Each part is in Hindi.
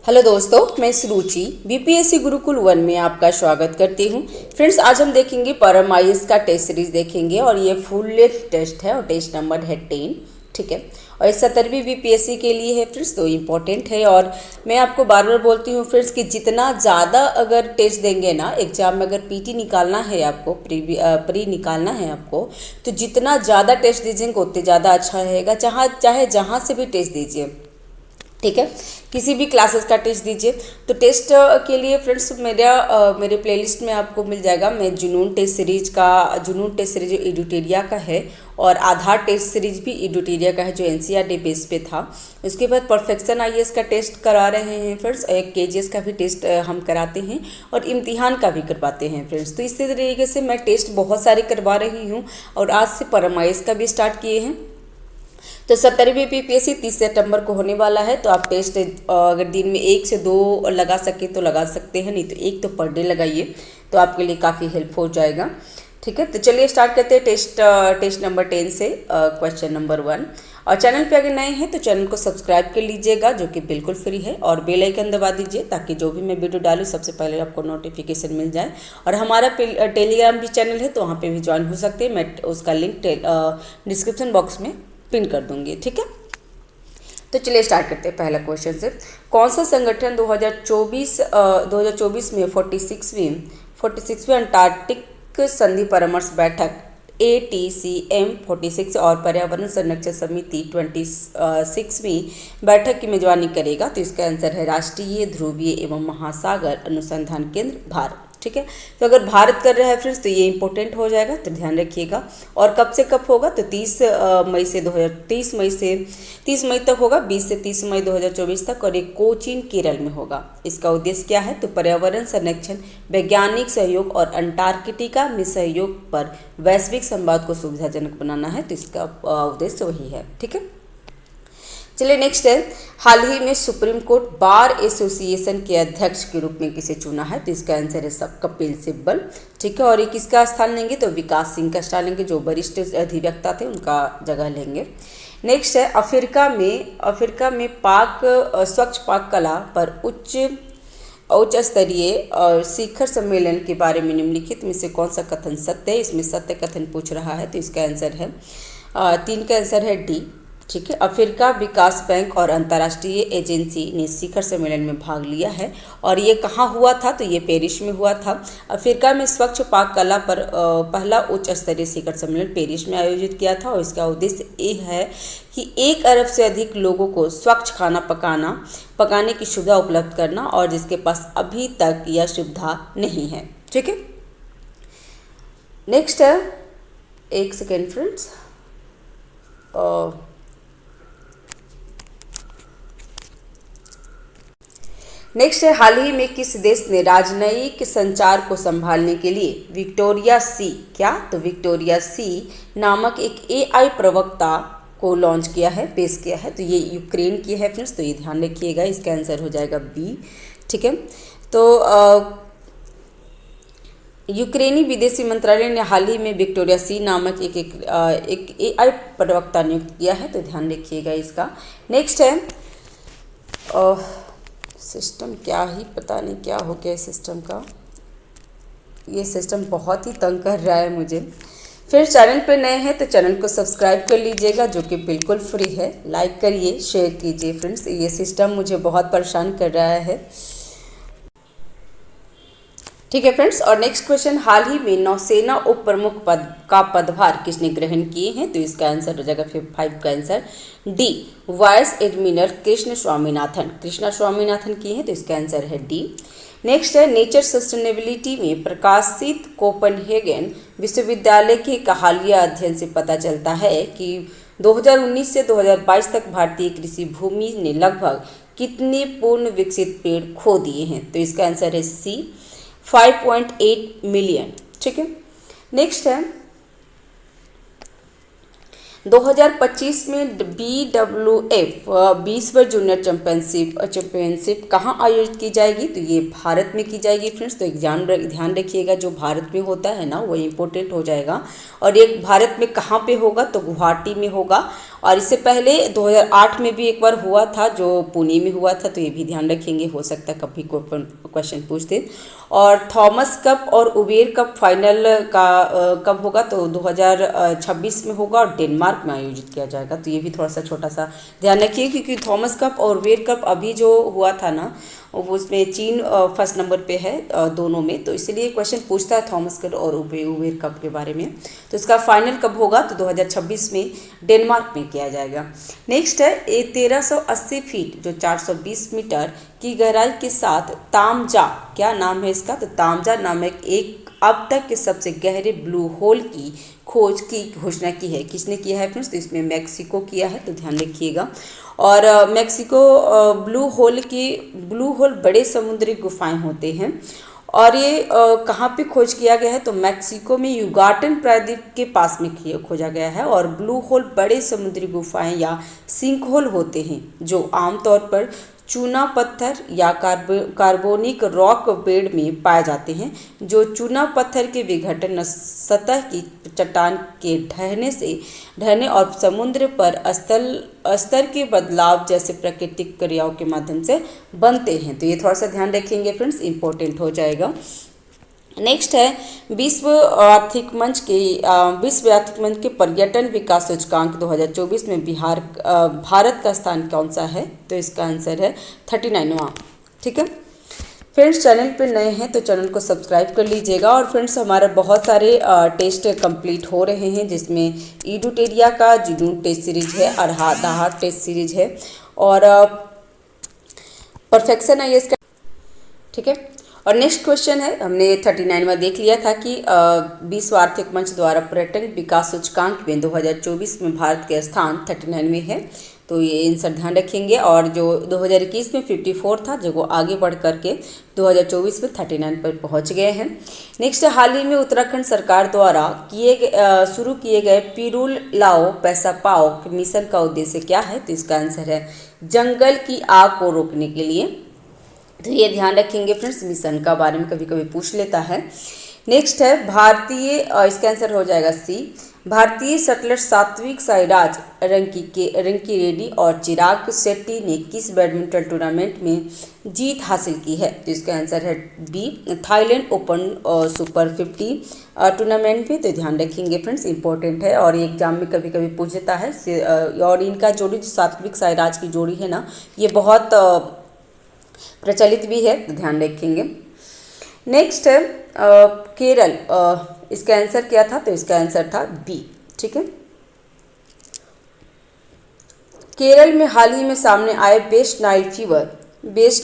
हेलो दोस्तों, मैं सुरुचि बीपीएससी गुरुकुल 1 में आपका स्वागत करती हूँ। फ्रेंड्स, आज हम देखेंगे परम आईएएस का टेस्ट सीरीज देखेंगे और ये फुल लेंथ टेस्ट है और टेस्ट नंबर है 10। ठीक है, और ये 17वीं बीपीएससी के लिए है फ्रेंड्स, तो इम्पोर्टेंट है। और मैं आपको बार बार बोलती हूँ फ्रेंड्स कि जितना ज़्यादा अगर टेस्ट देंगे ना एग्जाम में, अगर पीटी निकालना है आपको, प्री निकालना है आपको, तो जितना ज़्यादा टेस्ट दीजिएगा उतने ज़्यादा अच्छा रहेगा। चाहे जहाँ से भी टेस्ट दीजिए, ठीक है, किसी भी क्लासेस का टेस्ट दीजिए। तो टेस्ट के लिए फ्रेंड्स मेरे प्लेलिस्ट में आपको मिल जाएगा। मैं जुनून टेस्ट सीरीज जो एडुटेरिया का है, और आधार टेस्ट सीरीज भी एडुटेरिया का है जो एनसीईआरटी बेस पे था। उसके बाद परफेक्शन आईएएस का टेस्ट करा रहे हैं फ्रेंड्स, एक केजीएस का भी टेस्ट हम कराते हैं और इम्तिहान का भी करवाते हैं फ्रेंड्स। तो इस तरीके से मैं टेस्ट बहुत सारे करवा रही हूँ और आज से परम आईएएस का भी स्टार्ट किए हैं। तो 17वीं बीपीएससी 30 सितंबर को होने वाला है। तो आप टेस्ट अगर दिन में 1 से 2 लगा सके तो लगा सकते हैं, नहीं तो 1 तो पर डे लगाइए, तो आपके लिए काफ़ी हेल्प हो जाएगा। ठीक है, तो चलिए स्टार्ट करते हैं टेस्ट नंबर 10 से क्वेश्चन नंबर 1। और चैनल पे अगर नए हैं तो चैनल को सब्सक्राइब कर लीजिएगा, जो कि बिल्कुल फ्री है, और बेल आइकन दबा दीजिए ताकि जो भी मैं वीडियो डालूँ सबसे पहले आपको नोटिफिकेशन मिल जाए। और हमारा टेलीग्राम भी चैनल है, तो वहाँ पे भी ज्वाइन हो सकते हैं। मैं उसका लिंक डिस्क्रिप्शन बॉक्स में पिन कर दूंगी। ठीक है, तो चलिए स्टार्ट करते हैं पहला क्वेश्चन से। कौन सा संगठन 2024 में 46वीं अंटार्कटिक संधि परामर्श बैठक ATCM 46 और पर्यावरण संरक्षण समिति 26वीं बैठक की मेजबानी करेगा? तो इसका आंसर है राष्ट्रीय ध्रुवीय एवं महासागर अनुसंधान केंद्र भारत। ठीक है, तो अगर भारत कर रहा है फ्रेंड्स तो ये इंपॉर्टेंट हो जाएगा, तो ध्यान रखिएगा। और कब से कब होगा? तो 30 मई तक होगा, 20 से 30 मई 2024 तक, और ये कोचीन केरल में होगा। इसका उद्देश्य क्या है? तो पर्यावरण संरक्षण, वैज्ञानिक सहयोग और अंटार्कटिका में सहयोग पर वैश्विक संवाद को सुविधाजनक बनाना है। तो इसका उद्देश्य वही है। ठीक है, चलिए नेक्स्ट है, हाल ही में सुप्रीम कोर्ट बार एसोसिएशन के अध्यक्ष के रूप में किसे चुना है? तो इसका आंसर है सब कपिल सिब्बल। ठीक है, और ये किसका स्थान लेंगे? तो विकास सिंह का स्थान लेंगे, जो वरिष्ठ अधिवक्ता थे उनका जगह लेंगे। नेक्स्ट है, अफ्रीका में स्वच्छ पाक कला पर उच्च स्तरीय शिखर सम्मेलन के बारे में निम्नलिखित में से कौन सा कथन सत्य है? इसमें सत्य कथन पूछ रहा है, तो इसका आंसर है 3 का आंसर है डी। ठीक है, अफ्रीका विकास बैंक और अंतर्राष्ट्रीय एजेंसी ने शिखर सम्मेलन में भाग लिया है, और ये कहाँ हुआ था? तो ये पेरिस में हुआ था। अफ्रीका में स्वच्छ पाक कला पर पहला उच्च स्तरीय शिखर सम्मेलन पेरिस में आयोजित किया था, और इसका उद्देश्य ये है कि 1 अरब से अधिक लोगों को स्वच्छ खाना पकाने की सुविधा उपलब्ध करना, और जिसके पास अभी तक यह सुविधा नहीं है। ठीक है, नेक्स्ट है, एक सेकेंड फ्रेंड्स, नेक्स्ट है, हाल ही में किस देश ने राजनयिक संचार को संभालने के लिए विक्टोरिया सी विक्टोरिया सी नामक एक AI प्रवक्ता को लॉन्च किया है, पेश किया है? तो ये यूक्रेन की है फ्रेंड्स, तो ये ध्यान रखिएगा। इसका आंसर हो जाएगा बी। ठीक है, तो यूक्रेनी विदेशी मंत्रालय ने हाल ही में विक्टोरिया सी नामक एक AI प्रवक्ता नियुक्त किया है, तो ध्यान रखिएगा इसका। नेक्स्ट है, सिस्टम क्या ही पता नहीं क्या हो गया सिस्टम का, ये सिस्टम बहुत ही तंग कर रहा है मुझे। फिर चैनल पे नए हैं तो चैनल को सब्सक्राइब कर लीजिएगा, जो कि बिल्कुल फ्री है। लाइक करिए, शेयर कीजिए फ्रेंड्स, ये सिस्टम मुझे बहुत परेशान कर रहा है। ठीक है फ्रेंड्स, और नेक्स्ट क्वेश्चन, हाल ही में नौसेना उप प्रमुख पद का पदभार किसने ग्रहण किए हैं? तो इसका आंसर हो जाएगा 5 का answer D, vice admiral Krishna Swaminathan किए हैं, तो इसका आंसर है डी। नेक्स्ट है, नेचर सस्टेनेबिलिटी में प्रकाशित कोपनहेगन विश्वविद्यालय के एक हालिया अध्ययन से पता चलता है कि 2019 से 2022 तक भारतीय कृषि भूमि ने लगभग कितने पूर्ण विकसित पेड़ खो दिए हैं? तो इसका आंसर है सी, 5.8 मिलियन। ठीक है, नेक्स्ट है, 2025 में BWF 20वीं जूनियर चैंपियनशिप कहाँ आयोजित की जाएगी? तो ये भारत में की जाएगी फ्रेंड्स, तो एग्जाम ध्यान रखिएगा, जो भारत में होता है ना वो इम्पोर्टेंट हो जाएगा। और ये भारत में कहाँ पे होगा? तो गुवाहाटी में होगा, और इससे पहले 2008 में भी एक बार हुआ था, जो पुणे में हुआ था, तो ये भी ध्यान रखेंगे, हो सकता है कभी क्वेश्चन पूछते। और थॉमस कप और उबेर कप फाइनल का कब होगा, तो 2026 में होगा और डेनमार्क में आयोजित किया जाएगा। तो ये भी थोड़ा सा छोटा सा ध्यान रखिए, क्योंकि थॉमस कप और उबेर कप अभी जो हुआ था ना, वो उसमें चीन फर्स्ट नंबर पे है दोनों में, तो इसलिए क्वेश्चन पूछता है थॉमस कप और उबेर कप के बारे में। तो इसका फाइनल कब होगा, तो 2026 में डेनमार्क में किया जाएगा। नेक्स्ट है 1380 फीट जो 420 मीटर की गहराई के साथ तामजा, क्या नाम है इसका, तो तामजा नामक एक अब तक के सबसे गहरे ब्लू होल की खोज की घोषणा की है। किसने किया है फ्रेंड्स, तो इसमें मैक्सिको किया है, तो ध्यान रखिएगा। और मैक्सिको ब्लू होल बड़े समुद्री गुफाएं होते हैं, और ये कहाँ पे खोज किया गया है, तो मैक्सिको में युगाटन प्रायद्वीप के पास में खोजा गया है। और ब्लू होल बड़े समुद्री गुफाएं या सिंक होल होते हैं जो आमतौर पर चूना पत्थर या कार्बोनिक रॉक बेड में पाए जाते हैं, जो चूना पत्थर के विघटन सतह की चट्टान के ढहने और समुद्र पर स्तर के बदलाव जैसे प्राकृतिक क्रियाओं के माध्यम से बनते हैं। तो ये थोड़ा सा ध्यान रखेंगे फ्रेंड्स, इंपॉर्टेंट हो जाएगा। नेक्स्ट है विश्व आर्थिक मंच के पर्यटन विकास सूचकांक 2024 में भारत का स्थान कौन सा है, तो इसका आंसर है 39वां। ठीक है फ्रेंड्स, चैनल पे नए हैं तो चैनल को सब्सक्राइब कर लीजिएगा। और फ्रेंड्स, हमारे बहुत सारे टेस्ट कंप्लीट हो रहे हैं, जिसमें ईडुटेरिया का जुनून टेस्ट सीरीज है, आधार टेस्ट सीरीज है, और परफेक्शन आईएएस का। ठीक है, और नेक्स्ट क्वेश्चन है, हमने 39 में देख लिया था कि विश्व आर्थिक मंच द्वारा पर्यटन विकास सूचकांक में 2024 में भारत के स्थान 39 में है, तो ये आंसर ध्यान रखेंगे। और जो 2021 में 54 था, जो वो आगे बढ़ करके 2024 में 39 पर पहुंच गए हैं। नेक्स्ट, हाल ही में उत्तराखंड सरकार द्वारा शुरू किए गए पिरूल लाओ पैसा पाओ मिशन का उद्देश्य क्या है, तो इसका आंसर है जंगल की आग को रोकने के लिए। तो ये ध्यान रखेंगे फ्रेंड्स, मिशन का बारे में कभी कभी पूछ लेता है। नेक्स्ट है इसका आंसर हो जाएगा सी। भारतीय शटलर सात्विक साईराज रंकी रेड्डी और चिराग शेट्टी ने किस बैडमिंटन टूर्नामेंट में जीत हासिल की है, तो इसका आंसर है B, Thailand open super 50 tournament में। तो ध्यान रखेंगे फ्रेंड्स, इंपॉर्टेंट है और एग्जाम में कभी कभी पूछ देता है। और इनका जोड़ी जो सात्विक साईराज की जोड़ी है ना, ये बहुत प्रचलित भी है, तो ध्यान रखेंगे। नेक्स्ट है केरल, इसका आंसर क्या था, तो इसका आंसर था बी। ठीक है, केरल में हाल ही में सामने आए वेस्ट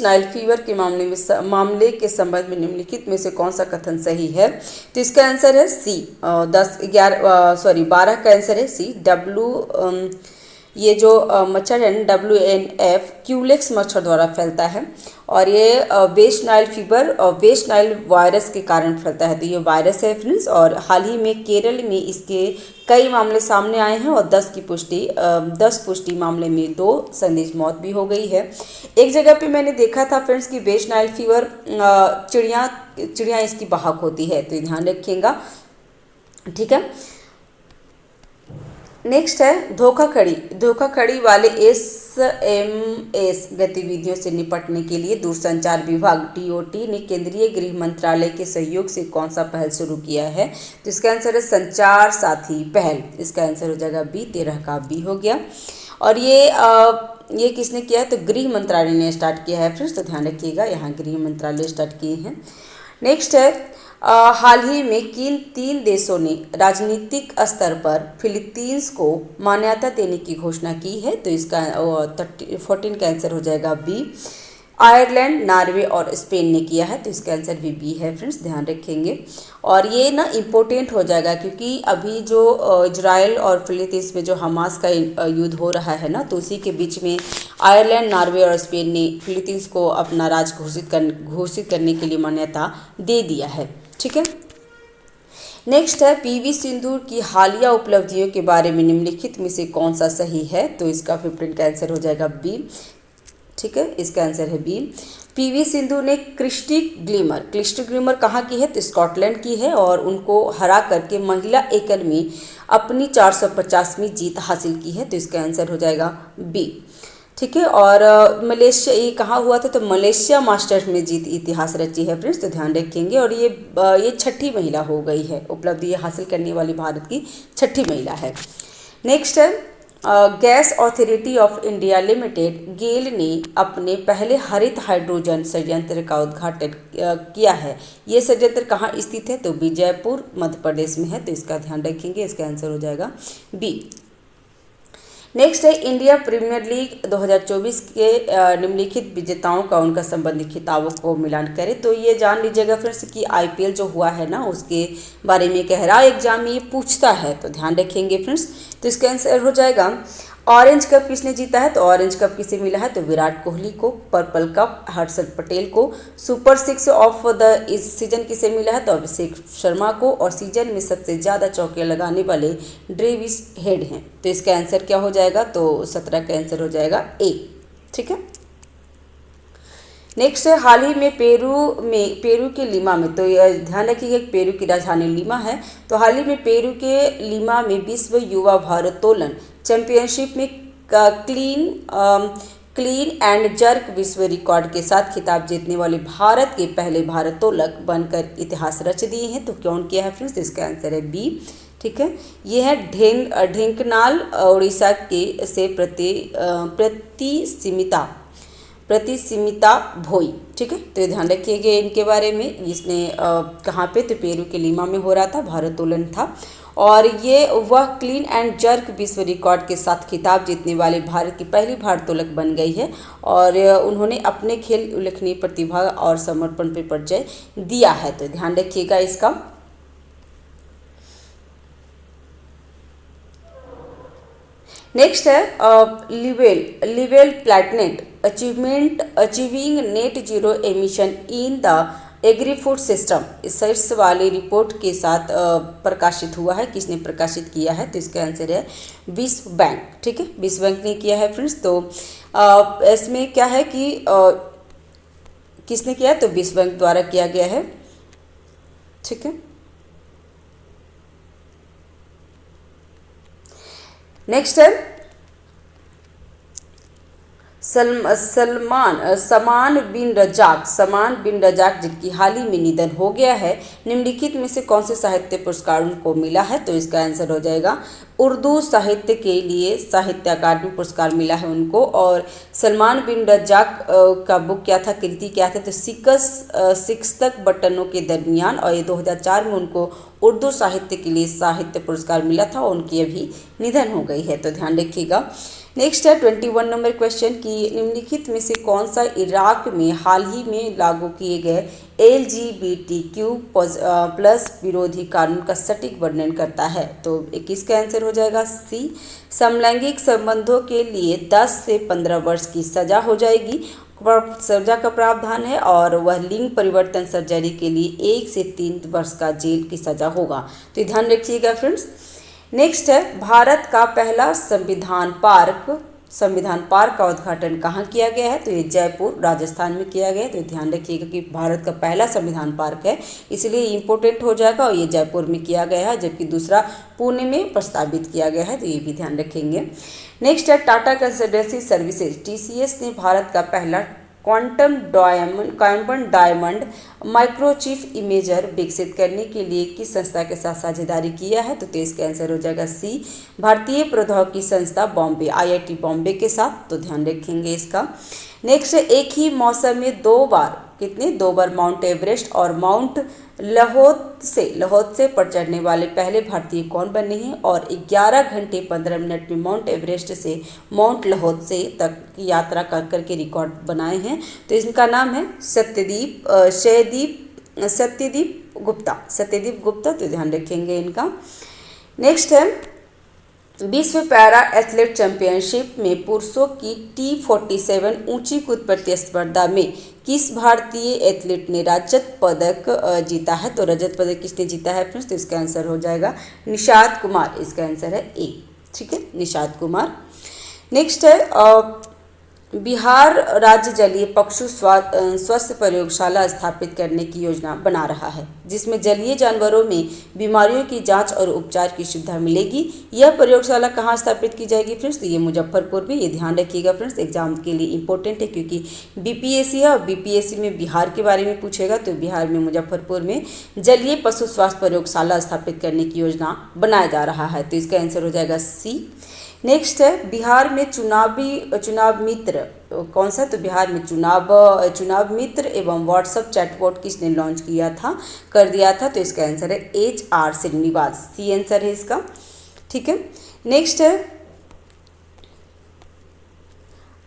नाइल फीवर के मामले के संबंध में निम्नलिखित में से कौन सा कथन सही है, तो इसका आंसर है सी। 12 का आंसर है सी। ये जो मच्छर है WNF क्यूलेक्स मच्छर द्वारा फैलता है, और ये वेस्ट नाइल वायरस के कारण फैलता है। तो ये वायरस है फ्रेंड्स, और हाल ही में केरल में इसके कई मामले सामने आए हैं, और 10 पुष्टि मामले में 2 संदिग्ध मौत भी हो गई है। एक जगह पे मैंने देखा था फ्रेंड्स कि वेस्ट नाइल फीवर चिड़िया इसकी वाहक होती है, तो ध्यान रखिएगा। ठीक है, नेक्स्ट है धोखाधड़ी वाले SMS गतिविधियों से निपटने के लिए दूरसंचार विभाग DOT ने केंद्रीय गृह मंत्रालय के सहयोग से कौन सा पहल शुरू किया है, तो इसका आंसर है संचार साथी पहल। इसका आंसर हो जाएगा बी, 13 का बी हो गया। और ये किसने किया है, तो गृह मंत्रालय ने स्टार्ट किया है फ्रेंड्स, तो ध्यान रखिएगा, यहाँ गृह मंत्रालय स्टार्ट किए हैं। नेक्स्ट है हाल ही में किन 3 देशों ने राजनीतिक स्तर पर फिलीपींस को मान्यता देने की घोषणा की है, तो इसका 14 का आंसर हो जाएगा बी। आयरलैंड, नॉर्वे और स्पेन ने किया है, तो इसका आंसर भी बी है फ्रेंड्स, ध्यान रखेंगे। और ये ना इम्पोर्टेंट हो जाएगा, क्योंकि अभी जो इजराइल और फिलीपींस में जो हमास का युद्ध हो रहा है ना, तो उसी के बीच में आयरलैंड, नॉर्वे और स्पेन ने फिलीपींस को अपना राज्य घोषित करने के लिए मान्यता दे दिया है। ठीक है, नेक्स्ट है PV सिंधु की हालिया उपलब्धियों के बारे में निम्नलिखित में से कौन सा सही है, तो इसका 15 का आंसर हो जाएगा बी। ठीक है, इसका आंसर है बी। पीवी सिंधु ने क्लिस्टी ग्लिमर कहाँ की है, तो स्कॉटलैंड की है, और उनको हरा करके महिला एकल में अपनी 450वीं जीत हासिल की है, तो इसका आंसर हो जाएगा बी। ठीक है, और मलेशिया, ये कहाँ हुआ था, तो मलेशिया मास्टर्स में जीत इतिहास रची है फ्रेंड्स, तो ध्यान रखेंगे। और ये छठी महिला हो गई है, उपलब्धि हासिल करने वाली भारत की छठी महिला है। नेक्स्ट है Gas Authority of India Limited GAIL ने अपने पहले हरित हाइड्रोजन संयंत्र का उद्घाटन किया है। ये संयंत्र कहाँ स्थित है, तो जयपुर मध्य प्रदेश में है, तो इसका ध्यान रखेंगे, इसका आंसर हो जाएगा बी। नेक्स्ट है इंडिया प्रीमियर लीग 2024 के निम्नलिखित विजेताओं का उनका संबंधित खिताबों को मिलान करें। तो ये जान लीजिएगा फ्रेंड्स कि आईपीएल जो हुआ है ना, उसके बारे में कह रहा एग्जाम में ये पूछता है, तो ध्यान रखेंगे फ्रेंड्स। तो इसका आंसर हो जाएगा ऑरेंज कप किसने जीता है, तो ऑरेंज कप किसे मिला है, तो विराट कोहली को। पर्पल कप हर्षल पटेल को। सुपर 6 ऑफ द इस सीजन किसे मिला है, तो अभिषेक शर्मा को। और सीजन में सबसे ज़्यादा चौके लगाने वाले ट्रेविस हेड हैं, तो इसका आंसर क्या हो जाएगा, तो 17 का आंसर हो जाएगा ए। ठीक है, नेक्स्ट है हाल ही में पेरू के लीमा में, तो ध्यान रखिएगा पेरू की राजधानी लीमा है, तो हाल ही में पेरू के लीमा में विश्व युवा भारोत्तोलन चैंपियनशिप में क्लीन एंड जर्क विश्व रिकॉर्ड के साथ खिताब जीतने वाले भारत के पहले भारोत्तोलक बनकर इतिहास रच दिए हैं। तो कौन किया है फ्रेंड्स, इसका आंसर है बी। ठीक है, ये है ढेंकनाल उड़ीसा के से प्रतिसिमिता भोई। ठीक है, तो ये ध्यान रखिएगा इनके बारे में। इसने कहाँ पे, तो पेरू के लीमा में हो रहा था, भारोत्तोलन था। और ये वह क्लीन एंड जर्क विश्व रिकॉर्ड के साथ खिताब जीतने वाले भारत की पहली भारोत्तोलक बन गई है, और उन्होंने अपने खेल उल्लेखनीय प्रतिभा और समर्पण पर परिचय दिया है, तो ध्यान रखिएगा इसका। नेक्स्ट है livewell planet achieving net zero emission in the agri food system, इस शीर्ष वाली रिपोर्ट के साथ प्रकाशित हुआ है। किसने प्रकाशित किया है, तो इसका आंसर है विश्व बैंक। ठीक है, विश्व बैंक ने किया है फ्रेंड्स। तो इसमें क्या है कि किसने किया है, तो विश्व बैंक द्वारा किया गया है। ठीक है, नेक्स्ट है समान बिन रजाक जिनकी हाल ही में निधन हो गया है, निम्नलिखित में से कौन से साहित्य पुरस्कार उनको मिला है, तो इसका आंसर हो जाएगा उर्दू साहित्य के लिए साहित्य अकादमी पुरस्कार मिला है उनको। और सलमान बिन रजाक का बुक क्या था, कृति क्या था, तो शिकस्त बटनों के दरमियान, और ये 2004 में उनको उर्दू साहित्य के लिए साहित्य पुरस्कार मिला था, और उनकी अभी निधन हो गई है, तो ध्यान रखिएगा। नेक्स्ट है 21 नंबर क्वेश्चन की निम्नलिखित में से कौन सा इराक में हाल ही में लागू किए गए LGBTQ+ विरोधी कानून का सटीक वर्णन करता है, तो 21 का आंसर हो जाएगा सी। समलैंगिक संबंधों के लिए 10 से 15 वर्ष की सजा हो जाएगी, सजा का प्रावधान है, और वह लिंग परिवर्तन सर्जरी के लिए 1 से 3 वर्ष का जेल की सजा होगा, तो ध्यान रखिएगा फ्रेंड्स। नेक्स्ट है भारत का पहला संविधान पार्क का उद्घाटन कहाँ किया गया है, तो ये जयपुर राजस्थान में किया गया है, तो ध्यान रखिएगा कि भारत का पहला संविधान पार्क है, इसलिए इम्पोर्टेंट हो जाएगा, और ये जयपुर में किया गया है, जबकि दूसरा पुणे में प्रस्तावित किया गया है, तो ये भी ध्यान रखेंगे। नेक्स्ट है टाटा कंसल्टेंसी सर्विसेज TCS ने भारत का पहला क्वांटम डायमंड माइक्रोचिप इमेजर विकसित करने के लिए किस संस्था के साथ साझेदारी किया है, तो इसका आंसर हो जाएगा सी। भारतीय प्रौद्योगिकी संस्था बॉम्बे IIT बॉम्बे के साथ, तो ध्यान रखेंगे इसका। नेक्स्ट एक ही मौसम में दो बार माउंट एवरेस्ट और माउंट लहोत्से पर चढ़ने वाले पहले भारतीय कौन बने हैं, और 11 घंटे 15 मिनट में माउंट एवरेस्ट से माउंट लहोत्से तक की यात्रा करके रिकॉर्ड बनाए हैं, तो इनका नाम है सत्यदीप गुप्ता, तो ध्यान रखेंगे इनका। नेक्स्ट है विश्व पैरा एथलेट चैंपियनशिप में पुरुषों की T47 ऊंची कूद प्रतिस्पर्धा में किस भारतीय एथलीट ने रजत पदक जीता है, तो रजत पदक किसने जीता है फ्रेंड्स, तो इसका आंसर हो जाएगा निषाद कुमार, इसका आंसर है ए। ठीक है, निषाद कुमार। नेक्स्ट है बिहार राज्य जलीय पशु स्वास्थ्य प्रयोगशाला स्थापित करने की योजना बना रहा है, जिसमें जलीय जानवरों में बीमारियों की जांच और उपचार की सुविधा मिलेगी। यह प्रयोगशाला कहाँ स्थापित की जाएगी फ्रेंड्स? तो ये मुजफ्फरपुर में। ये ध्यान रखिएगा फ्रेंड्स, एग्जाम के लिए इंपॉर्टेंट है, क्योंकि बीपीएससी है और बीपीएससी में बिहार के बारे में पूछेगा। तो बिहार में मुजफ्फरपुर में जलीय पशु स्वास्थ्य प्रयोगशाला स्थापित करने की योजना बनाया जा रहा है। तो इसका आंसर हो जाएगा सी। नेक्स्ट है, बिहार में चुनाव मित्र कौन सा? तो बिहार में चुनाव मित्र एवं व्हाट्सएप चैटबॉट किसने लॉन्च कर दिया था? तो इसका आंसर है HR श्रीनिवास, सी आंसर है इसका। ठीक है, नेक्स्ट है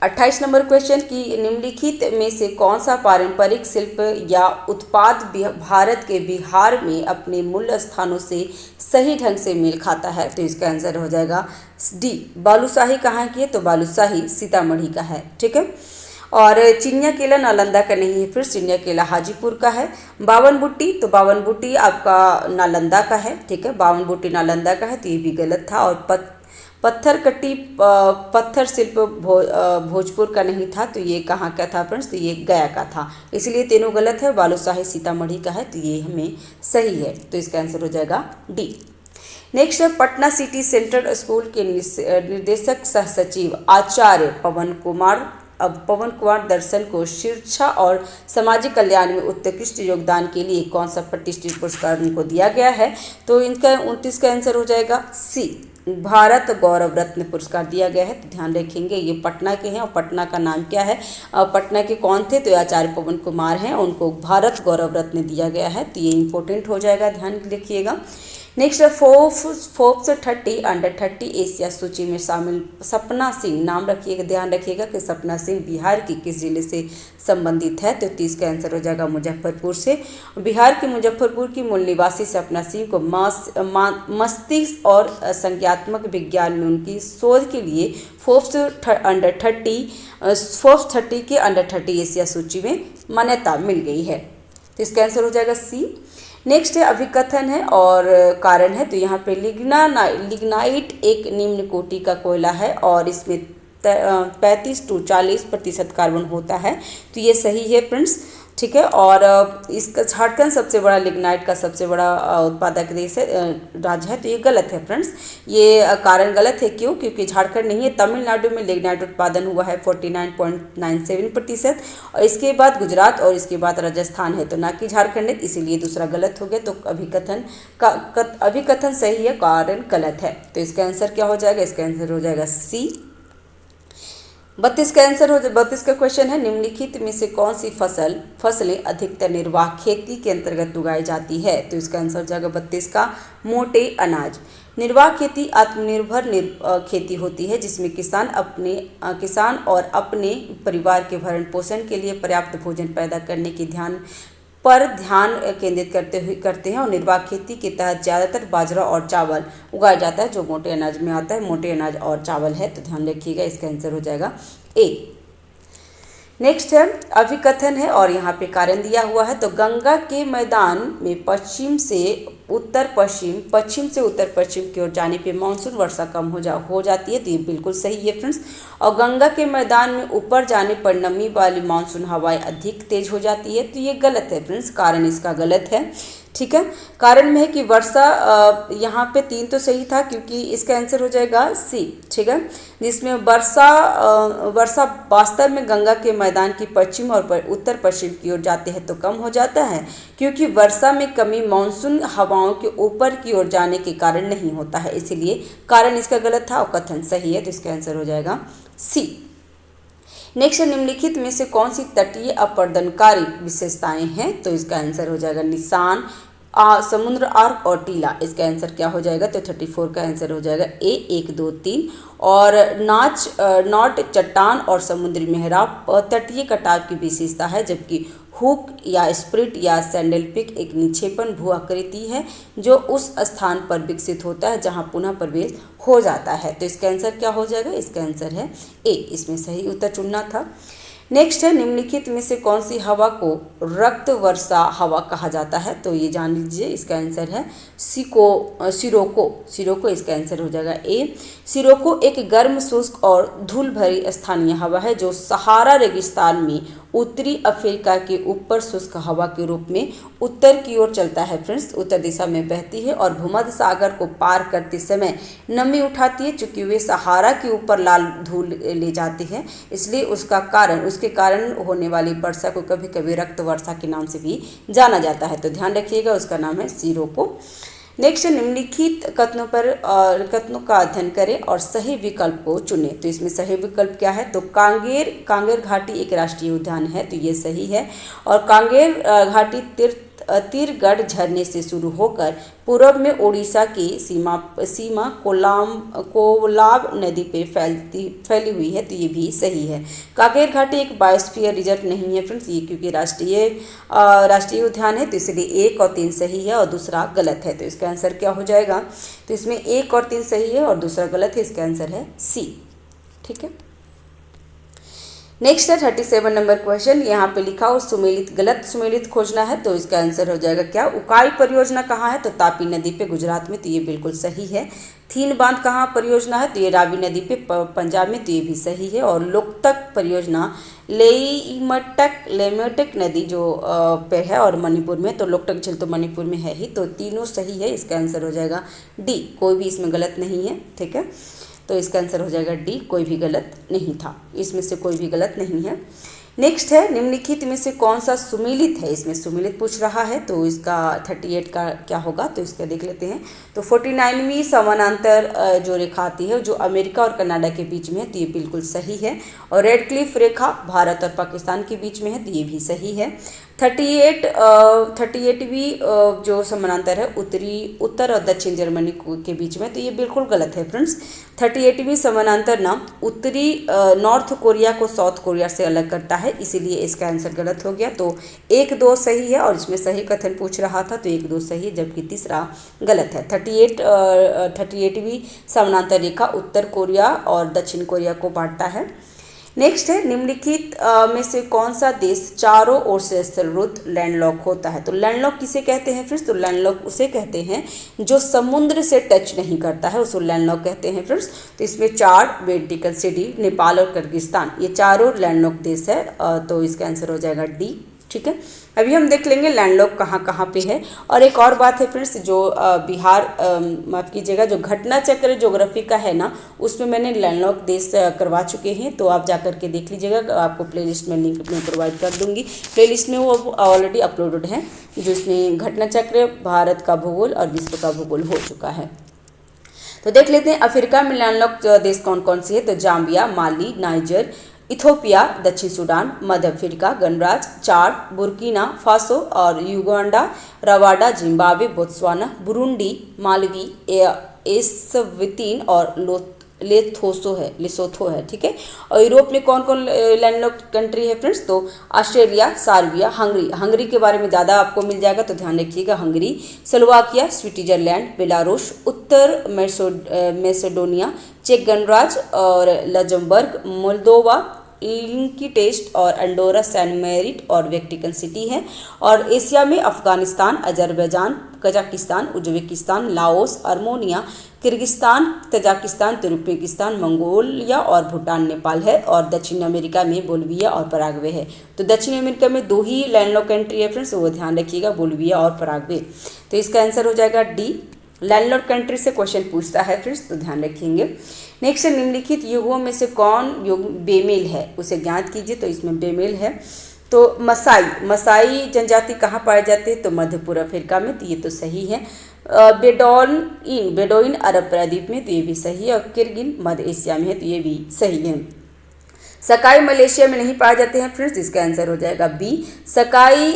28 नंबर क्वेश्चन की निम्नलिखित में से कौन सा पारंपरिक शिल्प या उत्पाद भारत के बिहार में अपने मूल स्थानों से सही ढंग से मेल खाता है? तो इसका आंसर हो जाएगा डी, बालूशाही। कहाँ की है? तो बालूशाही सीतामढ़ी का है। ठीक है, और चिनिया केला नालंदा का नहीं है, फिर चिनिया केला हाजीपुर का है। बावन बुट्टी, तो बावन बुट्टी आपका नालंदा का है। ठीक है, बावन बुट्टी नालंदा का है, तो ये भी गलत था। और पत्थर कट्टी पत्थर शिल्प भोजपुर का नहीं था, तो ये कहाँ का था फ्रेंड्स? तो ये गया का था, इसलिए तीनों गलत है। बालूशाही सीतामढ़ी का है, तो ये हमें सही है। तो इसका आंसर हो जाएगा डी। नेक्स्ट है, पटना सिटी सेंट्रल स्कूल के निर्देशक सह सचिव आचार्य पवन कुमार दर्शन को शिक्षा और सामाजिक कल्याण में उत्कृष्ट योगदान के लिए कौन सा प्रतिष्ठित पुरस्कार उनको दिया गया है? तो इनका 29 का आंसर हो जाएगा सी, भारत गौरव रत्न पुरस्कार दिया गया है। तो ध्यान रखेंगे, ये पटना के हैं और पटना का नाम क्या है? पटना के कौन थे? तो आचार्य पवन कुमार हैं, उनको भारत गौरव रत्न दिया गया है। तो ये इंपॉर्टेंट हो जाएगा, ध्यान रखिएगा। नेक्स्ट है, फोर्ब्स 30 अंडर 30 एशिया सूची में शामिल सपना सिंह, नाम रखिएगा, ध्यान रखिएगा कि सपना सिंह बिहार की किस जिले से संबंधित है? तो 30 का आंसर हो जाएगा मुजफ्फरपुर से। बिहार के मुजफ्फरपुर की मूल निवासी सपना सिंह को मस्तिष्क और संज्ञानात्मक विज्ञान में उनकी शोध के लिए फोर्ब्स 30 के अंडर 30 एशिया सूची में मान्यता मिल गई है। तो इसका आंसर हो जाएगा सी। नेक्स्ट है, अभिकथन है और कारण है। तो यहाँ पे लिग्नाइट एक निम्न कोटि का कोयला है और इसमें 35 से 40% कार्बन होता है। तो ये सही है फ्रेंड्स। ठीक है, और इसका झारखंड सबसे बड़ा लिग्नाइट का सबसे बड़ा उत्पादक देश है, राज्य है। तो ये गलत है फ्रेंड्स, ये कारण गलत है। क्यों? क्योंकि झारखंड नहीं है, तमिलनाडु में लिग्नाइट उत्पादन हुआ है 49.97%, और इसके बाद गुजरात और इसके बाद राजस्थान है, तो ना कि झारखंड है, इसीलिए दूसरा गलत हो गया। तो अभिकथन सही है, कारण गलत है। तो इसका आंसर क्या हो जाएगा? इसका आंसर हो जाएगा सी। 32 का आंसर हो जाए। 32 का क्वेश्चन है, निम्नलिखित में से कौन सी फसलें अधिकतर निर्वाह खेती के अंतर्गत उगाई जाती है? तो इसका आंसर हो जाएगा 32 का मोटे अनाज। निर्वाह खेती आत्मनिर्भर खेती होती है, जिसमें किसान और अपने परिवार के भरण पोषण के लिए पर्याप्त भोजन पैदा करने की ध्यान केंद्रित करते हैं, और निर्वाह खेती के तहत ज़्यादातर बाजरा और चावल उगाया जाता है, जो मोटे अनाज में आता है। मोटे अनाज और चावल है, तो ध्यान रखिएगा, इसका आंसर हो जाएगा ए। नेक्स्ट है, अभिकथन है और यहाँ पे कारण दिया हुआ है। तो गंगा के मैदान में पश्चिम से उत्तर पश्चिम की ओर जाने पे मानसून वर्षा कम हो जाती है। तो ये बिल्कुल सही है फ्रेंड्स। और गंगा के मैदान में ऊपर जाने पर नमी वाली मानसून हवाएं अधिक तेज हो जाती है। तो ये गलत है फ्रेंड्स, कारण इसका गलत है। ठीक है, कारण में है कि वर्षा, यहाँ पे 3 तो सही था, क्योंकि इसका आंसर हो जाएगा सी। ठीक है, जिसमें वर्षा वास्तव में गंगा के मैदान की पश्चिम और उत्तर पश्चिम की ओर जाते हैं तो कम हो जाता है, क्योंकि वर्षा में कमी मानसून हवाओं के ऊपर की ओर जाने के कारण नहीं होता है, इसीलिए कारण इसका गलत था और कथन सही है। तो इसका आंसर हो जाएगा सी। नेक्स्ट, निम्नलिखित में से कौन सी तटीय अपरदनकारी विशेषताएं हैं? तो इसका आंसर हो जाएगा निशान, समुद्र आर्क और टीला। इसका आंसर क्या हो जाएगा? तो 34 का आंसर हो जाएगा ए, 1, 2, 3। और नॉट चट्टान और समुद्री मेहराब तटीय कटाव की विशेषता है, जबकि हुक या स्प्रिट या सैंडल पिक एक निक्षेपण भू आकृति है, जो उस स्थान पर विकसित होता है जहां पुनः प्रवेश हो जाता है। तो इसका आंसर क्या हो जाएगा? इसका आंसर है ए, इसमें सही उत्तर चुनना था। नेक्स्ट है, निम्नलिखित में से कौन सी हवा को रक्त वर्षा हवा कहा जाता है? तो ये जान लीजिए, इसका आंसर है सिरोको। सिरोको इसका आंसर हो जाएगा ए। सिरोको एक गर्म, शुष्क और धूल भरी स्थानीय हवा है जो सहारा रेगिस्तान में उत्तरी अफ्रीका के ऊपर शुष्क हवा के रूप में उत्तर की ओर चलता है फ्रेंड्स, उत्तर दिशा में बहती है और भूमध्य सागर को पार करते समय नमी उठाती है। चूंकि वे सहारा के ऊपर लाल धूल ले जाती है, इसलिए उसके कारण होने वाली वर्षा को कभी कभी रक्त वर्षा के नाम से भी जाना जाता है। तो ध्यान रखिएगा, उसका नाम है सिरोको। नेक्स्ट, निम्नलिखित कथनों का अध्ययन करें और सही विकल्प को चुनें। तो इसमें सही विकल्प क्या है? तो कांगेर घाटी एक राष्ट्रीय उद्यान है, तो ये सही है। और कांगेर घाटी तीरगढ़ झरने से शुरू होकर पूर्व में ओडिशा की सीमा कोलाब नदी पे फैली हुई है, तो ये भी सही है। कांगेर घाटी एक बायोस्फीयर रिजर्व नहीं है फ्रेंड्स, ये क्योंकि राष्ट्रीय उद्यान है, तो इसलिए 1 और 3 सही है और दूसरा गलत है। तो इसका आंसर क्या हो जाएगा? तो इसमें 1 और 3 सही है और दूसरा गलत है, इसका आंसर है सी। ठीक है। नेक्स्ट है 37 नंबर क्वेश्चन। यहाँ पे लिखा हो गलत सुमेलित खोजना है, तो इसका आंसर हो जाएगा क्या? उकाई परियोजना कहाँ है? तो तापी नदी पे गुजरात में, तो ये बिल्कुल सही है। थीन बांध कहाँ परियोजना है? तो ये रावी नदी पे पंजाब में, तो ये भी सही है। और लोकतक परियोजना लेमेटक नदी जो पे है और मणिपुर में, तो लोकतक झील तो मणिपुर में है ही, तो तीनों सही है। इसका आंसर हो जाएगा डी, कोई भी इसमें गलत नहीं है। ठीक है, तो इसका आंसर हो जाएगा डी, कोई भी गलत नहीं था, इसमें से कोई भी गलत नहीं है। नेक्स्ट है, निम्नलिखित में से कौन सा सुमेलित है? इसमें सुमेलित पूछ रहा है, तो इसका 38 का क्या होगा? तो इसका देख लेते हैं। तो 49वीं समानांतर जो रेखा आती है जो अमेरिका और कनाडा के बीच में है, तो ये बिल्कुल सही है। और रेड क्लिफ रेखा भारत और पाकिस्तान के बीच में है, तो ये भी सही है। 38वीं जो समानांतर है उत्तर और दक्षिण जर्मनी के बीच में, तो ये बिल्कुल गलत है फ्रेंड्स। 38वीं समानांतर ना उत्तरी नॉर्थ कोरिया को साउथ कोरिया से अलग करता है, इसीलिए इसका आंसर गलत हो गया। तो 1, 2 सही है और इसमें सही कथन पूछ रहा था, तो 1, 2 सही है, जबकि तीसरा गलत है। 38वीं समानांतर रेखा उत्तर कोरिया और दक्षिण कोरिया को बांटता है। नेक्स्ट है, निम्नलिखित में से कौन सा देश चारों ओर से स्थलरुद्ध लैंडलॉक होता है? तो लैंडलॉक किसे कहते हैं फ्रेंड्स? तो लैंडलॉक उसे कहते हैं जो समुद्र से टच नहीं करता है, उसको लैंडलॉक कहते हैं फ्रेंड्स। तो इसमें चाड, वेटिकन सिटी, नेपाल और किर्गिस्तान, ये चारों लैंडलॉक देश है, तो इसका आंसर हो जाएगा डी। ठीक है, अभी हम देख लेंगे लैंडलॉक कहाँ कहाँ पे है। और एक और बात है फ्रेंड्स, जो बिहार माफ़ कीजिएगा, जो घटना चक्र ज्योग्राफी का है ना, उसमें मैंने लैंडलॉक देश करवा चुके हैं, तो आप जा करके देख लीजिएगा। आपको प्लेलिस्ट में लिंक अपने प्रोवाइड कर दूंगी, प्लेलिस्ट में वो ऑलरेडी अपलोडेड है, जिसमें घटना चक्र, भारत का भूगोल और विश्व का भूगोल हो चुका है। तो देख लेते हैं अफ्रीका में लैंडलॉक देश कौन कौन से है? तो जाम्बिया, माली, नाइजर, इथोपिया, दक्षिण सूडान, मध्य अफ्रीका, गणराज्य, चाड, बुर्किना फासो और Uganda, Rwanda, Zimbabwe, Botswana, Burundi, Malawi, Eswatini और लेसोथो है। ठीक है, और यूरोप में कौन कौन लैंडलॉक कंट्री है फ्रेंड्स? तो ऑस्ट्रेलिया, सर्बिया, हंगरी के बारे में ज़्यादा आपको मिल जाएगा, तो ध्यान रखिएगा। हंगरी, स्लोवाकिया, स्विट्जरलैंड, बेलारूस, उत्तर मैसेडोनिया, चेक गणराज्य और लक्जमबर्ग, मोल्दोवा, लिंकी टेस्ट और अंडोरा, सैन मेरिट और वेटिकन सिटी है। और एशिया में Afghanistan, Azerbaijan, Kazakhstan, Uzbekistan, Laos, Armenia, Kyrgyzstan, Tajikistan, Turkmenistan, Mongolia और भूटान, नेपाल है। और दक्षिण अमेरिका में बोलिविया और पराग्वे है। तो दक्षिण अमेरिका में 2 ही लैंडलॉक कंट्री है फ्रेंड्स, वो ध्यान रखिएगा, बोलिविया और पराग्वे। तो इसका आंसर हो जाएगा डी, लैंडलॉक कंट्री से क्वेश्चन पूछता है फ्रेंड्स, तो ध्यान रखेंगे। नेक्स्ट, निम्नलिखित युगों में से कौन युग बेमेल है, उसे ज्ञात कीजिए। तो इसमें बेमेल है, तो मसाई जनजाति कहाँ पाए जाते हैं? तो मध्य पूर्व अफ्रीका में, तो ये तो सही है। बेडोइन अरब प्रायद्वीप में, तो ये भी सही है। और किर्गिन मध्य एशिया में है, तो ये भी सही है। सकाई मलेशिया में नहीं पाए जाते हैं फ्रेंड्स, इसका आंसर हो जाएगा बी। सकाई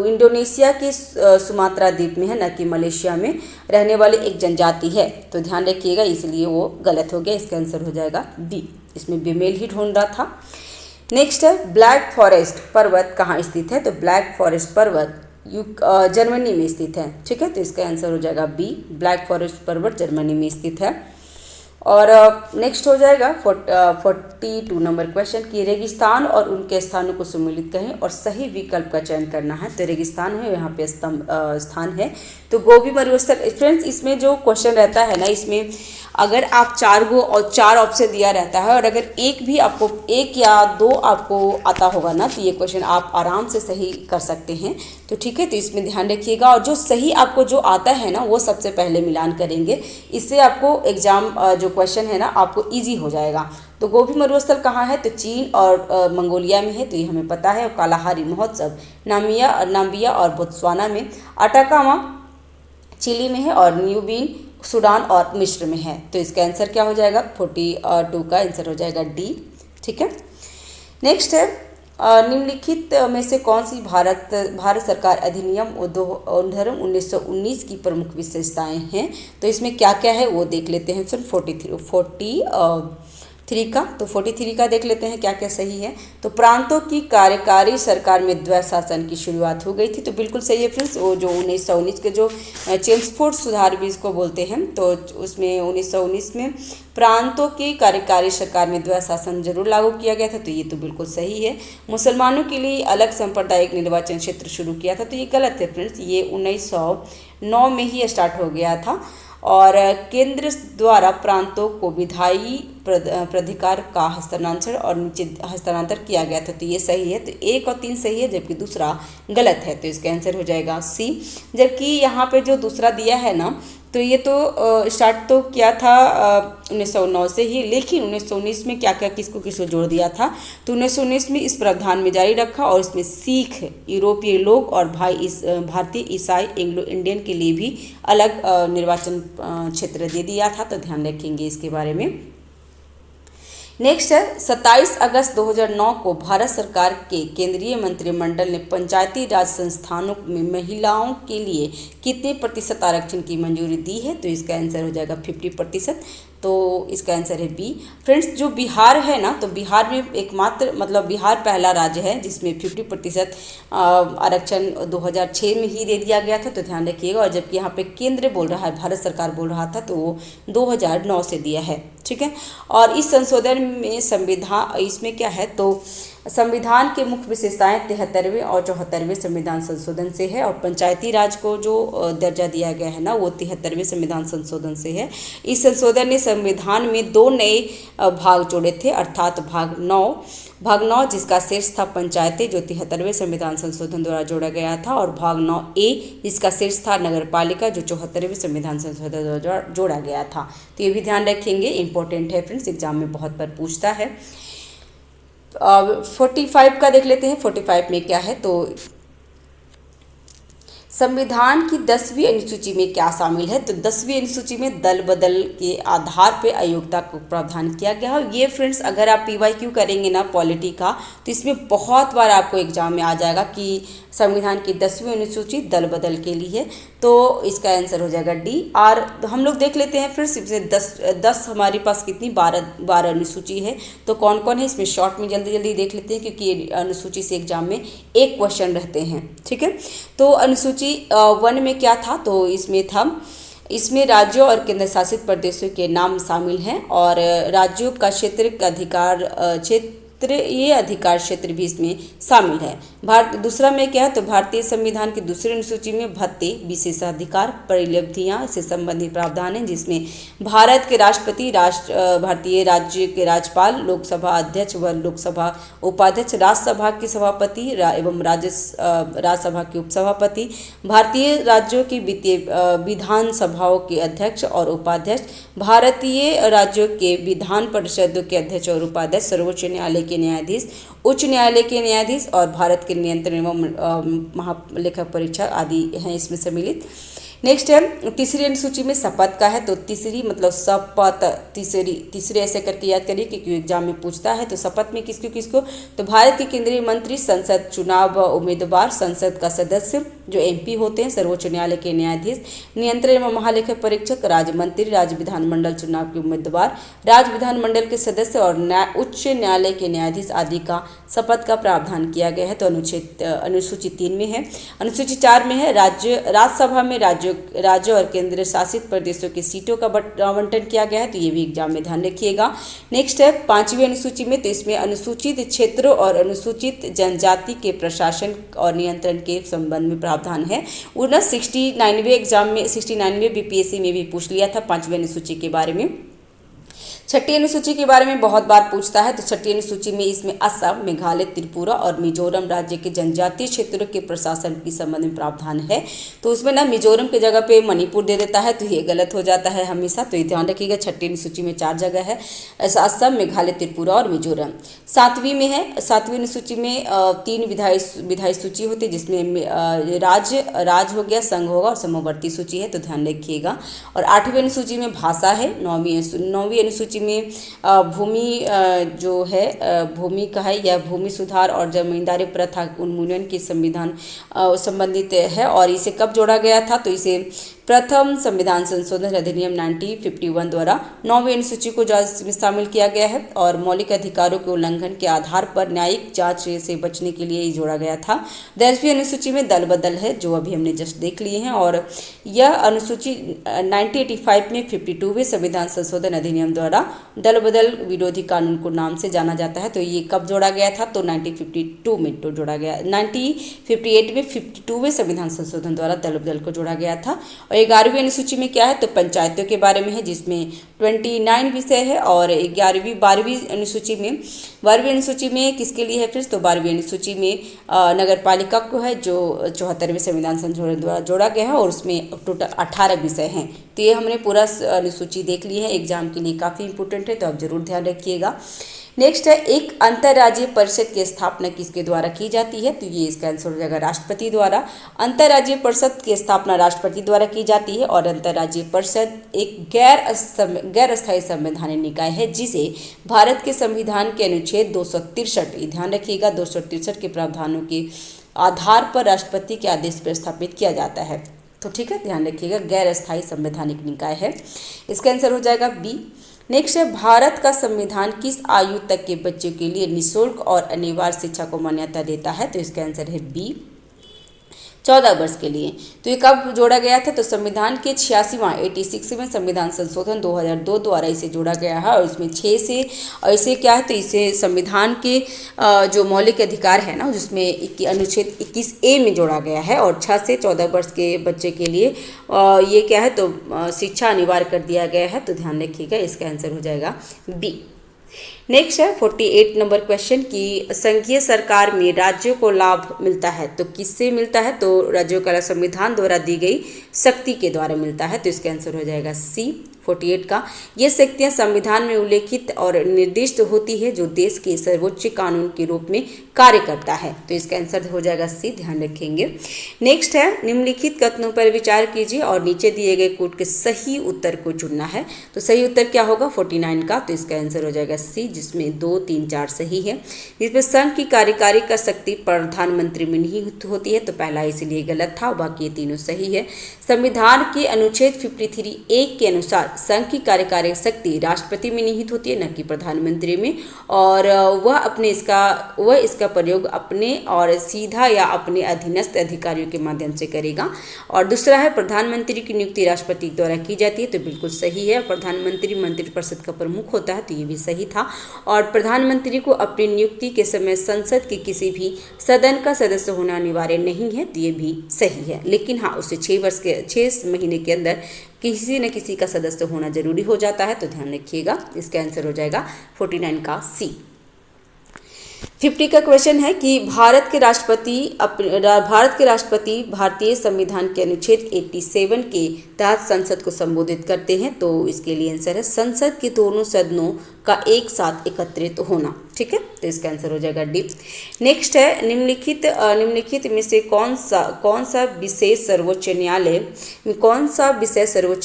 इंडोनेशिया के सुमात्रा द्वीप में है, न कि मलेशिया में रहने वाली एक जनजाति है, तो ध्यान रखिएगा, इसलिए वो गलत हो गया। इसका आंसर हो जाएगा बी, इसमें बेमेल ही ढूंढ रहा था। नेक्स्ट है, ब्लैक फॉरेस्ट पर्वत कहाँ स्थित है? तो ब्लैक फॉरेस्ट पर्वत जर्मनी में स्थित है। ठीक है, तो इसका आंसर हो जाएगा बी, ब्लैक फॉरेस्ट पर्वत जर्मनी में स्थित है। और नेक्स्ट हो जाएगा 42 नंबर क्वेश्चन कि रेगिस्तान और उनके स्थानों को सम्मिलित कहें और सही विकल्प का चयन करना है। तो रेगिस्तान है, यहाँ पे स्थान है तो गोबी मरुस्थल। फ्रेंड्स इसमें जो क्वेश्चन रहता है ना, इसमें अगर आप 4 गो और 4 ऑप्शन दिया रहता है और अगर एक भी आपको 1 या 2 आपको आता होगा ना, तो ये क्वेश्चन आप आराम से सही कर सकते हैं। तो ठीक है, तो इसमें ध्यान रखिएगा और जो सही आपको जो आता है ना वो सबसे पहले मिलान करेंगे। इससे आपको एग्जाम जो क्वेश्चन है ना आपको ईजी हो जाएगा। तो गोबी मरुस्थल कहाँ है? तो चीन और मंगोलिया में है, तो ये हमें पता है। और कालाहारी महोत्सव नाम्बिया और बोत्सवाना में, अटाकामा चिली में है और न्यूबिन सूडान और मिस्र में है। तो इसका आंसर क्या हो जाएगा? 42 का आंसर हो जाएगा डी। ठीक है, नेक्स्ट है निम्नलिखित में से कौन सी भारत सरकार अधिनियम 1919 की प्रमुख विशेषताएं हैं? तो इसमें क्या क्या है वो देख लेते हैं। फिर 43 का, तो 43 का देख लेते हैं क्या क्या सही है। तो प्रांतों की कार्यकारी सरकार में द्वैध शासन की शुरुआत हो गई थी, तो बिल्कुल सही है फ्रेंड्स। वो जो 1919 के जो चेम्सफोर्ड सुधार भी इसको बोलते हैं, तो उसमें 1919 में प्रांतों की कार्यकारी सरकार में द्वैध शासन जरूर लागू किया गया था, तो ये तो बिल्कुल सही है। मुसलमानों के लिए अलग सांप्रदायिक निर्वाचन क्षेत्र शुरू किया था, तो ये गलत है फ्रेंड्स। ये 1909 में ही स्टार्ट हो गया था। और केंद्र द्वारा प्रांतों को विधायी प्राधिकार का हस्तांतरण और नीचे हस्तांतरण किया गया था, तो ये सही है। तो 1 और 3 सही है जबकि दूसरा गलत है, तो इसका आंसर हो जाएगा सी। जबकि यहाँ पे जो दूसरा दिया है ना, तो ये तो स्टार्ट तो किया था 1909 से ही, लेकिन 1919 में क्या क्या किसको जोड़ दिया था, तो 1919 में इस प्रावधान में जारी रखा और इसमें सिख, यूरोपीय लोग और भारतीय ईसाई एंग्लो इंडियन के लिए भी अलग निर्वाचन क्षेत्र दे दिया था, तो ध्यान रखेंगे इसके बारे में। नेक्स्ट है 27 अगस्त 2009 को भारत सरकार के केंद्रीय मंत्रिमंडल ने पंचायती राज संस्थानों में महिलाओं के लिए कितने प्रतिशत आरक्षण की मंजूरी दी है? तो इसका आंसर हो जाएगा 50%, तो इसका आंसर है बी। फ्रेंड्स जो बिहार है ना, तो बिहार में एकमात्र मतलब बिहार पहला राज्य है जिसमें 50% आरक्षण 2006 में ही दे दिया गया था, तो ध्यान रखिएगा। और जबकि यहाँ पे केंद्र बोल रहा है, भारत सरकार बोल रहा था, तो वो 2009 से दिया है। ठीक है, और इस संशोधन में संविधान इसमें क्या है, तो संविधान के मुख्य विशेषताएं 73वें और 74वें संविधान संशोधन से है। और पंचायती राज को जो दर्जा दिया गया है ना, वो 73वें संविधान संशोधन से है। इस संशोधन ने संविधान में 2 नए भाग जोड़े थे, अर्थात भाग 9 जिसका शीर्ष था पंचायतें, जो 73वें संविधान संशोधन द्वारा जोड़ा गया था, और भाग 9A जिसका शीर्ष था नगरपालिका, जो 74वें संविधान संशोधन द्वारा जोड़ा गया था। तो ये भी ध्यान रखेंगे, इंपॉर्टेंट है फ्रेंड्स, एग्जाम में बहुत बार पूछता है। 45 का देख लेते हैं। 45 में क्या है, तो संविधान की 10वीं अनुसूची में क्या शामिल है? तो 10वीं अनुसूची में दल बदल के आधार पर अयोग्यता को प्रावधान किया गया है। ये फ्रेंड्स अगर आप PYQ करेंगे ना पॉलिटी का, तो इसमें बहुत बार आपको एग्जाम में आ जाएगा कि संविधान की 10वीं अनुसूची दल बदल के लिए है, तो इसका आंसर हो जाएगा डी। और हम लोग देख लेते हैं फ्रेंड्स, इसमें 10 हमारे पास कितनी 12 अनुसूची है, तो कौन कौन है इसमें शॉर्ट में जल्दी देख लेते हैं, क्योंकि ये अनुसूची से एग्जाम में 1 क्वेश्चन रहते हैं। ठीक है, तो अनुसूची 1 में क्या था, तो इसमें राज्यों और केंद्र शासित प्रदेशों के नाम शामिल हैं और राज्यों का क्षेत्र का ये अधिकार क्षेत्र भी इसमें शामिल है। दूसरा में क्या है, तो भारतीय संविधान की दूसरी अनुसूची में भत्ते, विशेषाधिकार, परिलब्धियां से संबंधित प्रावधान हैं, जिसमें भारत के राष्ट्रपति, भारतीय राज्य के राज्यपाल, लोकसभा अध्यक्ष व लोकसभा उपाध्यक्ष, राज्यसभा के सभापति एवं राज्यसभा के उपसभापति, भारतीय राज्यों की विधान सभाओं के अध्यक्ष और उपाध्यक्ष, भारतीय राज्यों के विधान परिषदों के अध्यक्ष और उपाध्यक्ष, सर्वोच्च न्यायालय के न्यायाधीश, उच्च न्यायालय के न्यायाधीश और भारत के नियंत्रण एवं महालेखा परीक्षा आदि हैं इसमें सम्मिलित। नेक्स्ट है तीसरी अनुसूची में शपथ का है, तो तीसरी मतलब शपथ, तीसरे ऐसे करके याद करिए क्योंकि एग्जाम में पूछता है। तो शपथ में किसको, तो भारत के केंद्रीय मंत्री, संसद चुनाव उम्मीदवार, संसद का सदस्य, जो एमपी होते हैं, सर्वोच्च न्यायालय के न्यायाधीश, नियंत्रण एवं महालेखा परीक्षक, राज्य मंत्री, राज्य विधानमंडल चुनाव के उम्मीदवार, राज्य विधानमंडल के सदस्य और उच्च न्यायालय के न्यायाधीश आदि का शपथ का प्रावधान किया गया है। तो अनुसूची 3 में है। अनुसूची 4 में है राज्यसभा में राज्य और केंद्र शासित प्रदेशों की सीटों का आवंटन किया गया है। तो ये भी एग्जाम में ध्यान रखिएगा। नेक्स्ट है 5वीं अनुसूची में, तो इसमें अनुसूचित क्षेत्रों और अनुसूचित जनजाति के प्रशासन और नियंत्रण के संबंध में प्रावधान है। वो ना 69वें एग्जाम में 69वें बीपीएससी में भी पूछ लिया था 5वीं अनुसूची के बारे में। 6ठी अनुसूची के बारे में बहुत बार पूछता है। तो 6ठी अनुसूची में इसमें असम, मेघालय, त्रिपुरा और मिजोरम राज्य के जनजातीय क्षेत्रों के प्रशासन के संबंध में प्रावधान है। तो उसमें ना मिजोरम के जगह पे मणिपुर दे देता है, तो ये गलत हो जाता है हमेशा। तो ये ध्यान रखिएगा, 6ठी अनुसूची में 4 जगह है, असम, मेघालय, त्रिपुरा और मिजोरम। 7वीं में है, 7वीं अनुसूची में 3 विधायी सूची होती है, जिसमें राज्य हो गया, संघ होगा और समवर्ती सूची है, तो ध्यान रखिएगा। और 8वीं अनुसूची में भाषा है। 9वीं अनुसूची में भूमि जो है भूमि का है, यह भूमि सुधार और जमींदारी प्रथा उन्मूलन की संविधान संबंधित है। और इसे कब जोड़ा गया था? तो इसे प्रथम संविधान संशोधन अधिनियम 1951 द्वारा 9वीं अनुसूची को शामिल किया गया है। और मौलिक अधिकारों के उल्लंघन के आधार पर न्यायिक जांच से बचने के लिए जोड़ा गया था। 10वीं अनुसूची में दल बदल है, जो अभी हमने जस्ट देख लिए हैं। और यह अनुसूची 1985 में 52वें संविधान संशोधन अधिनियम द्वारा दल बदल विरोधी कानून को नाम से जाना जाता है। तो ये कब जोड़ा गया था? तो 1952 में तो जोड़ा गया। 1958 में 52वें संविधान संशोधन द्वारा दल बदल को जोड़ा गया था। और 11वीं अनुसूची में क्या है? तो पंचायतों के बारे में है, जिसमें 29 विषय है। और 12वीं अनुसूची में किसके लिए है फ्रेंड्स? तो 12वीं अनुसूची में नगर पालिका को है, जो 74वें संविधान संशोधन द्वारा जोड़ा गया है। और उसमें टोटल 18 विषय हैं। तो ये हमने पूरा अनुसूची देख ली है, एग्जाम के लिए काफ़ी इंपॉर्टेंट है, तो आप जरूर ध्यान रखिएगा। नेक्स्ट है, एक अंतर्राज्यीय परिषद की स्थापना किसके द्वारा की जाती है? तो ये इसका आंसर हो जाएगा राष्ट्रपति द्वारा। अंतर्राज्यीय परिषद की स्थापना राष्ट्रपति द्वारा की जाती है। और अंतर्राज्यीय परिषद एक गैर अस्थायी संवैधानिक निकाय है, जिसे भारत के संविधान के अनुच्छेद 263, ध्यान रखिएगा, 263 के प्रावधानों के आधार पर राष्ट्रपति के आदेश पर स्थापित किया जाता है। तो ठीक है, ध्यान रखिएगा, गैर अस्थायी संवैधानिक निकाय है। इसका आंसर हो जाएगा बी। नेक्स्ट है, भारत का संविधान किस आयु तक के बच्चों के लिए निःशुल्क और अनिवार्य शिक्षा को मान्यता देता है? तो इसका आंसर है बी, 14 वर्ष के लिए। तो ये कब जोड़ा गया था? तो संविधान के 86वें संविधान संशोधन 2002 द्वारा इसे जोड़ा गया है। और इसमें 6 से ऐसे क्या है, तो इसे संविधान के जो मौलिक अधिकार है ना, जिसमें अनुच्छेद 21A में जोड़ा गया है। और 6 से 14 वर्ष के बच्चे के लिए ये क्या है, तो शिक्षा अनिवार्य कर दिया गया है। तो ध्यान रखिएगा, इसका आंसर हो जाएगा बी। नेक्स्ट है 48 नंबर क्वेश्चन की संघीय सरकार में राज्यों को लाभ मिलता है, तो किससे मिलता है? तो राज्यों का संविधान द्वारा दी गई शक्ति के द्वारा मिलता है। तो इसका आंसर हो जाएगा सी, 48 का। ये शक्तियाँ संविधान में उल्लेखित और निर्दिष्ट होती है, जो देश के सर्वोच्च कानून के रूप में कार्य करता है। तो इसका आंसर हो जाएगा सी, ध्यान रखेंगे। नेक्स्ट है, निम्नलिखित कथनों पर विचार कीजिए और नीचे दिए गए कोड के सही उत्तर को चुनना है। तो सही उत्तर क्या होगा? 49 का। तो इसका आंसर हो जाएगा सी, जिसमें 2, 3, 4 सही है। इसमें संघ की कार्यकारी का शक्ति प्रधानमंत्री में निहित होती है, तो पहला इसलिए गलत था, बाकी ये तीनों सही है। संविधान के अनुच्छेद 53A के अनुसार संघ की कार्यकारी शक्ति राष्ट्रपति में निहित होती है, न कि प्रधानमंत्री में। और वह इसका प्रयोग अपने और सीधा या अपने अधीनस्थ अधिकारियों के माध्यम से करेगा। और दूसरा है, प्रधानमंत्री की नियुक्ति राष्ट्रपति द्वारा की जाती है, तो बिल्कुल सही है। प्रधानमंत्री मंत्रिपरिषद का प्रमुख होता है, तो ये भी सही था। और प्रधानमंत्री को अपनी नियुक्ति के समय संसद के किसी भी सदन का सदस्य होना अनिवार्य नहीं है, तो ये भी सही है। लेकिन हाँ, उसे 6 महीने के अंदर किसी न किसी का सदस्य होना जरूरी हो जाता है। तो ध्यान रखिएगा, इसका आंसर हो जाएगा 49 का सी। 50 का क्वेश्चन है कि भारत के राष्ट्रपति भारतीय संविधान के अनुच्छेद 87 के तहत संसद को संबोधित करते हैं। तो इसके लिए आंसर है संसद के दोनों सदनों का एक साथ एकत्रित होना। ठीक है, तो इसका आंसर हो जाएगा डी। नेक्स्ट है, निम्नलिखित में से कौन सा विषय सर्वोच्च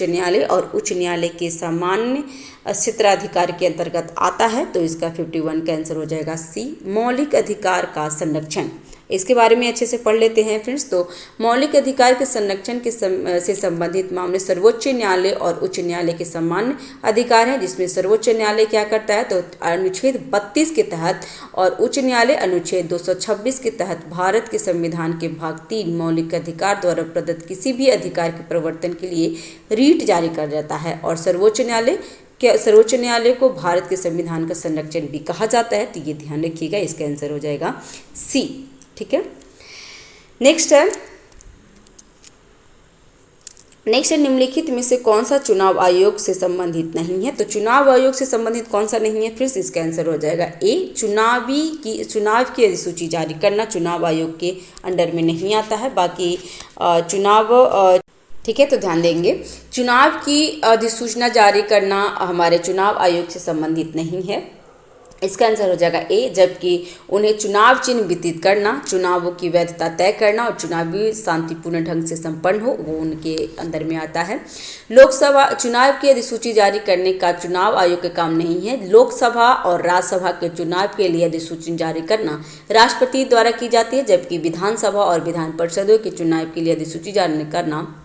न्यायालय और उच्च न्यायालय के सामान्य क्षेत्राधिकार के अंतर्गत आता है? तो इसका 51 का आंसर हो जाएगा सी, मौलिक अधिकार का संरक्षण। इसके बारे में अच्छे से पढ़ लेते हैं फ्रेंड्स। तो मौलिक अधिकार के संरक्षण के से संबंधित मामले सर्वोच्च न्यायालय और उच्च न्यायालय के समान अधिकार हैं, जिसमें सर्वोच्च न्यायालय क्या करता है तो अनुच्छेद 32 के तहत और उच्च न्यायालय अनुच्छेद 226 के तहत भारत के संविधान के भाग 3 मौलिक अधिकार द्वारा प्रदत्त किसी भी अधिकार के प्रवर्तन के लिए रीट जारी कर जाता है। और सर्वोच्च न्यायालय को भारत के संविधान का संरक्षण भी कहा जाता है। तो ये ध्यान रखिएगा, इसका आंसर हो जाएगा सी। ठीक है, नेक्स्ट है निम्नलिखित में से कौन सा चुनाव आयोग से संबंधित नहीं है। तो चुनाव आयोग से संबंधित कौन सा नहीं है फिर इसका आंसर हो जाएगा ए, चुनाव की अधिसूची जारी करना चुनाव आयोग के अंडर में नहीं आता है। बाकी ठीक है, तो ध्यान देंगे, चुनाव की अधिसूचना जारी करना हमारे चुनाव आयोग से संबंधित नहीं है। इसका आंसर हो जाएगा ए, जबकि उन्हें चुनाव चिन्ह वितरित करना, चुनावों की वैधता तय करना और चुनावी शांतिपूर्ण ढंग से संपन्न हो, वो उनके अंदर में आता है। लोकसभा चुनाव की अधिसूची जारी करने का चुनाव आयोग का काम नहीं है। लोकसभा और राज्यसभा के चुनाव के लिए अधिसूचना जारी करना राष्ट्रपति द्वारा की जाती है, जबकि विधानसभा और विधान परिषदों के चुनाव के लिए अधिसूची जारी करना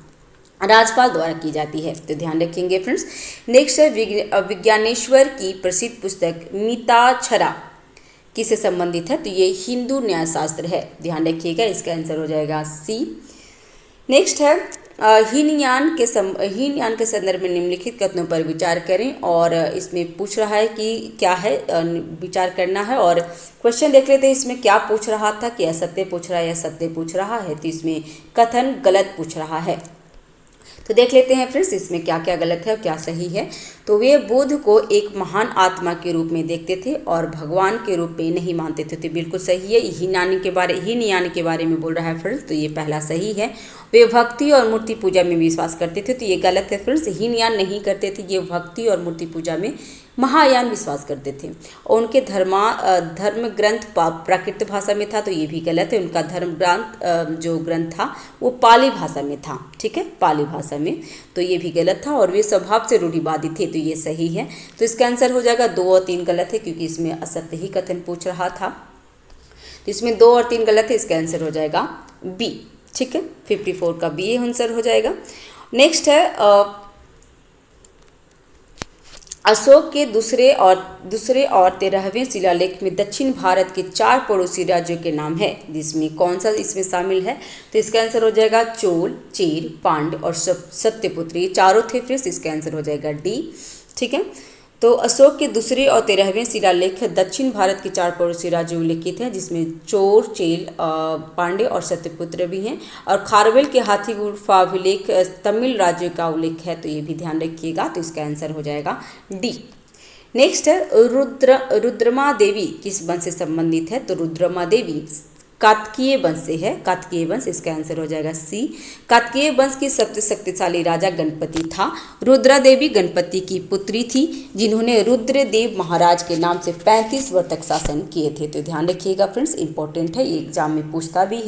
राज्यपाल द्वारा की जाती है। तो ध्यान रखेंगे फ्रेंड्स। नेक्स्ट है विज्ञानेश्वर की प्रसिद्ध पुस्तक मिताक्षरा किससे संबंधित है। तो ये हिंदू न्यायशास्त्र है, ध्यान रखिएगा, इसका आंसर हो जाएगा सी। नेक्स्ट है हीनयान के संदर्भ में निम्नलिखित कथनों पर विचार करें। और इसमें पूछ रहा है कि क्या है विचार करना है। और क्वेश्चन देख लेते हैं इसमें क्या पूछ रहा था कि असत्य पूछ रहा है या सत्य पूछ रहा है। तो इसमें कथन गलत पूछ रहा है। तो देख लेते हैं फ्रेंड्स इसमें क्या क्या गलत है और क्या सही है। तो वे बुद्ध को एक महान आत्मा के रूप में देखते थे और भगवान के रूप में नहीं मानते थे। तो बिल्कुल सही है, हीनयान के बारे में बोल रहा है फ्रेंड्स, तो ये पहला सही है। वे भक्ति और मूर्ति पूजा में विश्वास करते थे, तो ये गलत है फ्रेंड्स, हीनयान नहीं करते थे, ये भक्ति और मूर्ति पूजा में महायान विश्वास करते थे। और उनके धर्म ग्रंथ प्राकृत भाषा में था, तो ये भी गलत है। उनका धर्म ग्रंथ जो ग्रंथ था वो पाली भाषा में था, ठीक है, पाली भाषा में, तो ये भी गलत था। और वे स्वभाव से रूढ़िवादी थे, तो ये सही है। तो इसका आंसर हो जाएगा 2 और 3 गलत है, क्योंकि इसमें असत्य ही कथन पूछ रहा था। तो इसमें 2 और 3 गलत है, इसका आंसर हो जाएगा बी। ठीक है, 54 का बी आंसर हो जाएगा। नेक्स्ट है अशोक के दूसरे और 13वें शिलालेख में दक्षिण भारत के 4 पड़ोसी राज्यों के नाम है, जिसमें कौन सा इसमें शामिल है। तो इसका आंसर हो जाएगा चोल, चेर, पांड्य और सत्यपुत्र, ये चारों थे फ्रेंड्स, इसका आंसर हो जाएगा डी। ठीक है, तो अशोक के दूसरे और 13वें शिलालेख दक्षिण भारत के 4 पड़ोसी राज्य उल्लेखित हैं, जिसमें चोर, चेल, पांड्य और सत्यपुत्र भी हैं। और खारवेल के हाथी गुफा अभिलेख तमिल राज्य का उल्लेख है, तो ये भी ध्यान रखिएगा। तो इसका आंसर हो जाएगा डी। नेक्स्ट है रुद्रमा देवी किस वंश से संबंधित है। तो रुद्रमा देवी कात्कीय वंश से है, कात्कीय वंश, इसका आंसर हो जाएगा सी। कात्कीय वंश की सबसे शक्तिशाली राजा गणपति था। रुद्रा देवी गणपति की पुत्री थी, जिन्होंने रुद्रदेव महाराज के नाम से 35 वर्ष तक शासन किए थे। तो ध्यान रखिएगा फ्रेंड्स, इंपॉर्टेंट है, ये एग्जाम में पूछा भी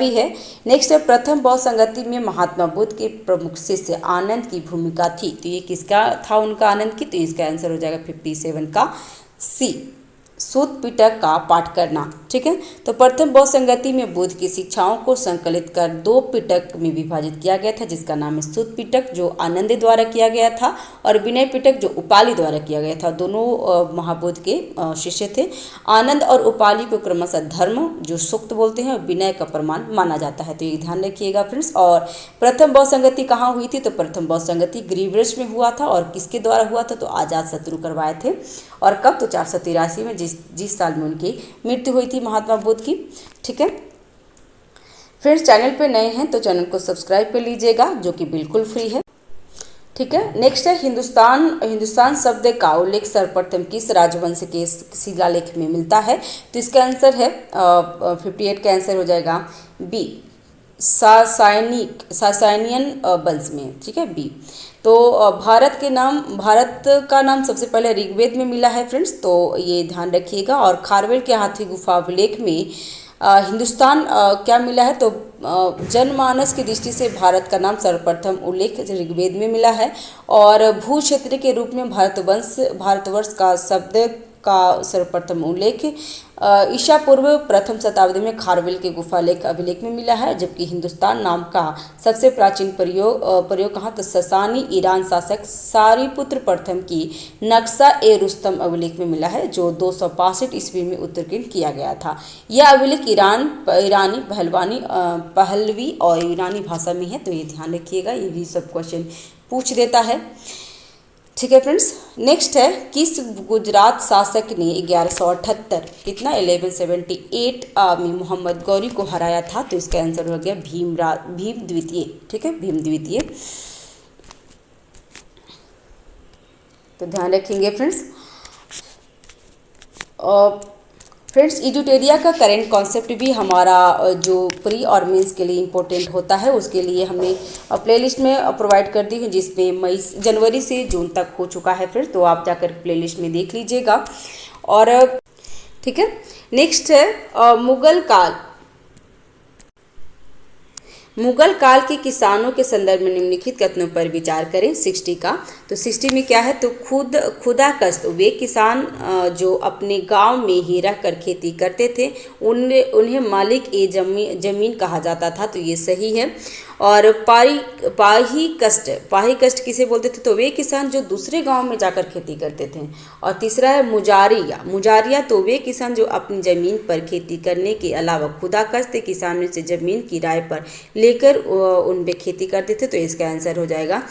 है। नेक्स्ट है प्रथम बौद्ध संगति में महात्मा बुद्ध के प्रमुख शिष्य आनंद की भूमिका थी। तो ये किसका था उनका आनंद की। तो इसका आंसर हो जाएगा 57 का सी, सूत पिटक का पाठ करना। ठीक है, तो प्रथम बौद्ध संगति में बुद्ध की शिक्षाओं को संकलित कर 2 पिटक में विभाजित किया गया था, जिसका नाम है सूत पिटक जो आनंद द्वारा किया गया था, और विनय पिटक जो उपाली द्वारा किया गया था। दोनों महाबुद्ध के शिष्य थे। आनंद और उपाली को क्रमशः धर्म जो सूक्त बोलते हैं और विनय का प्रमाण माना जाता है। तो ये ध्यान रखिएगा फ्रेंड्स। और प्रथम बौद्ध संगति कहाँ हुई थी। तो प्रथम बौद्ध संगति ग्रीवरेज में हुआ था। और किसके द्वारा हुआ था। तो आजाद शत्रु करवाए थे। और कब। तो 483 में, जिस साल में उनकी मृत्यु हुई थी महात्मा बुद्ध की। ठीक है फ्रेंड्स, चैनल पे नए हैं तो चैनल को सब्सक्राइब कर लीजिएगा, जो कि बिल्कुल फ्री है। ठीक है, नेक्स्ट है हिंदुस्तान शब्द का उल्लेख सर्वप्रथम किस राजवंश के शिलालेख में मिलता है। तो इसका आंसर है 58 का आंसर हो जाएगा बी, सासानियन वंश में। ठीक है, बी। तो भारत का नाम सबसे पहले ऋग्वेद में मिला है फ्रेंड्स, तो ये ध्यान रखिएगा। और खारवेल के हाथी गुफा अभिलेख में हिंदुस्तान क्या मिला है। तो जनमानस की दृष्टि से भारत का नाम सर्वप्रथम उल्लेख ऋग्वेद में मिला है। और भू क्षेत्र के रूप में भारतवर्ष का शब्द का सर्वप्रथम उल्लेख ईसा पूर्व प्रथम शताब्दी में खारवेल के गुफा लेख अभिलेख में मिला है, जबकि हिंदुस्तान नाम का सबसे प्राचीन प्रयोग कहाँ तो ससानी ईरान शासक सारीपुत्र प्रथम की नक्शा ए रुस्तम अभिलेख में मिला है, जो 265 ईस्वी में उत्कीर्ण किया गया था। यह अभिलेख ईरानी पहलवी और ईरानी भाषा में है, तो ये ध्यान रखिएगा, ये भी सब क्वेश्चन पूछ देता है। ठीक है फ्रेंड्स, नेक्स्ट है किस गुजरात शासक ने 1178 कितना 1178 में मोहम्मद गौरी को हराया था, तो इसका आंसर हो गया भीम द्वितीय। ठीक है, भीम द्वितीय। तो ध्यान रखेंगे फ्रेंड्स। फ्रेंड्स, इडुटेरिया का करेंट कॉन्सेप्ट भी हमारा जो प्री और मेंस के लिए इम्पोर्टेंट होता है, उसके लिए हमने प्लेलिस्ट में प्रोवाइड कर दी है, जिसमें जनवरी से जून तक हो चुका है फ्रेंड्स, तो आप जाकर प्लेलिस्ट में देख लीजिएगा। और ठीक है, नेक्स्ट है मुगल काल के किसानों के संदर्भ में निम्नलिखित कथनों पर विचार करें। 60 का, तो 60 में क्या है, तो खुदाकश्त वे किसान जो अपने गांव में ही रहकर खेती करते थे, उन्हें मालिक ए जमीन कहा जाता था, तो ये सही है। और पाही कष्ट किसे बोलते थे, तो वे किसान जो दूसरे गांव में जाकर खेती करते थे। और तीसरा है मुजारिया, तो वे किसान जो अपनी ज़मीन पर खेती करने के अलावा खुदाकश्त किसानों से ज़मीन किराए पर लेकर उन पे खेती करते थे, तो इसका आंसर हो जाएगा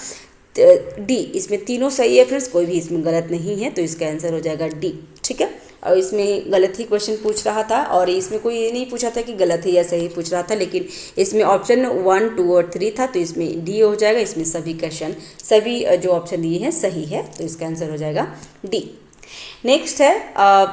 डी। इसमें तीनों सही है फ्रेंड्स, कोई भी इसमें गलत नहीं है, तो इसका आंसर हो जाएगा डी। ठीक है, और इसमें गलत ही क्वेश्चन पूछ रहा था, और इसमें कोई ये नहीं पूछा था कि गलत है या सही पूछ रहा था, लेकिन इसमें ऑप्शन 1, 2 और 3 था, तो इसमें डी हो जाएगा। इसमें सभी जो ऑप्शन दिए हैं सही है, तो इसका आंसर हो जाएगा डी। नेक्स्ट है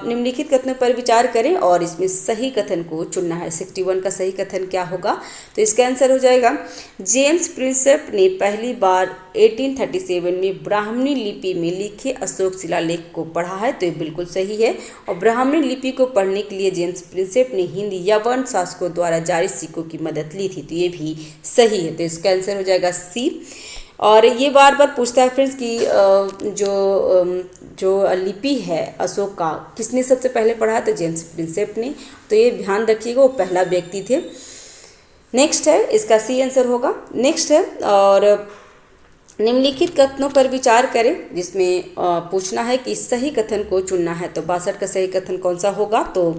निम्नलिखित कथनों पर विचार करें और इसमें सही कथन को चुनना है। 61 का सही कथन क्या होगा, तो इसका आंसर हो जाएगा जेम्स प्रिंसेप ने पहली बार 1837 में ब्राह्मणी लिपि में लिखे अशोक शिलालेख को पढ़ा है, तो ये बिल्कुल सही है। और ब्राह्मणी लिपि को पढ़ने के लिए जेम्स प्रिंसेप ने हिंदी यवन शासकों द्वारा जारी सिक्कों की मदद ली थी, तो ये भी सही है, तो इसका आंसर हो जाएगा सी। और ये बार बार पूछता है फ्रेंड्स कि जो लिपि है अशोक का किसने सबसे पहले पढ़ा, तो जेम्स प्रिंसेप ने, तो ये ध्यान रखिएगा, वो पहला व्यक्ति थे। नेक्स्ट है, इसका सी आंसर होगा। नेक्स्ट है, और निम्नलिखित कथनों पर विचार करें, जिसमें पूछना है कि सही कथन को चुनना है, तो 62 का सही कथन कौन सा होगा, तो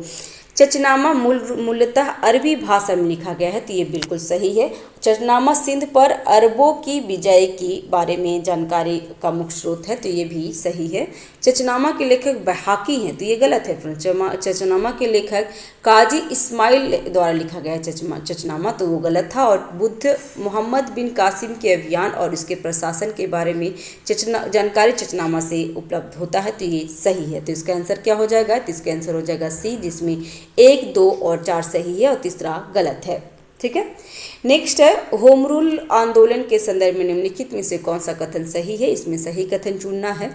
चचनामा मूलतः अरबी भाषा में लिखा गया है, तो ये बिल्कुल सही है। चचनामा सिंध पर अरबों की विजय के बारे में जानकारी का मुख्य स्रोत है, तो ये भी सही है। चचनामा के लेखक बहाकी हैं, तो ये गलत है फ्रेंड्स। चचनामा के लेखक काजी इस्माइल द्वारा लिखा गया है चचनामा, तो वो गलत था। और बुद्ध मोहम्मद बिन कासिम के अभियान और इसके प्रशासन के बारे में जानकारी चचनामा से उपलब्ध होता है, तो ये सही है। तो इसका आंसर क्या हो जाएगा, तो इसका आंसर हो जाएगा सी, जिसमें 1, 2 और 4 सही है और तीसरा गलत है। ठीक है, नेक्स्ट है होम रूल आंदोलन के संदर्भ में निम्नलिखित में से कौन सा कथन सही है, इसमें सही कथन चुनना है,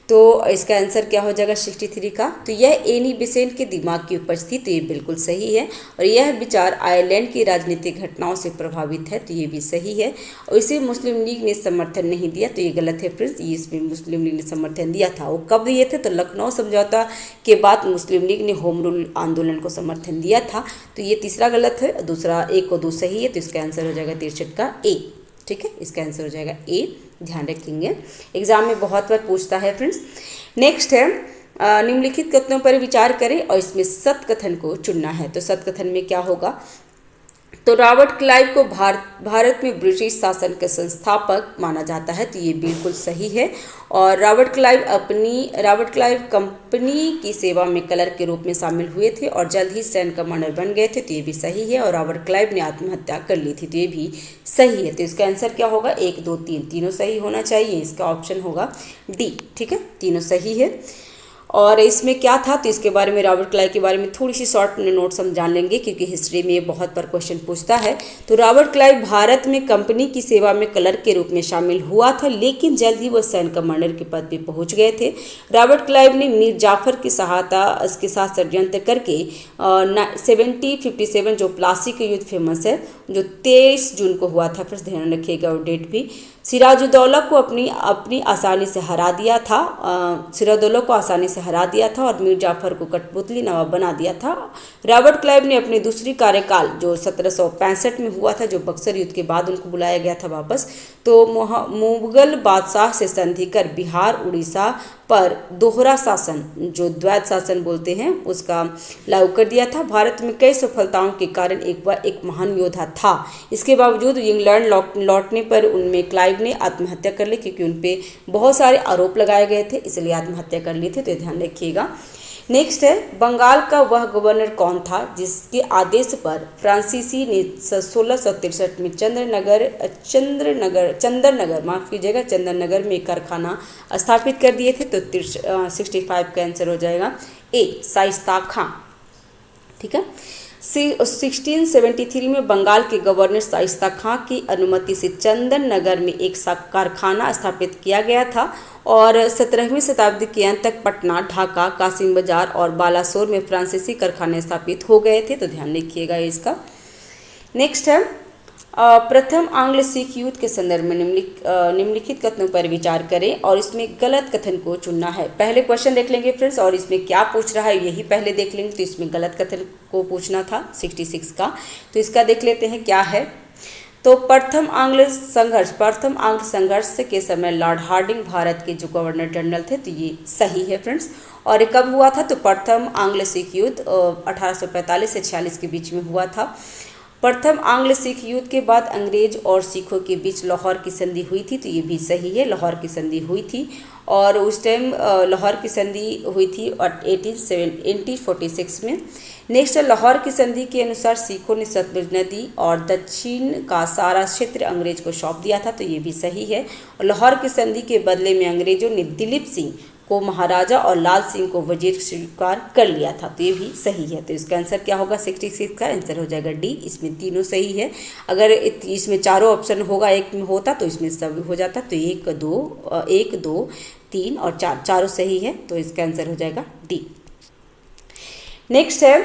तो इसका आंसर क्या हो जाएगा 63 का, तो यह एनी बेसेंट के दिमाग की उपज थी, तो ये बिल्कुल सही है। और यह विचार आयरलैंड की राजनीतिक घटनाओं से प्रभावित है, तो ये भी सही है। और इसे मुस्लिम लीग ने समर्थन नहीं दिया, तो ये गलत है फ्रेंड्स, ये इसमें मुस्लिम लीग ने समर्थन दिया था। वो कब दिए थे, तो लखनऊ समझौता के बाद मुस्लिम लीग ने होम रूल आंदोलन को समर्थन दिया था, तो ये तीसरा गलत है। दूसरा 1 और 2 सही है, तो इसका आंसर हो जाएगा 63 का ए। ठीक है, इसका आंसर हो जाएगा ए, ध्यान रखेंगे, एग्जाम में बहुत बार पूछता है फ्रेंड्स। नेक्स्ट है निम्नलिखित कथनों पर विचार करें और इसमें सत्य कथन को चुनना है, तो सत्य कथन में क्या होगा, तो रॉबर्ट क्लाइव को भारत में ब्रिटिश शासन का संस्थापक माना जाता है, तो ये बिल्कुल सही है। और रॉबर्ट क्लाइव कंपनी की सेवा में क्लर्क के रूप में शामिल हुए थे और जल्द ही सैन्य कमांडर बन गए थे, तो ये भी सही है। और रॉबर्ट क्लाइव ने आत्महत्या कर ली थी, तो ये भी सही है। तो इसका आंसर क्या होगा, 1, 2, 3 तीनों सही होना चाहिए, इसका ऑप्शन होगा डी। ठीक है, तीनों सही है। और इसमें क्या था, तो इसके बारे में रॉबर्ट क्लाइव के बारे में थोड़ी सी शॉर्ट नोट्स हम जान लेंगे, क्योंकि हिस्ट्री में ये बहुत बार क्वेश्चन पूछता है। तो रॉबर्ट क्लाइव भारत में कंपनी की सेवा में क्लर्क के रूप में शामिल हुआ था, लेकिन जल्द ही वह सैन्य कमांडर के पद पर पहुंच गए थे। रॉबर्ट क्लाइव ने मीर जाफर की सहायता के साथ षड्यंत्र करके 1757 जो प्लासी का युद्ध फेमस है, जो 23 जून को हुआ था, फिर ध्यान रखिएगा वो डेट भी, सिराजुद्दौला को आसानी से से हरा दिया था और मीर जाफर को कठपुतली नवाब बना दिया था। रॉबर्ट क्लाइव ने अपनी दूसरी कार्यकाल जो 1765 में हुआ था, जो बक्सर युद्ध के बाद उनको बुलाया गया था वापस, तो मुगल बादशाह से संधि कर बिहार उड़ीसा पर दोहरा शासन, जो द्वैत शासन बोलते हैं, उसका लागू कर दिया था। भारत में कई सफलताओं के कारण एक महान योद्धा था। इसके बावजूद इंग्लैंड लौटने पर उनमें क्लाइव ने आत्महत्या कर ली, क्योंकि उन पे बहुत सारे आरोप लगाए गए थे, इसलिए आत्महत्या कर ली थी, तो ध्यान रखिएगा। नेक्स्ट है, बंगाल का वह गवर्नर कौन था जिसके आदेश पर फ्रांसीसी ने 1663 में चंदननगर में कारखाना स्थापित कर दिए थे। तो 65 का आंसर हो जाएगा ए, शाइस्ता खां। ठीक है। 1673 में बंगाल के गवर्नर शाइस्ता खां की अनुमति से चंदननगर में एक कारखाना स्थापित किया गया था और 17वीं शताब्दी के अंत तक पटना, ढाका, कासिम बाजार और बालासोर में फ्रांसीसी कारखाने स्थापित हो गए थे। तो ध्यान रखिएगा इसका। नेक्स्ट है, प्रथम आंग्ल सिख युद्ध के संदर्भ में निम्नलिखित कथनों पर विचार करें और इसमें गलत कथन को चुनना है। पहले क्वेश्चन देख लेंगे फ्रेंड्स, और इसमें क्या पूछ रहा है यही पहले देख लेंगे। तो इसमें गलत कथन को पूछना था 66 का, तो इसका देख लेते हैं क्या है। तो प्रथम आंग्ल संघर्ष के समय लॉर्ड हार्डिंग भारत के जो गवर्नर जनरल थे, तो ये सही है फ्रेंड्स। और ये कब हुआ था? तो प्रथम आंग्ल सिख युद्ध 1845 से 46 के बीच में हुआ था। प्रथम आंग्ल सिख युद्ध के बाद अंग्रेज और सिखों के बीच लाहौर की संधि हुई थी, तो ये भी सही है, लाहौर की संधि हुई थी। और उस टाइम लाहौर की संधि हुई थी 1846 में। नेक्स्ट, लाहौर की संधि के अनुसार सिखों ने सतलुज नदी और दक्षिण का सारा क्षेत्र अंग्रेज को सौंप दिया था, तो ये भी सही है। और लाहौर की संधि के बदले में अंग्रेजों ने दिलीप सिंह को महाराजा और लाल सिंह को वजीर स्वीकार कर लिया था, तो ये भी सही है। तो इसका आंसर क्या होगा? 66 का आंसर हो जाएगा डी। इसमें तीनों सही है। अगर इसमें चारों ऑप्शन होगा, एक में होता तो इसमें सब हो जाता। तो 1, 2, 3 और 4 चारों सही है, तो इसका आंसर हो जाएगा डी। नेक्स्ट है,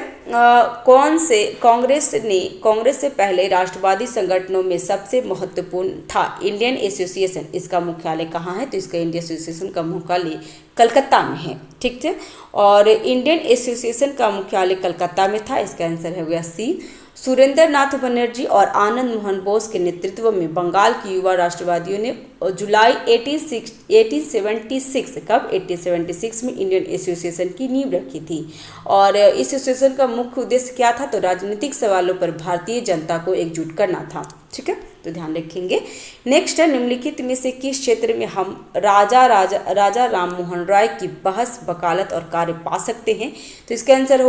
कांग्रेस से पहले राष्ट्रवादी संगठनों में सबसे महत्वपूर्ण था इंडियन एसोसिएशन, इसका मुख्यालय कहाँ है? तो इसका इंडियन एसोसिएशन का मुख्यालय कलकत्ता में है। ठीक है। और इंडियन एसोसिएशन का मुख्यालय कलकत्ता में था, इसका आंसर हो गया सी। सुरेंद्र नाथ बनर्जी और आनंद मोहन बोस के नेतृत्व में बंगाल की युवा राष्ट्रवादियों ने जुलाई 1876 में इंडियन एसोसिएशन की नींव रखी थी। और इस एसोसिएशन का मुख्य उद्देश्य क्या था? तो राजनीतिक सवालों पर भारतीय जनता को एकजुट करना था। ठीक है, तो ध्यान रखेंगे। नेक्स्ट है, निम्नलिखित में से किस क्षेत्र में हम राजा राम मोहन राय की बहस, वकालत और कार्य पा सकते हैं? तो इसका आंसर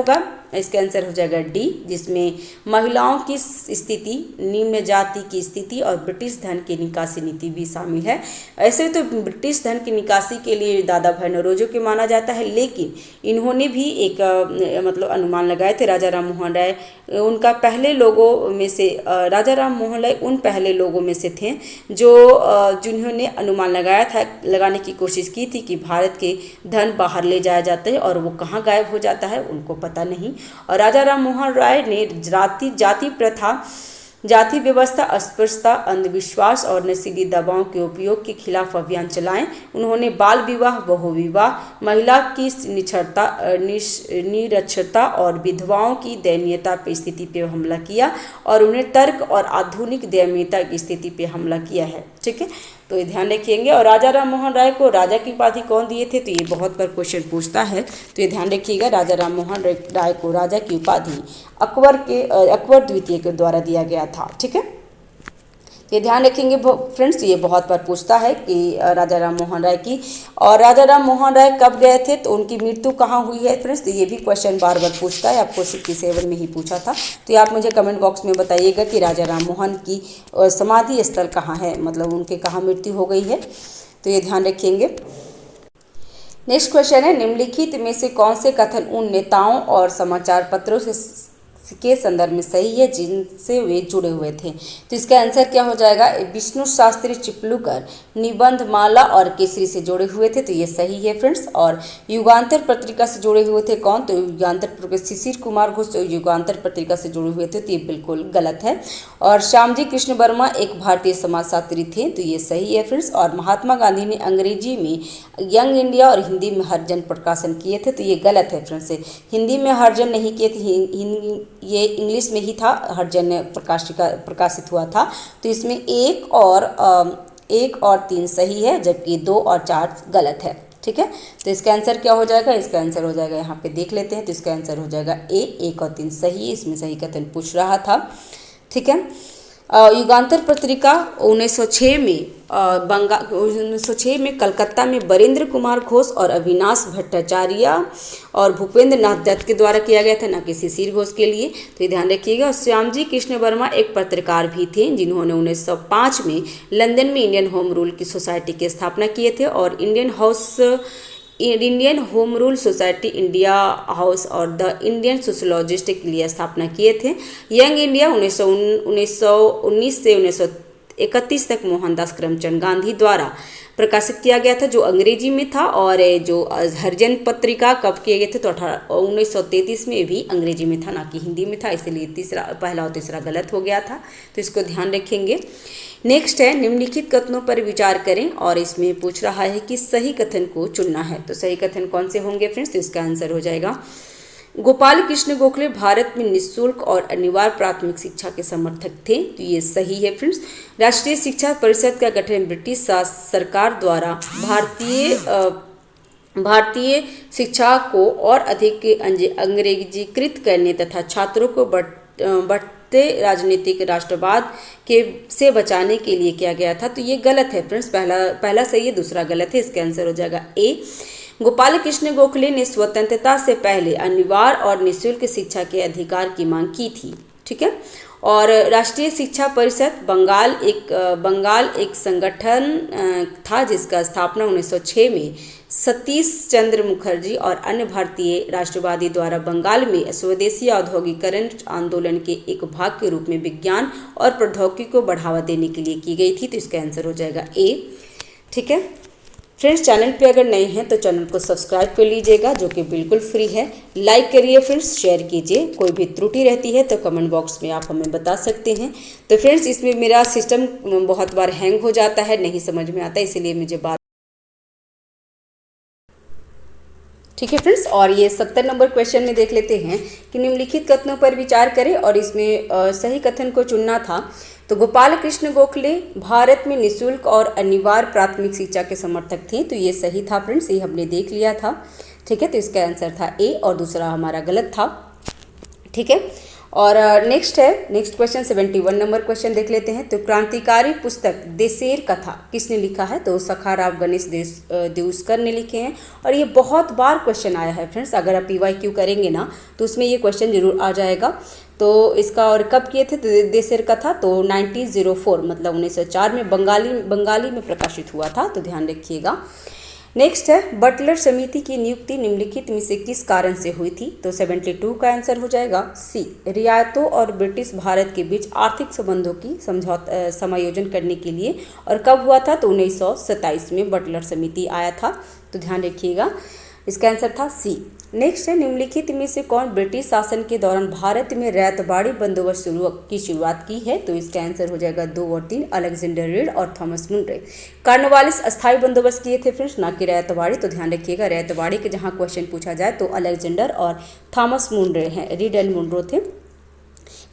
हो जाएगा डी, जिसमें महिलाओं की स्थिति, निम्न जाति की स्थिति और ब्रिटिश धन की निकासी नीति भी शामिल है। ऐसे तो ब्रिटिश धन की निकासी के लिए दादा भाई नौरोजी के माना जाता है, लेकिन इन्होंने भी एक अनुमान लगाए थे। राजा राम मोहन राय उनका पहले लोगों में से राजा राम मोहन राय उन पहले लोगों में से थे जिन्होंने अनुमान लगाने की कोशिश की थी कि भारत के धन बाहर ले जाया जाता है और वो कहाँ गायब हो जाता है, उनको पता नहीं। और राजा राम मोहन राय ने जाति प्रथा, जाति व्यवस्था, अस्पृश्यता, अंधविश्वास और नशीली दवाओं के उपयोग के खिलाफ अभियान चलाएं। उन्होंने बाल विवाह, बहु विवाह, महिला की निरक्षरता और विधवाओं की दयनीयता की स्थिति पर हमला किया और उन्हें तर्क और आधुनिक दयनीयता की स्थिति पर हमला किया है। ठीक है, तो ये ध्यान रखिएगा। और राजा राम मोहन राय को राजा की उपाधि कौन दिए थे? तो ये बहुत बार क्वेश्चन पूछता है, तो ये ध्यान रखिएगा। राजा राम मोहन राय को राजा की उपाधि अकबर द्वितीय के द्वारा दिया गया था। ठीक है, ये ध्यान रखेंगे फ्रेंड्स। ये बहुत बार पूछता है कि राजा राम मोहन राय की, और राजा राम मोहन राय कब गए थे, तो उनकी मृत्यु कहाँ हुई है फ्रेंड्स? तो ये भी क्वेश्चन बार बार पूछता है, आपको 67 में ही पूछा था। तो ये आप मुझे कमेंट बॉक्स में बताइएगा कि राजा राम मोहन की समाधि स्थल कहाँ है, मतलब उनके कहाँ मृत्यु हो गई है, तो ये ध्यान रखेंगे। नेक्स्ट क्वेश्चन है, निम्नलिखित में से कौन से कथन उन नेताओं और समाचार पत्रों के संदर्भ में सही है जिनसे वे जुड़े हुए थे। तो इसका आंसर क्या हो जाएगा, विष्णु शास्त्री चिपलूकर निबंध माला और केसरी से जुड़े हुए थे, तो ये सही है फ्रेंड्स। और युगांतर पत्रिका से जुड़े हुए थे कौन, तो युगांतर शिशिर कुमार घोष युगांतर पत्रिका से जुड़े हुए थे, तो ये बिल्कुल गलत है। और श्यामजी कृष्ण वर्मा एक भारतीय समाजशास्त्री थे, तो ये सही है फ्रेंड्स। और महात्मा गांधी ने अंग्रेजी में यंग इंडिया और हिंदी में हरिजन प्रकाशन किए थे, तो ये गलत है फ्रेंड्स। हिंदी में हरिजन नहीं किए थे, ये इंग्लिश में ही था हरिजन प्रकाशित हुआ था। तो इसमें एक और 3 सही है, जबकि 2 और 4 गलत है। ठीक है, तो इसका आंसर क्या हो जाएगा, इसका आंसर हो जाएगा, यहाँ पे देख लेते हैं, तो इसका आंसर हो जाएगा ए, 1 और 3 सही। इसमें सही कथन पूछ रहा था। ठीक है, युगांतर पत्रिका 1906 में कलकत्ता में बरेंद्र कुमार घोष और अविनाश भट्टाचार्य और भूपेंद्र नाथ दत्त के द्वारा किया गया था, न कि शिशिर घोष के लिए, तो ये ध्यान रखिएगा। श्यामजी कृष्ण वर्मा एक पत्रकार भी थे जिन्होंने 1905 में लंदन में इंडियन होम रूल की सोसाइटी की स्थापना किए थे और Indian home rule society India house और द इंडियन सोशोलॉजिस्ट के लिए स्थापना किए थे। यंग इंडिया 1919 से 1931 तक मोहनदास करमचंद गांधी द्वारा प्रकाशित किया गया था, जो अंग्रेजी में था। और जो हरिजन पत्रिका कब किए गए थे, तो 1933 में भी अंग्रेजी में था, ना कि हिंदी में था, इसलिए पहला और तीसरा गलत हो गया था, तो इसको ध्यान रखेंगे। नेक्स्ट है, निम्नलिखित कथनों पर विचार करें, और इसमें पूछ रहा है कि सही कथन को चुनना है। तो सही कथन कौन से होंगे फ्रेंड्स, तो इसका आंसर हो जाएगा, गोपाल कृष्ण गोखले भारत में निःशुल्क और अनिवार्य प्राथमिक शिक्षा के समर्थक थे, तो ये सही है फ्रेंड्स। राष्ट्रीय शिक्षा परिषद का गठन ब्रिटिश सरकार द्वारा भारतीय शिक्षा को और अधिक अंग्रेजीकृत करने तथा छात्रों को बढ़ते राजनीतिक राष्ट्रवाद से बचाने के लिए किया गया था, तो ये गलत है फ्रेंड्स। पहला सही है, दूसरा गलत है। इसका आंसर हो जाएगा ए। गोपाल कृष्ण गोखले ने स्वतंत्रता से पहले अनिवार्य और निःशुल्क शिक्षा के अधिकार की मांग की थी। ठीक है, और राष्ट्रीय शिक्षा परिषद बंगाल एक संगठन था जिसका स्थापना 1906 में सतीश चंद्र मुखर्जी और अन्य भारतीय राष्ट्रवादी द्वारा बंगाल में स्वदेशी औद्योगिकरण आंदोलन के एक भाग के रूप में विज्ञान और प्रौद्योगिकी को बढ़ावा देने के लिए की गई थी, तो इसका आंसर हो जाएगा ए। ठीक है फ्रेंड्स, चैनल पे अगर नए हैं तो चैनल को सब्सक्राइब कर लीजिएगा, जो कि बिल्कुल फ्री है। लाइक करिए फ्रेंड्स, शेयर कीजिए। कोई भी त्रुटि रहती है तो कमेंट बॉक्स में आप हमें बता सकते हैं। तो फ्रेंड्स, इसमें मेरा सिस्टम बहुत बार हैंग हो जाता है, नहीं समझ में आता, इसीलिए मुझे बात। ठीक है फ्रेंड्स, और ये 70 नंबर क्वेश्चन में देख लेते हैं कि निम्नलिखित कथनों पर विचार करें, और इसमें सही कथन को चुनना था। तो गोपाल कृष्ण गोखले भारत में निःशुल्क और अनिवार्य प्राथमिक शिक्षा के समर्थक थे, तो ये सही था फ्रेंड्स, ये हमने देख लिया था। ठीक है, तो इसका आंसर था ए, और दूसरा हमारा गलत था। ठीक है, और नेक्स्ट क्वेश्चन 71 नंबर क्वेश्चन देख लेते हैं। तो क्रांतिकारी पुस्तक देशेर कथा किसने लिखा है, तो सखाराव गणेश देउस्कर ने लिखे हैं, और ये बहुत बार क्वेश्चन आया है फ्रेंड्स। अगर आप PYQ करेंगे ना तो उसमें ये क्वेश्चन जरूर आ जाएगा। तो इसका और कब किए थे, तो देशेर कथा तो 1904 मतलब 1904 में बंगाली में प्रकाशित हुआ था, तो ध्यान रखिएगा। नेक्स्ट है, बटलर समिति की नियुक्ति निम्नलिखित में से किस कारण से हुई थी, तो 72 का आंसर हो जाएगा सी, रियायतों और ब्रिटिश भारत के बीच आर्थिक संबंधों की समायोजन करने के लिए। और कब हुआ था, तो 1927 में बटलर समिति आया था, तो ध्यान रखिएगा, इसका आंसर था सी। नेक्स्ट है, निम्नलिखित में से कौन ब्रिटिश शासन के दौरान भारत में रैयतवाड़ी बंदोबस्त की शुरुआत की है, तो इसका आंसर हो जाएगा 2 और 3, अलेक्जेंडर रेड और थॉमस मुनरे। कॉर्नवालिस अस्थायी बंदोबस्त किए थे फ्रेंड्स, ना कि रैयतवाड़ी, तो ध्यान रखिएगा रैयतवाड़ी के जहाँ क्वेश्चन पूछा जाए तो अलेक्जेंडर और थॉमस मुनरे हैं, रीड एंड मुनरो थे,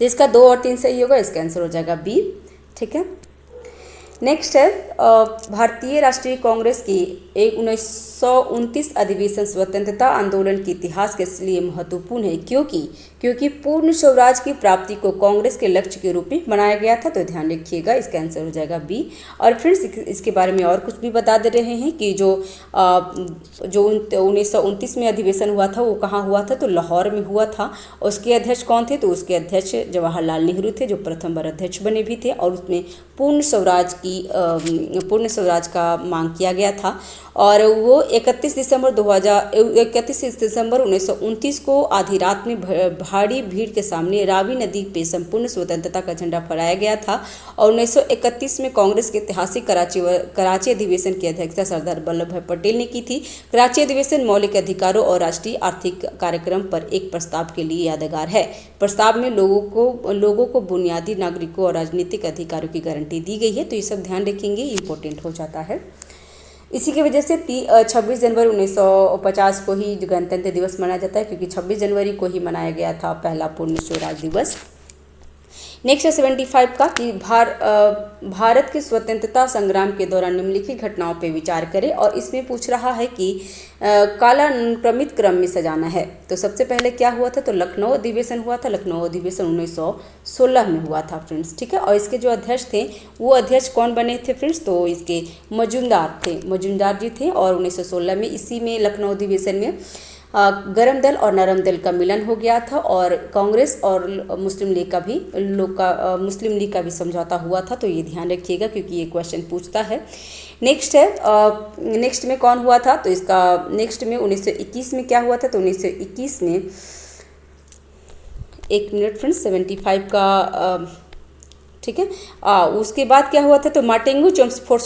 जिसका 2 और 3 सही होगा, इसका आंसर हो जाएगा बी। ठीक है, नेक्स्ट है, भारतीय राष्ट्रीय कांग्रेस की 1929 अधिवेशन स्वतंत्रता आंदोलन के इतिहास के इसलिए महत्वपूर्ण है क्योंकि पूर्ण स्वराज की प्राप्ति को कांग्रेस के लक्ष्य के रूप में बनाया गया था, तो ध्यान रखिएगा, इसका आंसर हो जाएगा बी। और फ्रेंड्स, इसके बारे में और कुछ भी बता दे रहे हैं कि जो 1929 में अधिवेशन हुआ था वो कहाँ हुआ था, तो लाहौर में हुआ था। उसके अध्यक्ष कौन थे, तो उसके अध्यक्ष जवाहरलाल नेहरू थे, जो प्रथम बार अध्यक्ष बने भी थे, और उसमें पूर्ण स्वराज पूर्ण स्वराज का मांग किया गया था और वो 31 दिसंबर 1929 को आधी रात में भारी भीड़ के सामने रावी नदी पे संपूर्ण स्वतंत्रता का झंडा फहराया गया था और 1931 में कांग्रेस के ऐतिहासिक कराची अधिवेशन की अध्यक्षता सरदार वल्लभ भाई पटेल ने की थी। कराची अधिवेशन मौलिक अधिकारों और राष्ट्रीय आर्थिक कार्यक्रम पर एक प्रस्ताव के लिए यादगार है। प्रस्ताव में लोगों को बुनियादी नागरिकों और राजनीतिक अधिकारों की गारंटी दी गई है। तो ये सब ध्यान रखेंगे, इम्पोर्टेंट हो जाता है। इसी की वजह से 26 जनवरी 1950 को ही गणतंत्र दिवस मनाया जाता है, क्योंकि 26 जनवरी को ही मनाया गया था पहला पूर्ण स्वराज दिवस। नेक्स्ट है 75 का कि भारत के स्वतंत्रता संग्राम के दौरान निम्नलिखित घटनाओं पर विचार करें और इसमें पूछ रहा है कि कालानुक्रमित क्रम में सजाना है। तो सबसे पहले क्या हुआ था, तो लखनऊ अधिवेशन हुआ था। लखनऊ अधिवेशन 1916 में हुआ था फ्रेंड्स, ठीक है। और इसके जो अध्यक्ष थे वो अध्यक्ष कौन बने थे फ्रेंड्स, तो इसके मजूमदार जी थे। और 1916 में इसी में लखनऊ अधिवेशन में गरम दल और नरम दल का मिलन हो गया था और कांग्रेस और मुस्लिम लीग का भी समझौता हुआ था। तो ये ध्यान रखिएगा क्योंकि ये क्वेश्चन पूछता है। नेक्स्ट में कौन हुआ था, तो इसका नेक्स्ट में 1921 में क्या हुआ था, तो 1921 में एक मिनट फ्रेंड्स 75 का ठीक है। उसके बाद क्या हुआ था, तो मार्टेंगो चेम्सफोर्ड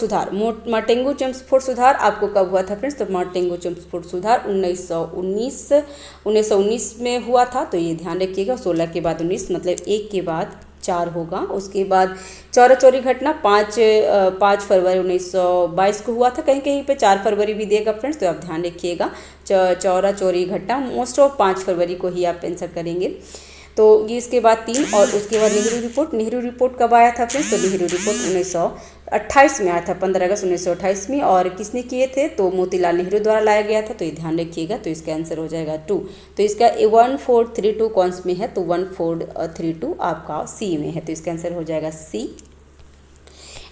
सुधार आपको कब हुआ था फ्रेंड्स, तो मार्टेंगो चेम्सफोर्ड सुधार 1919 में हुआ था। तो ये ध्यान रखिएगा, 16 के बाद 19 मतलब 1 के बाद 4 होगा। उसके बाद चौरा चौरी घटना 5 फरवरी 1922 को हुआ था। कहीं कहीं पे 4 फरवरी भी देगा फ्रेंड्स, तो आप ध्यान रखिएगा। चौरा चौरी घटना मोस्ट ऑफ 5 फरवरी को ही आप आंसर करेंगे। तो ये इसके बाद 3 और उसके बाद नेहरू रिपोर्ट कब आया था फ्रेंड्स, तो नेहरू रिपोर्ट 1928 में आया था, 15 अगस्त 1928 में। और किसने किए थे, तो मोतीलाल नेहरू द्वारा लाया गया था। तो ये ध्यान रखिएगा। तो इसका आंसर हो जाएगा 2। तो इसका 1432 कौन में है, तो 1432 आपका सी में है। तो इसका आंसर हो जाएगा सी।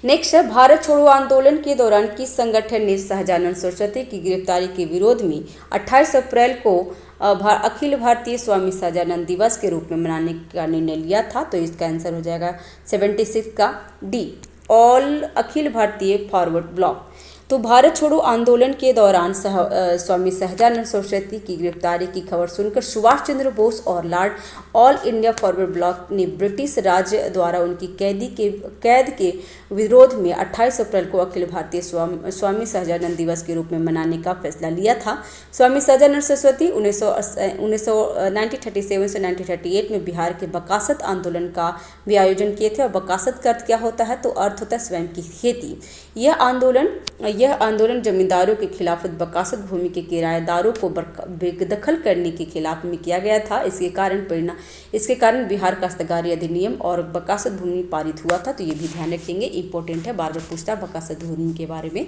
नेक्स्ट है भारत छोड़ो आंदोलन के दौरान किस संगठन ने सहजानंद सरस्वती की गिरफ्तारी के विरोध में 28 अप्रैल को अखिल भारतीय स्वामी सहजानंद दिवस के रूप में मनाने का निर्णय लिया था। तो इसका आंसर हो जाएगा 76 का D, all Akhil Bharatiya forward block. तो भारत छोड़ो आंदोलन के दौरान स्वामी सहजानंद सरस्वती की गिरफ्तारी की खबर सुनकर सुभाष चंद्र बोस और Lord all India forward block ने ब्रिटिश राज्य द्वारा उनकी कैद के विरोध में 28 अप्रैल को अखिल भारतीय स्वामी सहजानंद दिवस के रूप में मनाने का फैसला लिया था। स्वामी सहजानंद सरस्वती 1937 से 1938 में बिहार के बकासत आंदोलन का भी आयोजन किए थे। और बकासत का अर्थ क्या होता है, तो अर्थ होता है स्वयं की खेती। यह आंदोलन जमींदारों के खिलाफ बकासत भूमि के किराएदारों को बेदखल करने के खिलाफ में किया गया था। इसके कारण बिहार काश्तकारी अधिनियम और बकासत भूमि पारित हुआ था। तो ये भी ध्यान रखेंगे, इंपॉर्टेंट है, बार बार पूछता है बकासत भूमि के बारे में।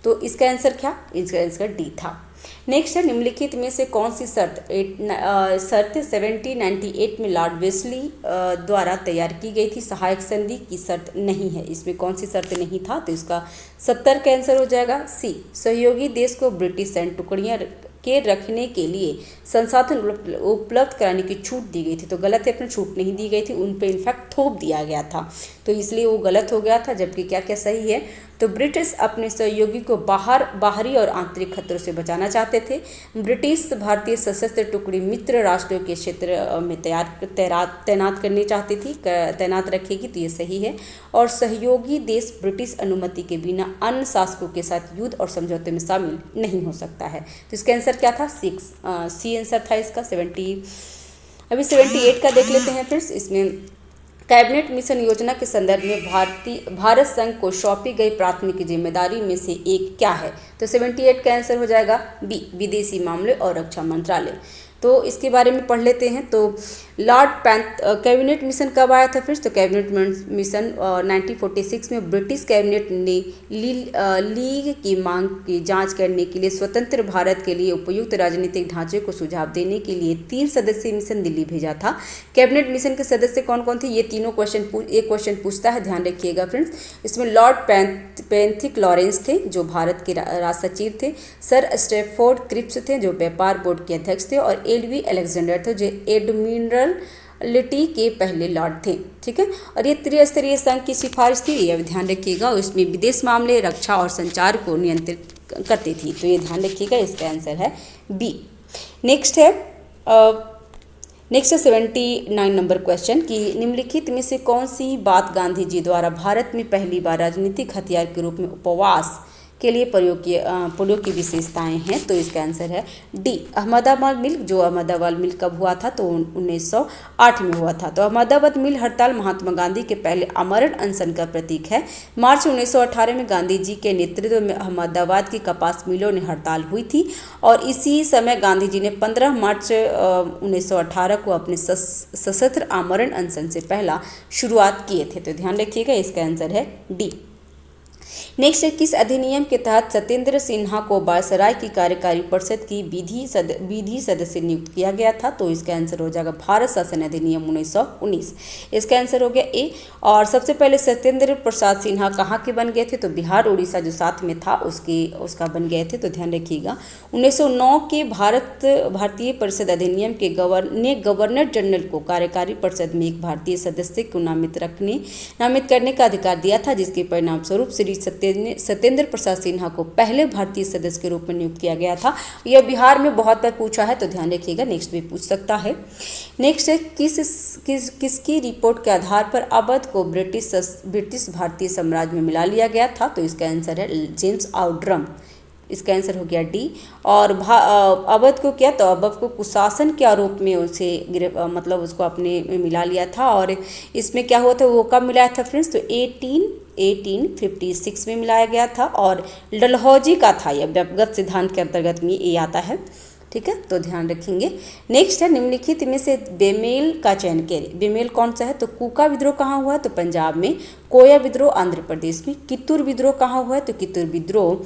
तो इसका आंसर क्या, इसका आंसर डी था। नेक्स्ट है निम्नलिखित में से कौन सी शर्त 1798 में लॉर्ड वेस्ली द्वारा तैयार की गई थी, सहायक संधि की शर्त नहीं है। इसमें कौन सी शर्त नहीं था, तो इसका 70 का आंसर हो जाएगा सी, सहयोगी देश को ब्रिटिश सैन्य टुकड़ियां के रखने के लिए संसाधन उपलब्ध कराने की छूट दी गई थी। तो गलत है, अपनी छूट नहीं दी गई थी, उन पे इनफैक्ट थोप दिया गया था। तो इसलिए वो गलत हो गया था। जबकि क्या क्या सही है, तो ब्रिटिश अपने सहयोगी को बाहरी और आंतरिक खतरों से बचाना चाहते थे। ब्रिटिश भारतीय सशस्त्र टुकड़ी मित्र राष्ट्रों के क्षेत्र में तैनात रखेगी। तो ये सही है। और सहयोगी देश ब्रिटिश अनुमति के बिना अन्य शासकों के साथ युद्ध और समझौते में शामिल नहीं हो सकता है। तो इसका आंसर क्या था, 6 सी आंसर था इसका। 78 का देख लेते हैं फ्रेंड्स। इसमें कैबिनेट मिशन योजना के संदर्भ में भारत संघ को सौंपी गई प्राथमिक जिम्मेदारी में से एक क्या है, तो 78 का आंसर हो जाएगा बी, विदेशी मामले और रक्षा मंत्रालय। तो इसके बारे में पढ़ लेते हैं। तो कैबिनेट मिशन कब आया था फिर, तो कैबिनेट मिशन 1946 में ब्रिटिश कैबिनेट ने लीग की मांग की जांच करने के लिए स्वतंत्र भारत के लिए उपयुक्त राजनीतिक ढांचे को सुझाव देने के लिए 3 सदस्यीय मिशन दिल्ली भेजा था। कैबिनेट मिशन के सदस्य कौन कौन थे, ये तीनों क्वेश्चन पूछता है, ध्यान रखिएगा फ्रेंड्स। इसमें लॉर्ड पैंथिक लॉरेंस थे जो भारत के राज सचिव थे, सर स्टैफोर्ड क्रिप्स थे जो व्यापार बोर्ड के अध्यक्ष थे, और एलवी अलेक्जेंडर थे जो एडमिरल लिटी के पहले लॉर्ड थे। ठीक है, और ये त्रिस्तरीय संघ की सिफारिश थी, ये ध्यान रखिएगा, और इसमें विदेश मामले, रक्षा और संचार को नियंत्रित करती थी, तो ये ध्यान रखिएगा, इसका आंसर है बी। नेक्स्ट है 79 नंबर क्वेश्चन कि निम्नलिखित में से कौन सी बात गांधी जी द्वारा भारत में पहली बार राजनीतिक हथियार के रूप में उपवास के लिए प्रयोग की विशेषताएं हैं, तो इसका आंसर है डी, अहमदाबाद मिल। जो अहमदाबाद मिल कब हुआ था, तो 1908 में हुआ था। तो अहमदाबाद मिल हड़ताल महात्मा गांधी के पहले आमरण अनशन का प्रतीक है। मार्च 1918 में गांधी जी के नेतृत्व में अहमदाबाद की कपास मिलों ने हड़ताल हुई थी, और इसी समय गांधी जी ने 15 मार्च 1918 को अपने सशस्त्र आमरण अनशन से पहला शुरुआत किए थे, तो ध्यान रखिएगा, इसका आंसर है डी। नेक्स्ट है, किस अधिनियम के तहत सत्येंद्र सिन्हा को वायसराय की कार्यकारी परिषद की विधि सदस्य नियुक्त किया गया था, तो इसका आंसर हो जाएगा भारत शासन अधिनियम 1919, इसका आंसर हो गया ए। और सबसे पहले सत्येंद्र प्रसाद सिन्हा कहाँ के बन गए थे, तो बिहार उड़ीसा जो साथ में था उसका बन गए थे, तो ध्यान रखिएगा। 1909 के भारतीय परिषद अधिनियम के गवर्नर जनरल को कार्यकारी परिषद में एक भारतीय सदस्य को नामित करने का अधिकार दिया था, जिसके परिणाम स्वरूप श्री सत्येंद्र प्रसाद सिन्हा को पहले भारतीय सदस्य के रूप में नियुक्त किया गया था। यह बिहार में बहुत बार पूछा है, तो ध्यान रखिएगा, नेक्स्ट भी पूछ सकता है। नेक्स्ट है, किसकी रिपोर्ट के आधार पर अवध को ब्रिटिश भारतीय साम्राज्य में मिला लिया गया था, तो इसका आंसर है जेम्स आउड्रम, इसका आंसर हो गया डी। और अवध को क्या, तो अवध को कुशासन के आरोप में मतलब उसको अपने में मिला लिया था, और इसमें क्या हुआ था, वो कब मिलाया था फ्रेंड्स, तो 1856 में मिलाया गया था, और डलहौजी का था, यह व्यक्तिगत सिद्धांत के अंतर्गत में ये आता है। ठीक है, तो ध्यान रखेंगे। नेक्स्ट है, निम्नलिखित में से बेमेल का चयन करें। बेमेल कौन सा है, तो कूका विद्रोह कहाँ हुआ है, तो पंजाब में। कोया विद्रोह आंध्र प्रदेश में। कित्तूर विद्रोह कहाँ हुआ है, तो कित्तूर विद्रोह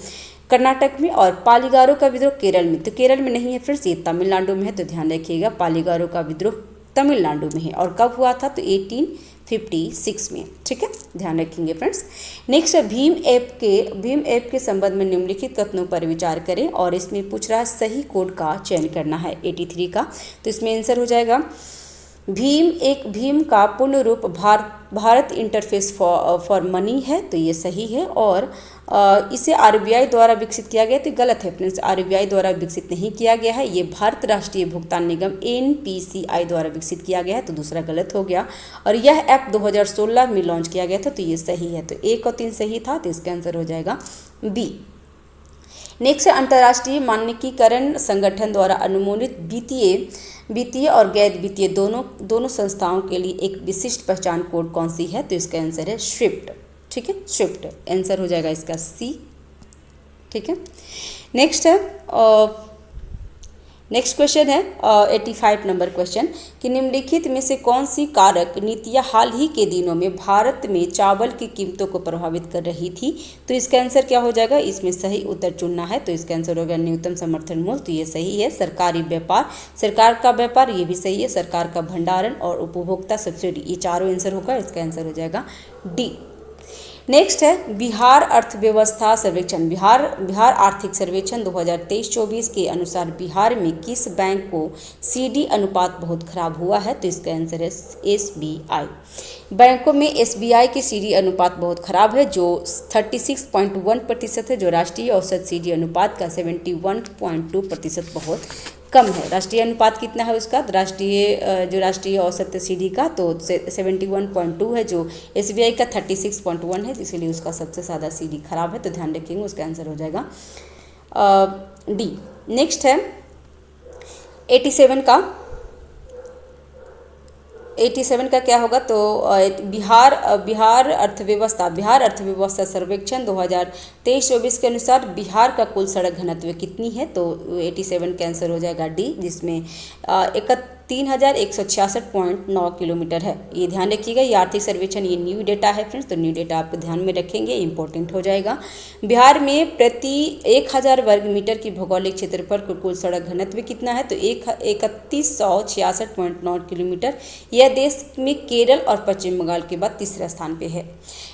कर्नाटक में। और पालीगारो का विद्रोह केरल में, तो केरल में नहीं है फ्रेंड्स, ये तमिलनाडु में है, तो ध्यान रखिएगा, पालीगारो का विद्रोह तमिलनाडु में है। और कब हुआ था, तो 1856 में। ठीक है, ध्यान रखेंगे फ्रेंड्स। नेक्स्ट है, भीम ऐप के संबंध में निम्नलिखित कथनों पर विचार करें, और इसमें पूछ रहा है सही कोड का चयन करना है 83 का, तो इसमें आंसर हो जाएगा भीम का पूर्ण रूप भारत इंटरफेस फॉर मनी है, तो ये सही है। और इसे आरबीआई द्वारा विकसित किया गया, तो गलत है फ्रेंड्स, आरबीआई द्वारा विकसित नहीं किया गया है, ये भारत राष्ट्रीय भुगतान निगम एनपीसीआई द्वारा विकसित किया गया है, तो दूसरा गलत हो गया। और यह ऐप 2016 में लॉन्च किया गया था, तो ये सही है, तो 1 और 3 सही था, तो इसका आंसर हो जाएगा बी। नेक्स्ट है, अंतर्राष्ट्रीय मानकीकरण संगठन द्वारा अनुमोदित वित्तीय और गैर वित्तीय दोनों संस्थाओं के लिए एक विशिष्ट पहचान कोड कौन सी है, तो इसका आंसर है स्विफ्ट। ठीक है, स्विफ्ट आंसर हो जाएगा इसका सी। ठीक है, नेक्स्ट है नेक्स्ट क्वेश्चन है 85 नंबर क्वेश्चन कि निम्नलिखित में से कौन सी कारक नीतियाँ हाल ही के दिनों में भारत में चावल की कीमतों को प्रभावित कर रही थी, तो इसका आंसर क्या हो जाएगा, इसमें सही उत्तर चुनना है, तो इसका आंसर होगा न्यूनतम समर्थन मूल्य, तो ये सही है। सरकार का व्यापार, ये भी सही है। सरकार का भंडारण और उपभोक्ता सब्सिडी, ये चारों आंसर होगा, इसका आंसर हो जाएगा डी। नेक्स्ट है, बिहार अर्थव्यवस्था सर्वेक्षण। बिहार आर्थिक सर्वेक्षण 2023-24 के अनुसार बिहार में किस बैंक को सीडी अनुपात बहुत खराब हुआ है, तो इसका आंसर है एसबीआई। बैंकों में एसबीआई की सीडी अनुपात बहुत खराब है, जो 36.1% है, जो राष्ट्रीय औसत सीडी अनुपात का 71.2% बहुत कम है। राष्ट्रीय अनुपात कितना है उसका, जो राष्ट्रीय औसत सीडी का, तो 71.2 है, जो एसबीआई का 36.1 है, इसीलिए उसका सबसे ज़्यादा सीडी खराब है, तो ध्यान रखेंगे, उसका आंसर हो जाएगा डी। नेक्स्ट है 87 का क्या होगा, तो बिहार अर्थव्यवस्था सर्वेक्षण 2023-24 के अनुसार बिहार का कुल सड़क घनत्व कितनी है, तो 87 का आंसर हो जाएगा डी, जिसमें 3166.9 किलोमीटर है। ये ध्यान रखिएगा, ये आर्थिक सर्वेक्षण ये न्यू डेटा है फ्रेंड्स, तो न्यू डेटा आप ध्यान में रखेंगे, इंपॉर्टेंट हो जाएगा। बिहार में प्रति 1000 वर्ग मीटर की भौगोलिक क्षेत्रफल पर कुल सड़क घनत्व कितना है, तो 3166.9 किलोमीटर। यह देश में केरल और पश्चिम बंगाल के बाद तीसरा स्थान पे है।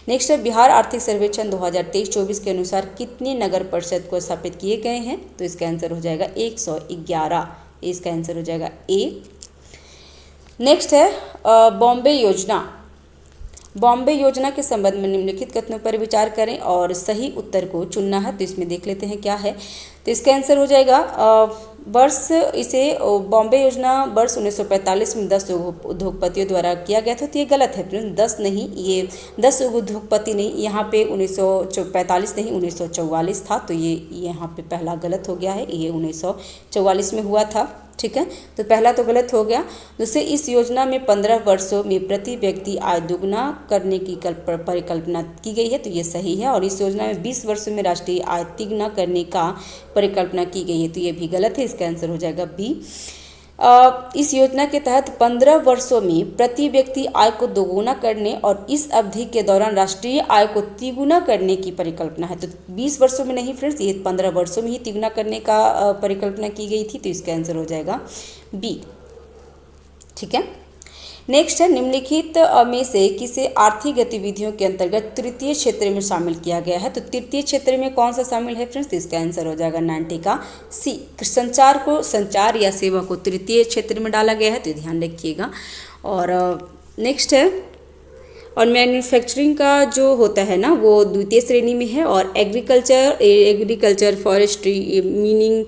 नेक्स्ट है, बिहार आर्थिक सर्वेक्षण 2023-24 के अनुसार कितने नगर परिषद को स्थापित किए गए हैं, तो इसका आंसर हो जाएगा 111, इसका आंसर हो जाएगा ए। नेक्स्ट है बॉम्बे योजना। बॉम्बे योजना के संबंध में निम्नलिखित कथनों पर विचार करें और सही उत्तर को चुनना है। तो इसमें देख लेते हैं क्या है। तो इसका आंसर हो जाएगा वर्ष इसे बॉम्बे योजना वर्ष 1945 में 10 उद्योगपतियों द्वारा किया गया था। तो ये गलत है फ्रेंड्स, 10 नहीं, ये 10 उद्योगपति नहीं, यहाँ पे 1945 नहीं 1944 था। तो ये यहाँ पे पहला गलत हो गया है, ये 1944 में हुआ था। ठीक है, तो पहला तो गलत हो गया। दूसरे, इस योजना में 15 वर्षों में प्रति व्यक्ति आय दोगुना करने की परिकल्पना की गई है। तो ये सही है। और इस योजना में 20 वर्षों में राष्ट्रीय आय तिगुना करने का परिकल्पना की गई है। तो ये भी गलत है, इसका आंसर हो जाएगा बी। इस योजना के तहत 15 वर्षों में प्रति व्यक्ति आय को दोगुना करने और इस अवधि के दौरान राष्ट्रीय आय को तिगुना करने की परिकल्पना है। तो 20 वर्षों में नहीं फ्रेंड्स, ये 15 वर्षों में ही तिगुना करने का परिकल्पना की गई थी। तो इसका आंसर हो जाएगा बी। ठीक है, नेक्स्ट है निम्नलिखित में से किसे आर्थिक गतिविधियों के अंतर्गत तृतीय क्षेत्र में शामिल किया गया है। तो तृतीय क्षेत्र में कौन सा शामिल है फ्रेंड्स? तो इसका आंसर हो जाएगा 90 का सी। संचार या सेवा को तृतीय क्षेत्र में डाला गया है, तो ध्यान रखिएगा। और नेक्स्ट है, और मैन्युफैक्चरिंग का जो होता है ना वो द्वितीय श्रेणी में है। और एग्रीकल्चर फॉरेस्ट्री मीनिंग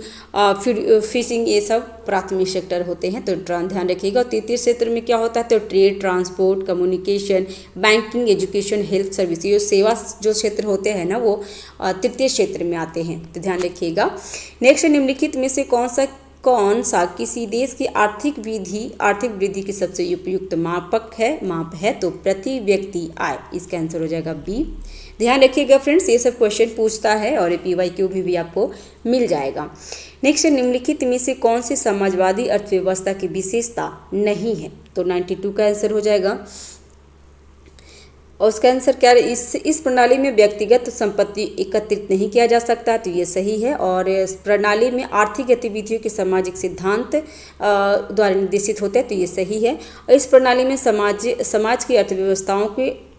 फिशिंग ये सब प्राथमिक सेक्टर होते हैं। तो ध्यान रखिएगा। और तृतीय क्षेत्र में क्या होता है? तो trade, transport, communication, banking, education, health service, ये सेवा जो क्षेत्र होते हैं ना वो तृतीय क्षेत्र में आते हैं। तो ध्यान रखिएगा। नेक्स्ट, निम्नलिखित में से कौन सा किसी देश की आर्थिक वृद्धि की सबसे उपयुक्त माप है? तो प्रति व्यक्ति आय। इसका आंसर हो जाएगा बी। ध्यान रखिएगा फ्रेंड्स, ये सब क्वेश्चन पूछता है और PYQ भी आपको मिल जाएगा। नेक्स्ट, निम्नलिखित में से कौन सी समाजवादी अर्थव्यवस्था की विशेषता नहीं है? तो 92 का आंसर हो जाएगा। और उसका आंसर क्या है? इस प्रणाली में व्यक्तिगत संपत्ति एकत्रित नहीं किया जा सकता। तो ये सही है। और इस प्रणाली में आर्थिक गतिविधियों के सामाजिक सिद्धांत द्वारा निर्देशित होते हैं। तो ये सही है। और इस प्रणाली में समाज की अर्थव्यवस्थाओं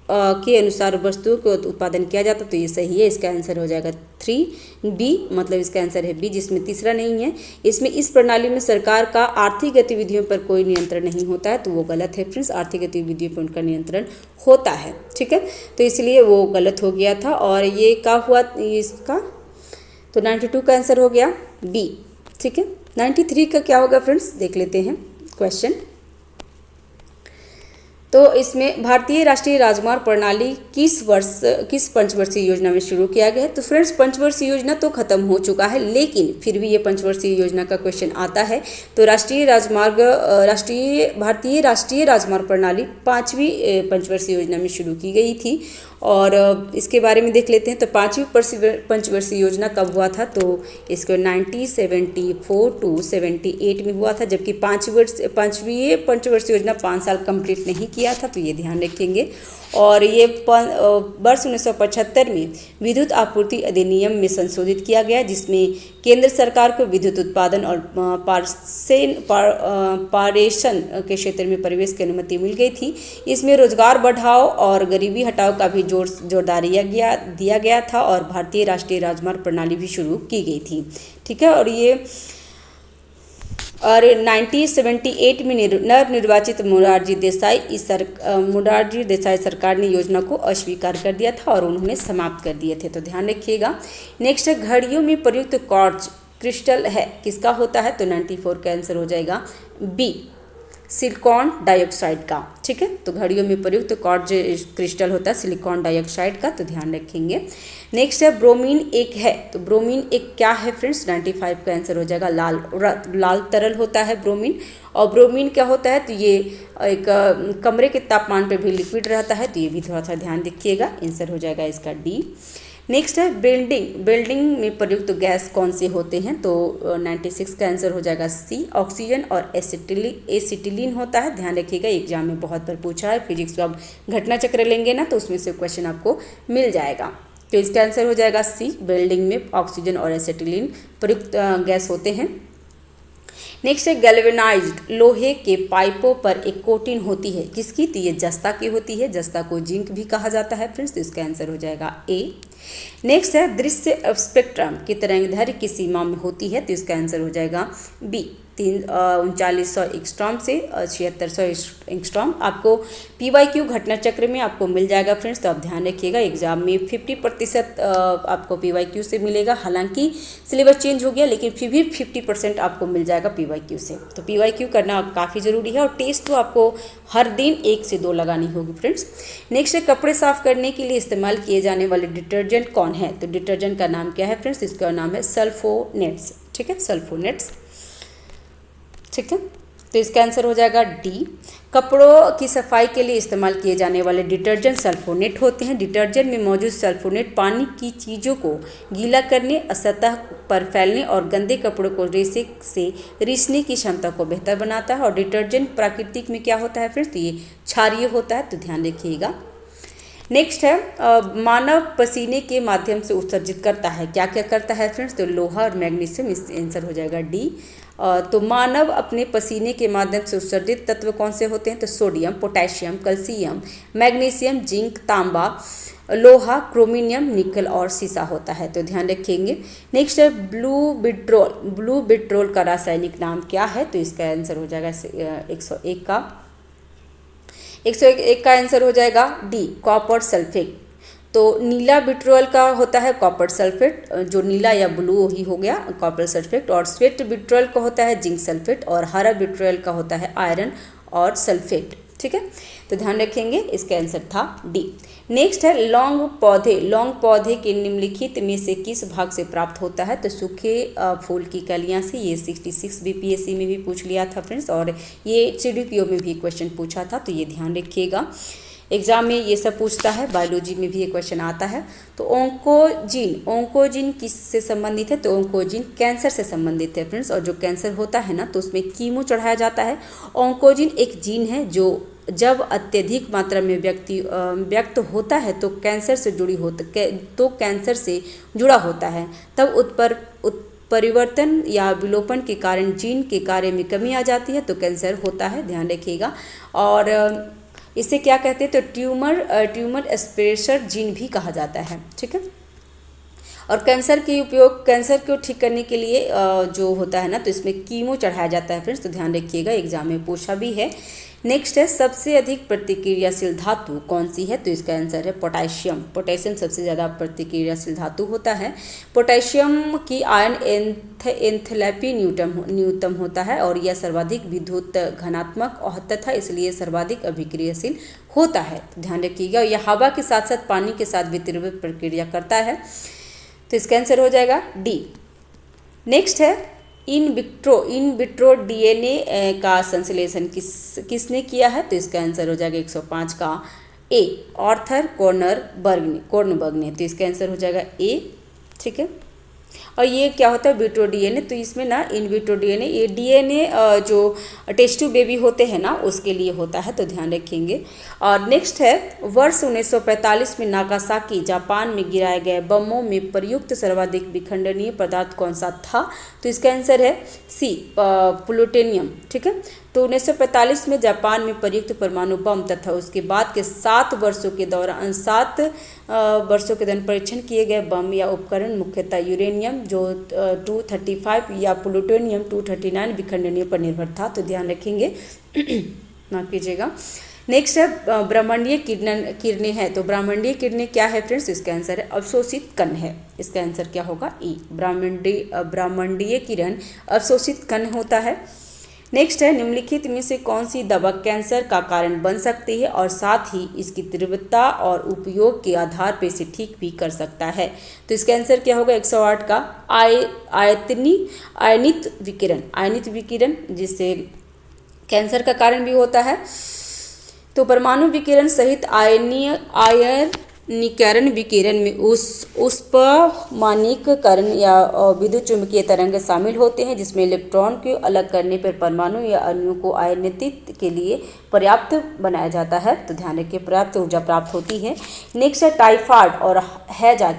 के अनुसार वस्तुओं का उत्पादन किया जाता। तो ये सही है। इसका आंसर हो जाएगा 3B, मतलब इसका आंसर है बी, जिसमें तीसरा नहीं है। इसमें इस प्रणाली में सरकार का आर्थिक गतिविधियों पर कोई नियंत्रण नहीं होता है। तो वो गलत है फ्रेंड्स, आर्थिक गतिविधियों पर उनका नियंत्रण होता है। ठीक है, तो इसलिए वो गलत हो गया था। और ये क्या हुआ इसका? तो 92 का आंसर हो गया बी। ठीक है, 93 का क्या होगा फ्रेंड्स? देख लेते हैं क्वेश्चन। तो इसमें भारतीय राष्ट्रीय राजमार्ग प्रणाली किस पंचवर्षीय योजना में शुरू किया गया है? तो फ्रेंड्स, पंचवर्षीय योजना तो खत्म हो चुका है, लेकिन फिर भी ये पंचवर्षीय योजना का क्वेश्चन आता है। तो भारतीय राष्ट्रीय राजमार्ग प्रणाली 5वीं पंचवर्षीय योजना में शुरू की गई थी। और इसके बारे में देख लेते हैं। तो 5वीं पंचवर्षीय योजना कब हुआ था? तो इसको 1974 to 78 में हुआ था, जबकि 5वीं पंचवर्षीय योजना 5 साल कंप्लीट नहीं किया था। तो ये ध्यान रखेंगे। और ये वर्ष 1975 में विद्युत आपूर्ति अधिनियम में संशोधित किया गया, जिसमें केंद्र सरकार को विद्युत उत्पादन और पारेषण के क्षेत्र में प्रवेश की अनुमति मिल गई थी। इसमें रोजगार बढ़ाओ और गरीबी हटाओ का भी जोरदार दिया गया था। और भारतीय राष्ट्रीय राजमार्ग प्रणाली भी शुरू की गई थी। ठीक है, और 1978 में नवनिर्वाचित मोरारजी देसाई सरकार ने योजना को अस्वीकार कर दिया था और उन्होंने समाप्त कर दिए थे। तो ध्यान रखिएगा। नेक्स्ट है, घड़ियों में प्रयुक्त क्वार्ट्ज क्रिस्टल है किसका होता है? तो 94 का आंसर हो जाएगा बी, सिलिकॉन डाइऑक्साइड का। ठीक है, तो घड़ियों में प्रयुक्त क्वार्ट्ज क्रिस्टल होता है सिलिकॉन डाइऑक्साइड का। तो ध्यान रखेंगे। नेक्स्ट है, ब्रोमीन एक है। तो ब्रोमीन एक क्या है फ्रेंड्स? 95 का आंसर हो जाएगा लाल तरल होता है ब्रोमीन। और ब्रोमीन क्या होता है? तो ये एक कमरे के तापमान पर भी लिक्विड रहता है। तो ये भी थोड़ा सा ध्यान रखिएगा। आंसर हो जाएगा इसका डी। नेक्स्ट है, बिल्डिंग में प्रयुक्त गैस कौन से होते हैं? तो 96 का आंसर हो जाएगा सी, ऑक्सीजन और एसिटिलीन होता है। ध्यान रखिएगा, एग्जाम में बहुत बार पूछा है। फिजिक्स का आप घटना चक्र लेंगे ना, तो उसमें से क्वेश्चन आपको मिल जाएगा। तो इसका आंसर हो जाएगा सी, बिल्डिंग में ऑक्सीजन और एसिटिलीन प्रयुक्त गैस होते हैं। नेक्स्ट है, गैल्वेनाइज्ड लोहे के पाइपों पर एक कोटिंग होती है किसकी? तो ये जस्ता की होती है। जस्ता को जिंक भी कहा जाता है फ्रेंड्स। तो इसका आंसर हो जाएगा ए। नेक्स्ट है, दृश्य स्पेक्ट्रम की तरंगदैर्घ्य की सीमा में होती है। तो इसका आंसर हो जाएगा बी, 3900 एंगस्ट्रॉम से 7600 एंगस्ट्रॉम आपको PYQ घटना चक्र में आपको मिल जाएगा फ्रेंड्स। तो आप ध्यान रखिएगा एग्जाम में 50% आपको PYQ से मिलेगा। हालांकि सिलेबस चेंज हो गया लेकिन फिर भी 50% आपको मिल जाएगा PYQ से। तो PYQ करना काफ़ी ज़रूरी है और टेस्ट तो आपको हर दिन 1 से 2 लगानी होगी फ्रेंड्स। नेक्स्ट है कपड़े साफ करने के लिए इस्तेमाल किए जाने वाले डिटर्जेंट कौन है। तो डिटर्जेंट का नाम क्या है फ्रेंड्स, इसका नाम है सल्फोनेट्स। ठीक है, सल्फोनेट्स। ठीक है, तो इसका आंसर हो जाएगा डी। कपड़ों की सफाई के लिए इस्तेमाल किए जाने वाले डिटर्जेंट सल्फोनेट होते हैं। डिटर्जेंट में मौजूद सल्फोनेट पानी की चीज़ों को गीला करने, सतह पर फैलने और गंदे कपड़ों को रेसे से रिसने की क्षमता को बेहतर बनाता है। और डिटर्जेंट प्राकृतिक में क्या होता है फ्रेंड्स, तो ये क्षारीय होता है, तो ध्यान रखिएगा। नेक्स्ट है मानव पसीने के माध्यम से उत्सर्जित करता है। क्या क्या करता है फ्रेंड्स, तो लोहा और मैग्नीशियम, इस आंसर हो जाएगा डी। तो मानव अपने पसीने के माध्यम से उत्सर्जित तत्व कौन से होते हैं, तो sodium, potassium, calcium, magnesium, zinc, तांबा, लोहा, क्रोमिनियम, निकल और सीसा होता है, तो ध्यान रखेंगे। नेक्स्ट है ब्लू बिट्रोल। ब्लू बिट्रोल का रासायनिक नाम क्या है, तो इसका आंसर हो जाएगा 101 का आंसर हो जाएगा डी, कॉपर सल्फेट। तो नीला बिट्रोल का होता है कॉपर सल्फेट, जो नीला या ब्लू ही हो गया कॉपर सल्फेट। और श्वेत बिट्रोल का होता है जिंक सल्फेट और हरा बिट्रोल का होता है आयरन और सल्फेट। ठीक है, तो ध्यान रखेंगे, इसका आंसर था डी। नेक्स्ट है लौंग पौधे। लौंग पौधे के निम्नलिखित में से किस भाग से प्राप्त होता है, तो सूखे फूल की कलियां से। ये 66 BPSC में भी पूछ लिया था फ्रेंड्स और ये CDPO में भी क्वेश्चन पूछा था, तो ये ध्यान रखिएगा। एग्जाम में ये सब पूछता है, बायोलॉजी में भी ये क्वेश्चन आता है। तो ओंकोजिन किससे संबंधित है, तो ओंकोजिन कैंसर से संबंधित है फ्रेंड्स। और जो कैंसर होता है ना, तो उसमें कीमो चढ़ाया जाता है। ओंकोजिन एक जीन है जो जब अत्यधिक मात्रा में व्यक्त होता है तो कैंसर से जुड़ा होता है। तब उत्परिवर्तन या विलोपन के कारण जीन के कार्य में कमी आ जाती है, तो कैंसर होता है, ध्यान रखिएगा। और इसे क्या कहते हैं, तो ट्यूमर स्प्रेशर जीन भी कहा जाता है। ठीक है, और कैंसर को ठीक करने के लिए जो होता है ना, तो इसमें कीमो चढ़ाया जाता है फ्रेंड्स, तो ध्यान रखिएगा, एग्जाम में पूछा भी है। नेक्स्ट है सबसे अधिक प्रतिक्रियाशील धातु कौन सी है, तो इसका आंसर है पोटेशियम। पोटेशियम सबसे ज़्यादा प्रतिक्रियाशील धातु होता है। पोटेशियम की आयन एंथैल्पी न्यूनतम होता है और यह सर्वाधिक विद्युत घनात्मक तथा इसलिए सर्वाधिक अभिक्रियाशील होता है, तो ध्यान रखिएगा। यह हवा के साथ साथ पानी के साथ भी तीव्र प्रक्रिया करता है, तो इसका आंसर हो जाएगा डी। नेक्स्ट है इन विट्रो DNA का संश्लेषण किसने किया है, तो इसका आंसर हो जाएगा 105 का ए, आर्थर कॉर्नबर्ग ने, तो इसका आंसर हो जाएगा ए। ठीक है, और ये क्या होता है विट्रो DNA, तो इसमें ना इन विट्रो DNA, ये DNA जो टेस्ट ट्यूब बेबी होते हैं ना उसके लिए होता है, तो ध्यान रखेंगे। और नेक्स्ट है वर्ष 1945 में नागासाकी जापान में गिराए गए बमों में प्रयुक्त सर्वाधिक विखंडनीय पदार्थ कौन सा था, तो इसका आंसर है सी, प्लूटोनियम। ठीक है, तो 1945 में जापान में प्रयुक्त परमाणु बम तथा उसके बाद के 7 वर्षों के दौरान परीक्षण किए गए बम या उपकरण मुख्यतः यूरेनियम जो 235 या प्लूटोनियम 239 विखंडनीय पर निर्भर था, तो ध्यान रखेंगे, माफ कीजिएगा। नेक्स्ट है ब्रह्मांडीय किरणें हैं, तो ब्रह्मांडीय किरणें क्या है फ्रेंड्स, इसका आंसर है अवशोषित कण है, इसका आंसर क्या होगा ई, ब्रह्मांडीय किरण अवशोषित कण होता है। नेक्स्ट है निम्नलिखित में से कौन सी दवा कैंसर का कारण बन सकती है और साथ ही इसकी तीव्रता और उपयोग के आधार पर इसे ठीक भी कर सकता है, तो इसका आंसर क्या होगा 108 का आयनित विकिरण जिससे कैंसर का कारण भी होता है। तो परमाणु विकिरण सहित आयनीकरण विकिरण में उष्मांकन या विद्युत चुंबकीय तरंग शामिल होते हैं जिसमें इलेक्ट्रॉन को अलग करने पर परमाणु या अणु को आयनित के लिए पर्याप्त बनाया जाता है, तो ध्यान रखिए पर्याप्त ऊर्जा प्राप्त होती है। नेक्स्ट है टाइफाइड और हैजा,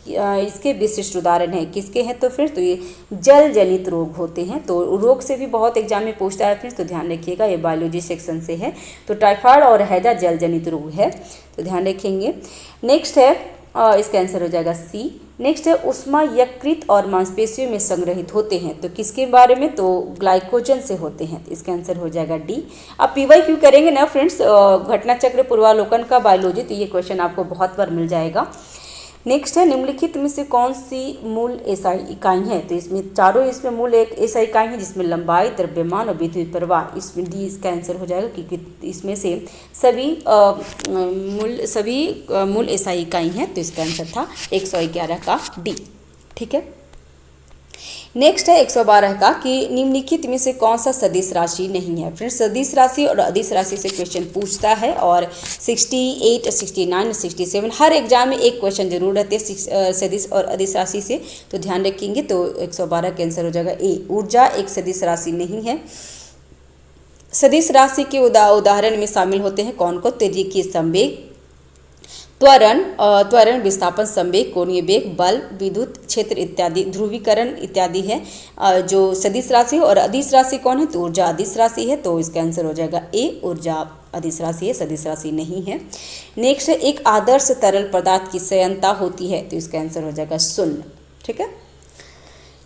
इसके विशिष्ट उदाहरण है किसके हैं, तो फिर तो ये जल जनित रोग होते हैं, तो रोग से भी बहुत एग्जाम में पूछता है फिर, तो ध्यान रखिएगा, ये बायोलॉजी सेक्शन से है। तो टाइफाइड और हैजा जल जनित रोग है, तो ध्यान रखेंगे। नेक्स्ट है इसका आंसर हो जाएगा सी। नेक्स्ट है ऊष्मा यकृत और मांसपेशियों में संग्रहित होते हैं, तो किसके बारे में, तो ग्लाइकोजन से होते हैं, तो इसका आंसर हो जाएगा डी। अब पीवाई क्यू करेंगे ना फ्रेंड्स, घटना चक्र पूर्वावलोकन का बायोलॉजी, तो ये क्वेश्चन आपको बहुत बार मिल जाएगा। नेक्स्ट है निम्नलिखित में से कौन सी मूल एसआई इकाई है, तो इसमें चारों इसमें मूल एक एसआई इकाई है जिसमें लंबाई, द्रव्यमान और विद्युत प्रवाह, इसमें डी इसका आंसर हो जाएगा, क्योंकि इसमें से सभी मूल एसआई इकाई हैं, तो इसका आंसर था 111 का डी। ठीक है। नेक्स्ट है 112 का कि निम्नलिखित में से कौन सा सदिश राशि नहीं है। फ्रेंड्स सदिश राशि और अदिश राशि से क्वेश्चन पूछता है, और 68, 69, 67 हर एग्जाम में एक क्वेश्चन जरूर रहते हैं सदिश और अदिश राशि से, तो ध्यान रखेंगे। तो 112 का आंसर हो जाएगा ए। ऊर्जा एक सदिश राशि नहीं है। सदिश राशि के उदाहरण में शामिल होते हैं कौन को, तेजिकी संवेग, त्वरण, विस्थापन संवेग, कोणीय वेग, बल, विद्युत क्षेत्र इत्यादि, ध्रुवीकरण इत्यादि है। जो सदिश राशि और अदिश राशि कौन है, तो ऊर्जा अदिश राशि है, तो इसका आंसर हो जाएगा ए। ऊर्जा अदिश राशि है, सदिश राशि नहीं है। नेक्स्ट है एक आदर्श तरल पदार्थ की संयंत्रता होती है, तो इसका आंसर हो जाएगा शून्य। ठीक है।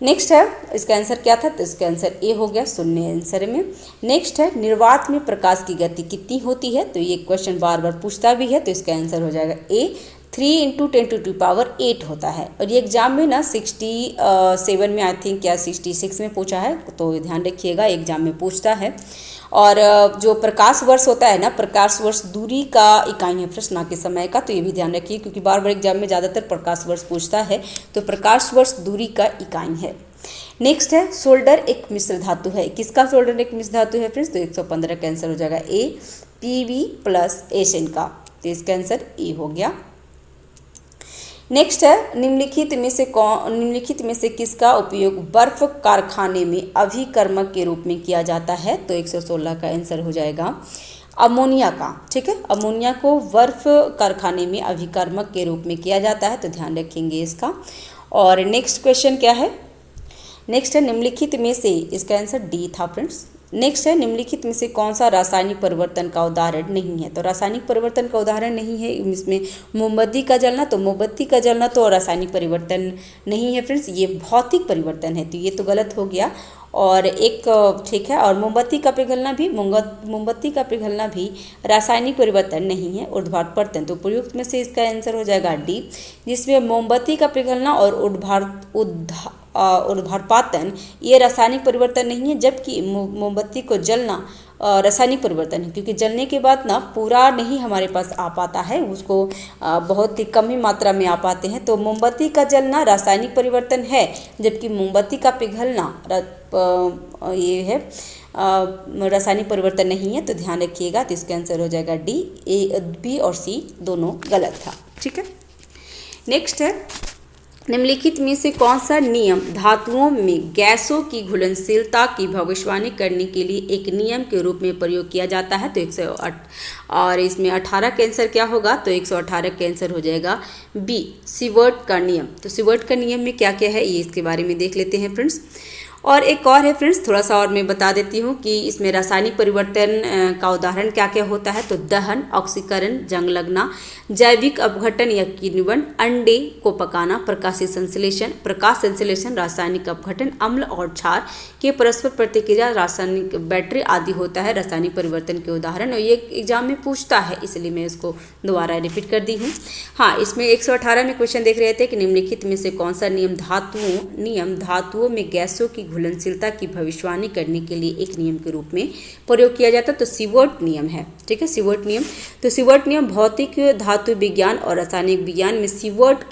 नेक्स्ट है इसका आंसर क्या था, तो इसका आंसर ए हो गया, शून्य आंसर में। नेक्स्ट है निर्वात में प्रकाश की गति कितनी होती है, तो ये क्वेश्चन बार बार पूछता भी है, तो इसका आंसर हो जाएगा ए। 3 × 10⁸ होता है, और ये एग्जाम में ना 67 में आई थिंक या 66 में पूछा है, तो ध्यान रखिएगा एग्जाम में पूछता है। और जो प्रकाश वर्ष होता है ना, प्रकाश वर्ष दूरी का इकाई है प्रश्न, ना के समय का, तो ये भी ध्यान रखिए क्योंकि बार बार एग्जाम में ज़्यादातर प्रकाश वर्ष पूछता है, तो प्रकाश वर्ष दूरी का इकाई है। नेक्स्ट है सोल्डर एक मिश्र धातु है, किसका सोल्डर एक मिश्र धातु है फ्रेंड्स, तो 115 का आंसर हो जाएगा ए। Pb+Sn का, तो इसका आंसर ए हो गया। नेक्स्ट है निम्नलिखित में से किसका उपयोग बर्फ कारखाने में अभिकर्मक के रूप में किया जाता है, तो 116 का आंसर हो जाएगा अमोनिया का। ठीक है, अमोनिया को बर्फ कारखाने में अभिकर्मक के रूप में किया जाता है, तो ध्यान रखेंगे इसका। और नेक्स्ट क्वेश्चन क्या है, नेक्स्ट है निम्नलिखित में से, इसका आंसर डी था फ्रेंड्स। नेक्स्ट है निम्नलिखित में से कौन सा रासायनिक परिवर्तन का उदाहरण नहीं है, तो रासायनिक परिवर्तन का उदाहरण नहीं है इसमें मोमबत्ती का जलना, तो मोमबत्ती का जलना तो रासायनिक परिवर्तन नहीं है फ्रेंड्स, ये भौतिक परिवर्तन है, तो ये तो गलत हो गया। और एक ठीक है, और मोमबत्ती का पिघलना भी रासायनिक परिवर्तन नहीं है, ऊर्ध्वाधरपतन, तो प्रयुक्त में से इसका आंसर हो जाएगा डी, जिसमें मोमबत्ती का पिघलना और ऊर्ध्वाधरपतन ये रासायनिक परिवर्तन नहीं है, जबकि मोमबत्ती को जलना रासायनिक परिवर्तन है, क्योंकि जलने के बाद ना पूरा नहीं हमारे पास आ पाता है, उसको बहुत ही कम ही मात्रा में आ पाते हैं, तो मोमबत्ती का जलना रासायनिक परिवर्तन है, जबकि मोमबत्ती का पिघलना ये है रासायनिक परिवर्तन नहीं है, तो ध्यान रखिएगा। तो इसका आंसर हो जाएगा डी। ए, बी और सी दोनों गलत था। ठीक है। नेक्स्ट है निम्नलिखित में से कौन सा नियम धातुओं में गैसों की घुलनशीलता की भविष्यवाणी करने के लिए एक नियम के रूप में प्रयोग किया जाता है, तो 108 और इसमें 18 का आंसर क्या होगा, तो 118 का आंसर हो जाएगा बी, सीवर्ट का नियम। तो सीवर्ट का नियम में क्या क्या है ये इसके बारे में देख लेते हैं फ्रेंड्स। और एक और है फ्रेंड्स, थोड़ा सा और मैं बता देती हूँ कि इसमें रासायनिक परिवर्तन का उदाहरण क्या क्या होता है, तो दहन, ऑक्सीकरण, जंग लगना, जैविक अपघटन या किण्वन, अंडे को पकाना, प्रकाश संश्लेषण, रासायनिक अपघटन, अम्ल और क्षार के परस्पर प्रतिक्रिया, रासायनिक बैटरी आदि होता है रासायनिक परिवर्तन के उदाहरण, और ये एग्जाम में पूछता है, इसलिए मैं इसको दोबारा रिपीट कर दी हूँ। हाँ, इसमें 118 में क्वेश्चन देख रहे थे कि निम्नलिखित में से कौन सा नियम धातुओं में गैसों की घुलनशीलता की भविष्यवाणी करने के लिए एक नियम के रूप में प्रयोग किया जाता है, तो सीवर्ट नियम है। ठीक है, सीवर्ट नियम। तो सीवर्ट नियम भौतिक, धातु विज्ञान और रासायनिक विज्ञान में सीवर्ट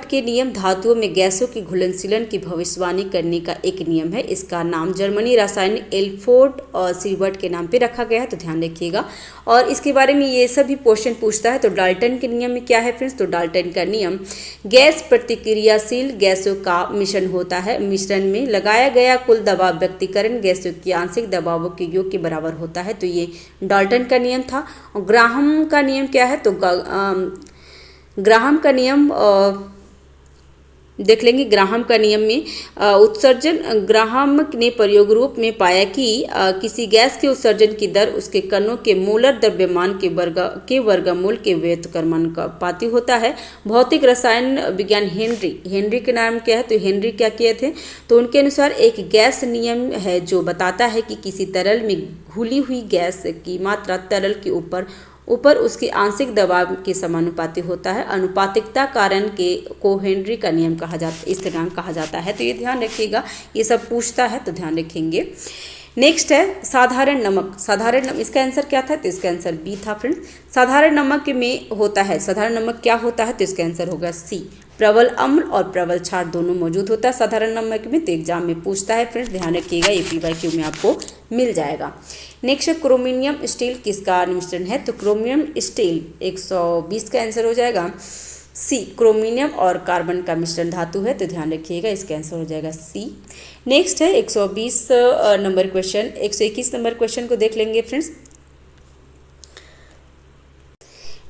के नियम धातुओं में गैसों की घुलनशीलन की भविष्यवाणी करने का एक नियम है। इसका नाम जर्मनी रासायनिक एल्फ्रेड सीवर्ट के नाम पे रखा गया है, तो ध्यान रखिएगा। और इसके बारे में ये सभी क्वेश्चन पूछता है। तो डाल्टन के नियम में क्या है फ्रेंड्स, तो डाल्टन का नियम गैस प्रतिक्रियाशील गैसों का मिश्रण होता है, मिश्रण में लगाया गया कुल दबाव व्यक्तिकरण गैसों की आंशिक दबावों के योग के बराबर होता है, तो ये डाल्टन का नियम था। और ग्राहम का नियम क्या है, तो ग्राहम का नियम देख लेंगे ग्राहम का नियम में उत्सर्जन। ग्राहम ने प्रयोग रूप में पाया कि किसी गैस के उत्सर्जन की दर उसके कणों के मोलर द्रव्यमान के वर्गमूल के व्युत्क्रमानुपाती होता है। भौतिक रसायन विज्ञान हेनरी के नाम क्या है, तो हेनरी क्या किए थे, तो उनके अनुसार एक गैस नियम है जो बताता है कि किसी तरल में घुली हुई गैस की मात्रा तरल के ऊपर उसके आंशिक दबाव के समानुपाती होता है। अनुपातिकता कारण को हेनरी का नियम कहा जाता, स्थिरांक कहा जाता है। तो ये ध्यान रखिएगा, ये सब पूछता है तो ध्यान रखेंगे। नेक्स्ट है साधारण नमक। साधारण नमक, इसका आंसर क्या था, तो इसका आंसर बी था फ्रेंड्स। साधारण नमक में होता है, साधारण नमक क्या होता है, तो इसका आंसर होगा सी। प्रबल अम्ल और प्रबल क्षार दोनों मौजूद होता है साधारण नमक में, तो एग्जाम में पूछता है फ्रेंड्स, ध्यान रखिएगा, ये PYQ में आपको मिल जाएगा। नेक्स्ट है क्रोमियम स्टील किसका मिश्रण है, तो क्रोमियम स्टील 120 का आंसर हो जाएगा सी। क्रोमियम और कार्बन का मिश्रण धातु है, तो ध्यान रखिएगा, इसका आंसर हो जाएगा सी। नेक्स्ट है 120 नंबर क्वेश्चन। 121 नंबर क्वेश्चन को देख लेंगे फ्रेंड्स।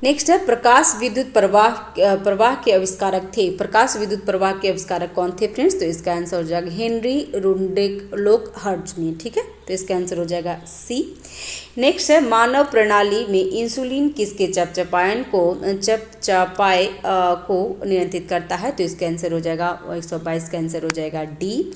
नेक्स्ट है प्रकाश विद्युत प्रवाह के आविष्कारक थे। प्रकाश विद्युत प्रवाह के आविष्कारक कौन थे फ्रेंड्स, तो इसका आंसर हो जाएगा हेनरी रुंडलोक ने, ठीक है, तो इसका आंसर हो जाएगा सी। नेक्स्ट है मानव प्रणाली में इंसुलिन किसके चयापचय को नियंत्रित करता है, तो इसका आंसर हो जाएगा 122 का आंसर हो जाएगा डी,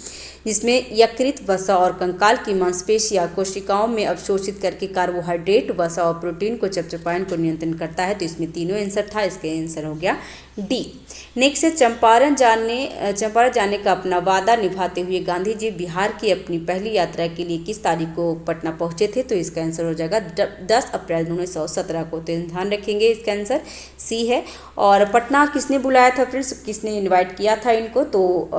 जिसमें यकृत, वसा और कंकाल की मांसपेशियां कोशिकाओं में अवशोषित करके कार्बोहाइड्रेट, वसा और प्रोटीन को चयापचय को नियंत्रण करता है, तो इसमें तीनों आंसर था, इसका आंसर हो गया डी। नेक्स्ट है चंपारण जाने का अपना वादा निभाते हुए गांधी जी बिहार की अपनी पहली यात्रा के लिए किस तारीख को पटना पहुंचे थे, तो इसका आंसर हो जाएगा 10 अप्रैल 1917 को, तो ध्यान रखेंगे, इसका आंसर सी है। और पटना किसने बुलाया था फ्रेंड्स, किसने इनवाइट किया था इनको, तो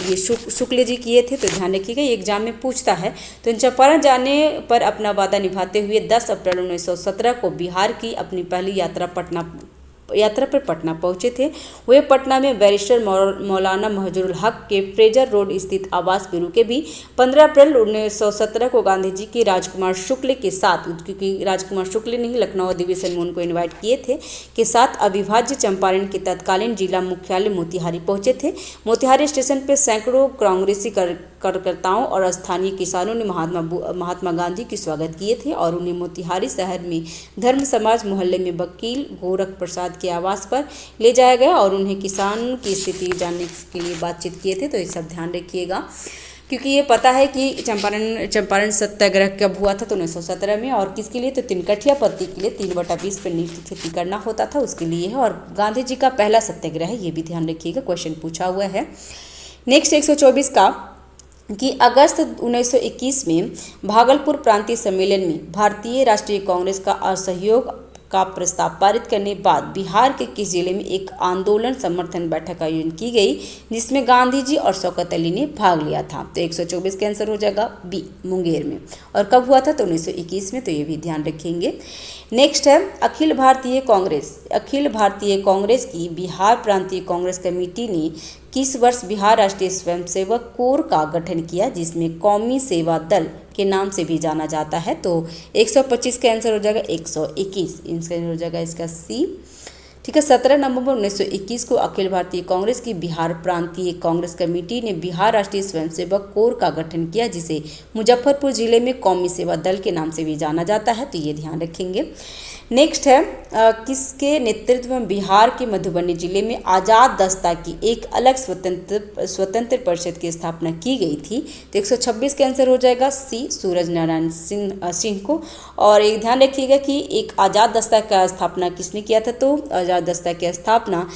ये शुक्ल जी किए थे, तो ध्यान रखिएगा, ये एग्जाम में पूछता है। तो चंपारण जाने पर अपना वादा निभाते हुए 10 अप्रैल 1917 को बिहार की अपनी पहली यात्रा पर पटना पहुंचे थे। वे पटना में बैरिस्टर मौलाना महजूरुल हक के फ्रेजर रोड स्थित आवास में रुके भी। 15 अप्रैल 1917 को गांधी जी की राजकुमार शुक्ल के साथ, क्योंकि राजकुमार शुक्ल ने ही लखनऊ अधिवेशन में उनको इन्वाइट किए थे, के साथ अविभाज्य चंपारण के तत्कालीन जिला मुख्यालय मोतिहारी पहुंचे थे। मोतिहारी स्टेशन पर सैकड़ों कांग्रेसी कार्यकर्ताओं और स्थानीय किसानों ने महात्मा गांधी की स्वागत किए थे और उन्हें मोतिहारी शहर में धर्म समाज मोहल्ले में वकील गोरख प्रसाद के आवास पर ले जाया गया और उन्हें किसान की स्थिति जानने के लिए बातचीत किए थे, तो ये सब ध्यान रखिएगा, क्योंकि ये पता है कि चंपारण सत्याग्रह कब हुआ था, तो 1917 में, और किसके लिए, तो तिनकठिया पत्ती के लिए 3/20 पर नील की खेती करना होता था, उसके लिए है, और गांधी जी का पहला सत्याग्रह है, ये भी ध्यान रखिएगा, क्वेश्चन पूछा हुआ है। नेक्स्ट 124 का कि अगस्त 1921 में भागलपुर प्रांतीय सम्मेलन में भारतीय राष्ट्रीय कांग्रेस का असहयोग का प्रस्ताव पारित करने बाद बिहार के किस जिले में एक आंदोलन समर्थन बैठक का आयोजन की गई, जिसमें गांधी जी और शौकत अली ने भाग लिया था, तो 124 का आंसर हो जाएगा बी, मुंगेर में, और कब हुआ था, तो 1921 में, तो ये भी ध्यान रखेंगे। नेक्स्ट है अखिल भारतीय कांग्रेस की बिहार प्रांतीय कांग्रेस कमेटी ने किस वर्ष बिहार राष्ट्रीय स्वयंसेवक कोर का गठन किया, जिसमें कौमी सेवा दल के नाम से भी जाना जाता है, तो 125 का आंसर हो जाएगा 121, इसका हो जाएगा इसका सी, ठीक है। 17 नवंबर 1921 को अखिल भारतीय कांग्रेस की बिहार प्रांतीय कांग्रेस कमेटी ने बिहार राष्ट्रीय स्वयंसेवक कोर का गठन किया, जिसे मुजफ्फरपुर जिले में कौमी सेवा दल के नाम से भी जाना जाता है, तो ये ध्यान रखेंगे। नेक्स्ट है किसके नेतृत्व में बिहार के मधुबनी जिले में आज़ाद दस्ता की एक अलग स्वतंत्र परिषद की स्थापना की गई थी, तो 126 का आंसर हो जाएगा सी, सूरज नारायण सिंह को। और एक ध्यान रखिएगा कि एक आज़ाद दस्ता का स्थापना किसने किया था, तो आज़ाद दस्ता की स्थापना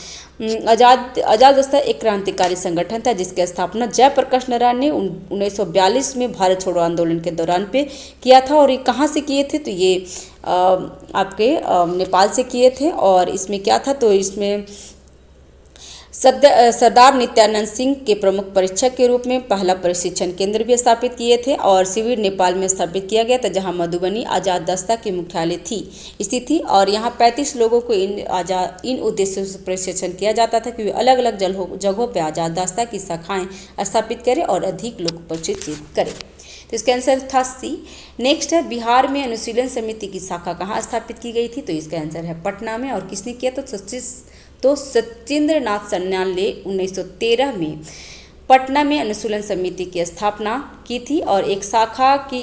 आज़ाद दस्ता एक क्रांतिकारी संगठन था जिसकी स्थापना जयप्रकाश नारायण ने 1942 में भारत छोड़ो आंदोलन के दौरान पे किया था। और ये कहाँ से किए थे, तो ये आपके नेपाल से किए थे। और इसमें क्या था, तो इसमें सरदार नित्यानंद सिंह के प्रमुख परीक्षक के रूप में पहला प्रशिक्षण केंद्र भी स्थापित किए थे और शिविर नेपाल में स्थापित किया गया था, जहां मधुबनी आज़ाद दस्ता की मुख्यालय स्थित थी। और यहां 35 लोगों को इन उद्देश्यों से प्रशिक्षण किया जाता था कि वे अलग अलग जगहों पर आज़ाद दस्ता की शाखाएं स्थापित करें और अधिक लोग को प्रशिक्षित करें, तो इसका आंसर था सी। नेक्स्ट है बिहार में अनुशीलन समिति की शाखा कहाँ स्थापित की गई थी, तो इसका आंसर है पटना में। और किसने किया, तो तो सत्येंद्र नाथ सन्याल ने 1913 में पटना में अनुशीलन समिति की स्थापना की थी और एक शाखा की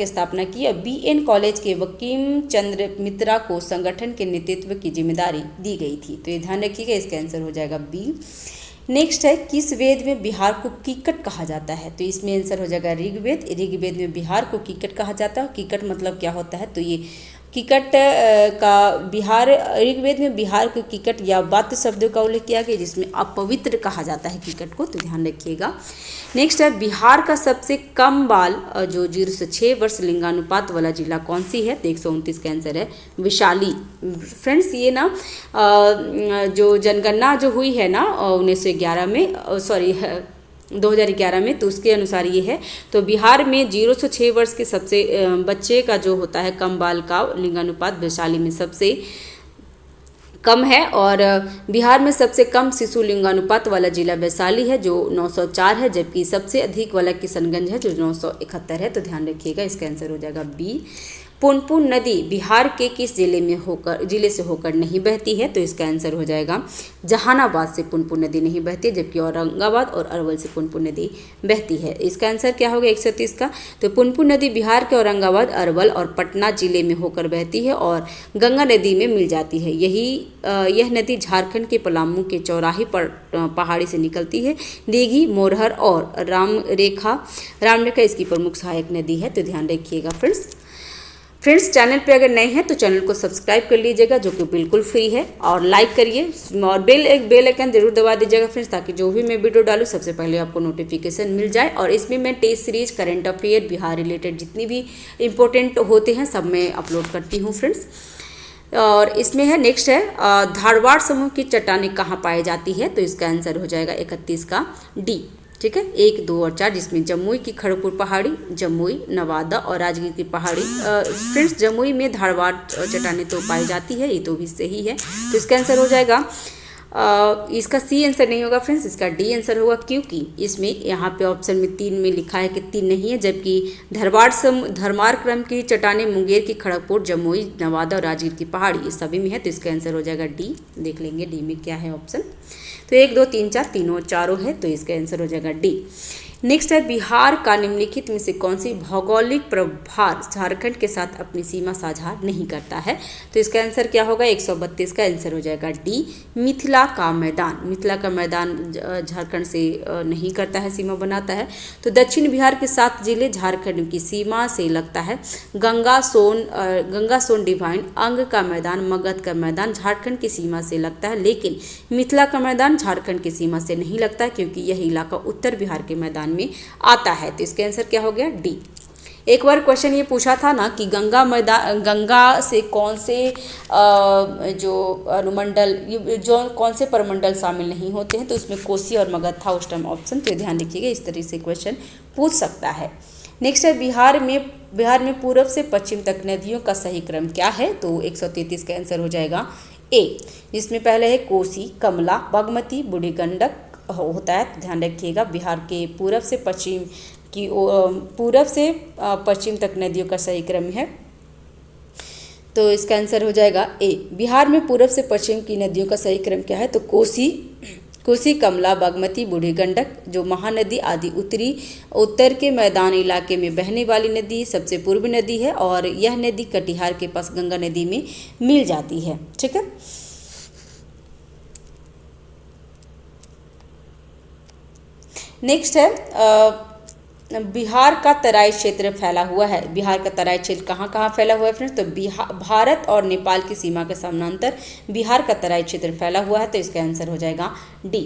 स्थापना की और BN कॉलेज के बंकिम चंद्र मित्रा को संगठन के नेतृत्व की जिम्मेदारी दी गई थी। तो ये ध्यान रखिएगा, इसका आंसर हो जाएगा बी। नेक्स्ट है, किस वेद में बिहार को कीकट कहा जाता है? तो इसमें आंसर हो जाएगा ऋग्वेद। ऋग्वेद में बिहार को कीकट कहा जाता है। कीकट मतलब क्या होता है? तो ये कीकट का बिहार, ऋग्वेद में बिहार को कीकट या वात्य शब्दों का उल्लेख किया गया जिसमें अपवित्र कहा जाता है कीकट को, तो ध्यान रखिएगा। नेक्स्ट है, बिहार का सबसे कम बाल जो 0 से 6 वर्ष लिंगानुपात वाला जिला कौन सी है? तो 129 का आंसर है वैशाली। फ्रेंड्स ये ना जो जनगणना जो हुई है ना 1911 में 2011 में, तो उसके अनुसार ये है। तो बिहार में 0 से 6 वर्ष के सबसे बच्चे का जो होता है कम बाल का लिंगानुपात वैशाली में सबसे कम है और बिहार में सबसे कम शिशु लिंगानुपात वाला जिला वैशाली है जो 904 है, जबकि सबसे अधिक वाला किशनगंज है जो 971 है। तो ध्यान रखिएगा, इसका आंसर हो जाएगा बी। पुनपुन नदी बिहार के किस जिले से होकर नहीं बहती है? तो इसका आंसर हो जाएगा जहानाबाद से पुनपुन नदी नहीं बहती है, जबकि औरंगाबाद और अरवल से पुनपुन नदी बहती है। इसका आंसर क्या होगा 130 का? तो पुनपुन नदी बिहार के औरंगाबाद, अरवल और पटना जिले में होकर बहती है और गंगा नदी में मिल जाती है। यह नदी झारखंड के पलामू के चौराही पर पहाड़ी से निकलती है। दीघी, मोरहर और रामरेखा इसकी प्रमुख सहायक नदी है। तो ध्यान रखिएगा फ्रेंड्स चैनल पे अगर नए हैं तो चैनल को सब्सक्राइब कर लीजिएगा जो कि बिल्कुल फ्री है, और लाइक करिए और बेल आइकन जरूर दबा दीजिएगा फ्रेंड्स, ताकि जो भी मैं वीडियो डालूँ सबसे पहले आपको नोटिफिकेशन मिल जाए। और इसमें मैं test series, current affair, Bihar related जितनी भी इंपॉर्टेंट होते हैं सब मैं अपलोड करती हूँ फ्रेंड्स। और इसमें है नेक्स्ट है धारवाड़ समूह की चट्टानें कहाँ पाई जाती है? तो इसका आंसर हो जाएगा 31 का डी। ठीक है, 1, 2 और 4, जिसमें जमुई की खड़गपुर पहाड़ी, जमुई, नवादा और राजगीर की पहाड़ी। फ्रेंड्स जमुई में धारवाड़ चट्टानें तो पाई जाती है, ये तो भी सही है। तो इसका आंसर हो जाएगा इसका सी आंसर नहीं होगा फ्रेंड्स, इसका डी आंसर होगा, क्योंकि इसमें यहाँ पे ऑप्शन में 3 में लिखा है कि 3 नहीं है, जबकि धरमार क्रम की चट्टानें मुंगेर की खड़गपुर, जमुई, नवादा और राजगीर की पहाड़ी ये सभी में है। तो इसका आंसर हो जाएगा डी। देख लेंगे डी में क्या है ऑप्शन। तो 1, 2, 3, 4 तीनों चारों है, तो इसका आंसर हो जाएगा डी। नेक्स्ट है बिहार का निम्नलिखित में से कौन सी भौगोलिक प्रभार झारखंड के साथ अपनी सीमा साझा नहीं करता है? तो इसका आंसर क्या होगा 132 का आंसर हो जाएगा डी। मिथिला का मैदान झारखंड से नहीं करता है, सीमा बनाता है। तो दक्षिण बिहार के 7 जिले झारखंड की सीमा से लगता है। गंगा सोन डिवाइन, अंग का मैदान, मगध का मैदान झारखंड की सीमा से लगता है, लेकिन मिथिला का मैदान झारखंड की सीमा से नहीं लगता क्योंकि यह इलाका उत्तर बिहार के मैदान में आता है। तो इसका आंसर क्या हो गया डी। एक बार क्वेश्चन ये पूछा था ना कि गंगा से कौन से कौन से परमंडल शामिल नहीं होते हैं? तो उसमें कोसी और मगध था उस टाइम ऑप्शन। तो ध्यान रखिएगा, इस तरह से क्वेश्चन पूछ सकता है। नेक्स्ट है बिहार में पूर्व से पश्चिम तक नदियों का सही क्रम क्या है? तो 133 का आंसर हो जाएगा ए, जिसमें पहले है कोसी, कमला, बागमती, बूढ़ी गंडक होता है। तो ध्यान रखिएगा बिहार के पूर्व से पश्चिम तक नदियों का सही क्रम है। तो इसका आंसर हो जाएगा ए। बिहार में पूर्व से पश्चिम की नदियों का सही क्रम क्या है? तो कोसी, कमला, बागमती, बूढ़ी गंडक जो महानदी आदि उत्तर के मैदान इलाके में बहने वाली नदी सबसे पूर्वी नदी है और यह नदी कटिहार के पास गंगा नदी में मिल जाती है। ठीक है, नेक्स्ट है बिहार का तराई क्षेत्र फैला हुआ है। बिहार का तराई क्षेत्र कहाँ फैला हुआ है फ्रेंड्स? तो भारत और नेपाल की सीमा के समानांतर बिहार का तराई क्षेत्र फैला हुआ है। तो इसका आंसर हो जाएगा डी।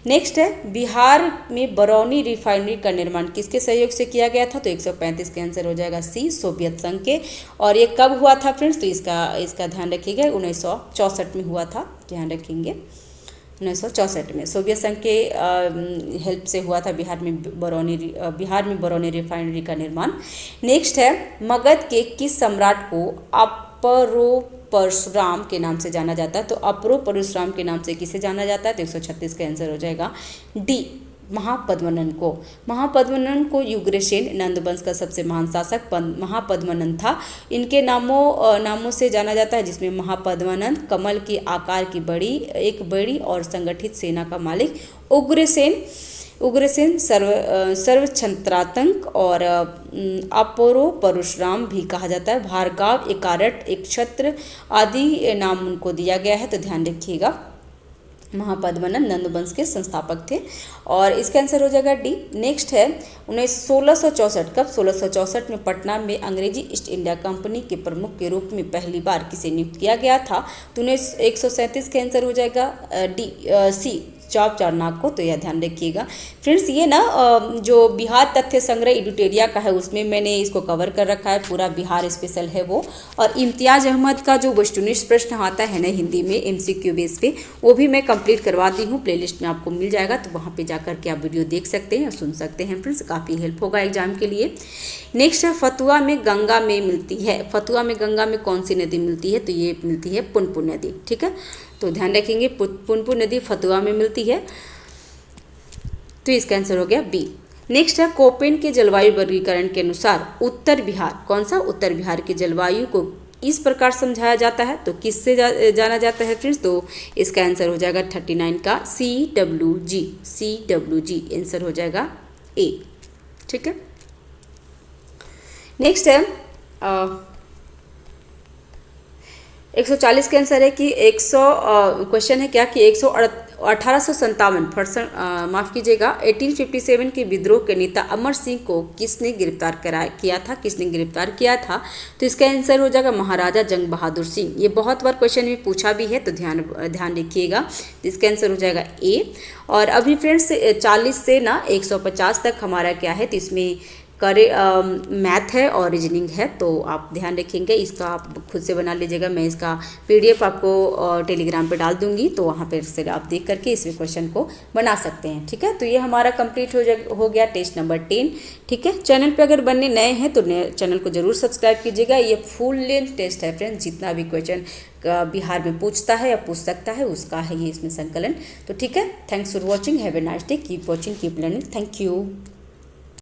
नेक्स्ट है बिहार में बरौनी रिफाइनरी का निर्माण किसके सहयोग से किया गया था? तो 135 का आंसर हो जाएगा सी, सोवियत संघ के। और ये कब हुआ था फ्रेंड्स? तो इसका ध्यान रखिएगा 1964 में हुआ था, ध्यान रखेंगे 1964 में सोवियत संघ के हेल्प से हुआ था बिहार में बरौनी रिफाइनरी का निर्माण। नेक्स्ट है मगध के किस सम्राट को अपरो परशुराम के नाम से जाना जाता है? तो अपरो परशुराम के नाम से किसे जाना जाता है? तो 136 का आंसर हो जाएगा डी। महापद्मनन को युग्रसेन नंदवंश का सबसे महान शासक महापद्मनन था। इनके नामों से जाना जाता है, जिसमें महापद्मनन कमल के आकार की एक बड़ी और संगठित सेना का मालिक, उग्रसेन सर्वछत्रातंक और अपोरो परशुराम भी कहा जाता है। भार्गव, एकारट, एक छत्र आदि नाम उनको दिया गया है, तो ध्यान रखिएगा। महापद्मनन नंदवंश के संस्थापक थे और इसका आंसर हो जाएगा डी। नेक्स्ट है 1664। कब? 1664 में पटना में अंग्रेजी ईस्ट इंडिया कंपनी के प्रमुख के रूप में पहली बार किसे नियुक्त किया गया था? तो 137 का आंसर हो जाएगा सी, चारनाग को। तो यह ध्यान रखिएगा फ्रेंड्स। ये ना जो बिहार तथ्य संग्रह एडिटोरिया का है उसमें मैंने इसको कवर कर रखा है, पूरा बिहार स्पेशल है वो। और इम्तियाज अहमद का जो वस्तुनिष्ठ प्रश्न आता है ना हिंदी में MCQ बेस पे, वो भी मैं कंप्लीट करवा दी हूँ, प्लेलिस्ट में आपको मिल जाएगा, तो वहाँ पे जाकर के आप वीडियो देख सकते हैं और सुन सकते हैं फ्रेंड्स, काफ़ी हेल्प होगा एग्जाम के लिए। नेक्स्ट है फतुहा में गंगा में मिलती है। फतुहा में गंगा में कौन सी नदी मिलती है? तो ये मिलती है पुनपुन नदी। ठीक है, तो ध्यान रखेंगे पुनपुन नदी फतुहा में मिलती है, तो इसका आंसर हो गया बी। नेक्स्ट है कोपेन के जलवायु वर्गीकरण के अनुसार उत्तर बिहार, कौन सा? उत्तर बिहार की जलवायु को इस प्रकार समझाया जाता है, तो किससे जाना जाता है फ्रेंड्स? तो इसका आंसर हो जाएगा 39 का CWG। आंसर हो जाएगा ए। ठीक है, नेक्स्ट है 140 का आंसर है कि क्वेश्चन है क्या कि 1857 माफ़ कीजिएगा 1857 के विद्रोह के नेता अमर सिंह को किसने गिरफ्तार किया था? तो इसका आंसर हो जाएगा महाराजा जंग बहादुर सिंह। ये बहुत बार क्वेश्चन में पूछा भी है, तो ध्यान रखिएगा। इसका आंसर हो जाएगा ए। और अभी फ्रेंड्स 40 से ना 150 तक हमारा क्या है, तो इसमें मैथ है और रीजनिंग है, तो आप ध्यान रखेंगे। इसका आप खुद से बना लीजिएगा, मैं इसका PDF आपको टेलीग्राम पे डाल दूंगी, तो वहाँ पर से आप देख करके इसमें क्वेश्चन को बना सकते हैं। ठीक है, तो ये हमारा कंप्लीट हो गया टेस्ट नंबर 10। ठीक है, चैनल पे अगर बनने नए हैं तो चैनल को जरूर सब्सक्राइब कीजिएगा। ये फुल लेंथ टेस्ट है फ्रेंड्स, जितना भी क्वेश्चन बिहार में पूछता है या पूछ सकता है उसका है ये इसमें संकलन। तो ठीक है, thanks for watching, have a nice day, keep watching, keep learning, thank you.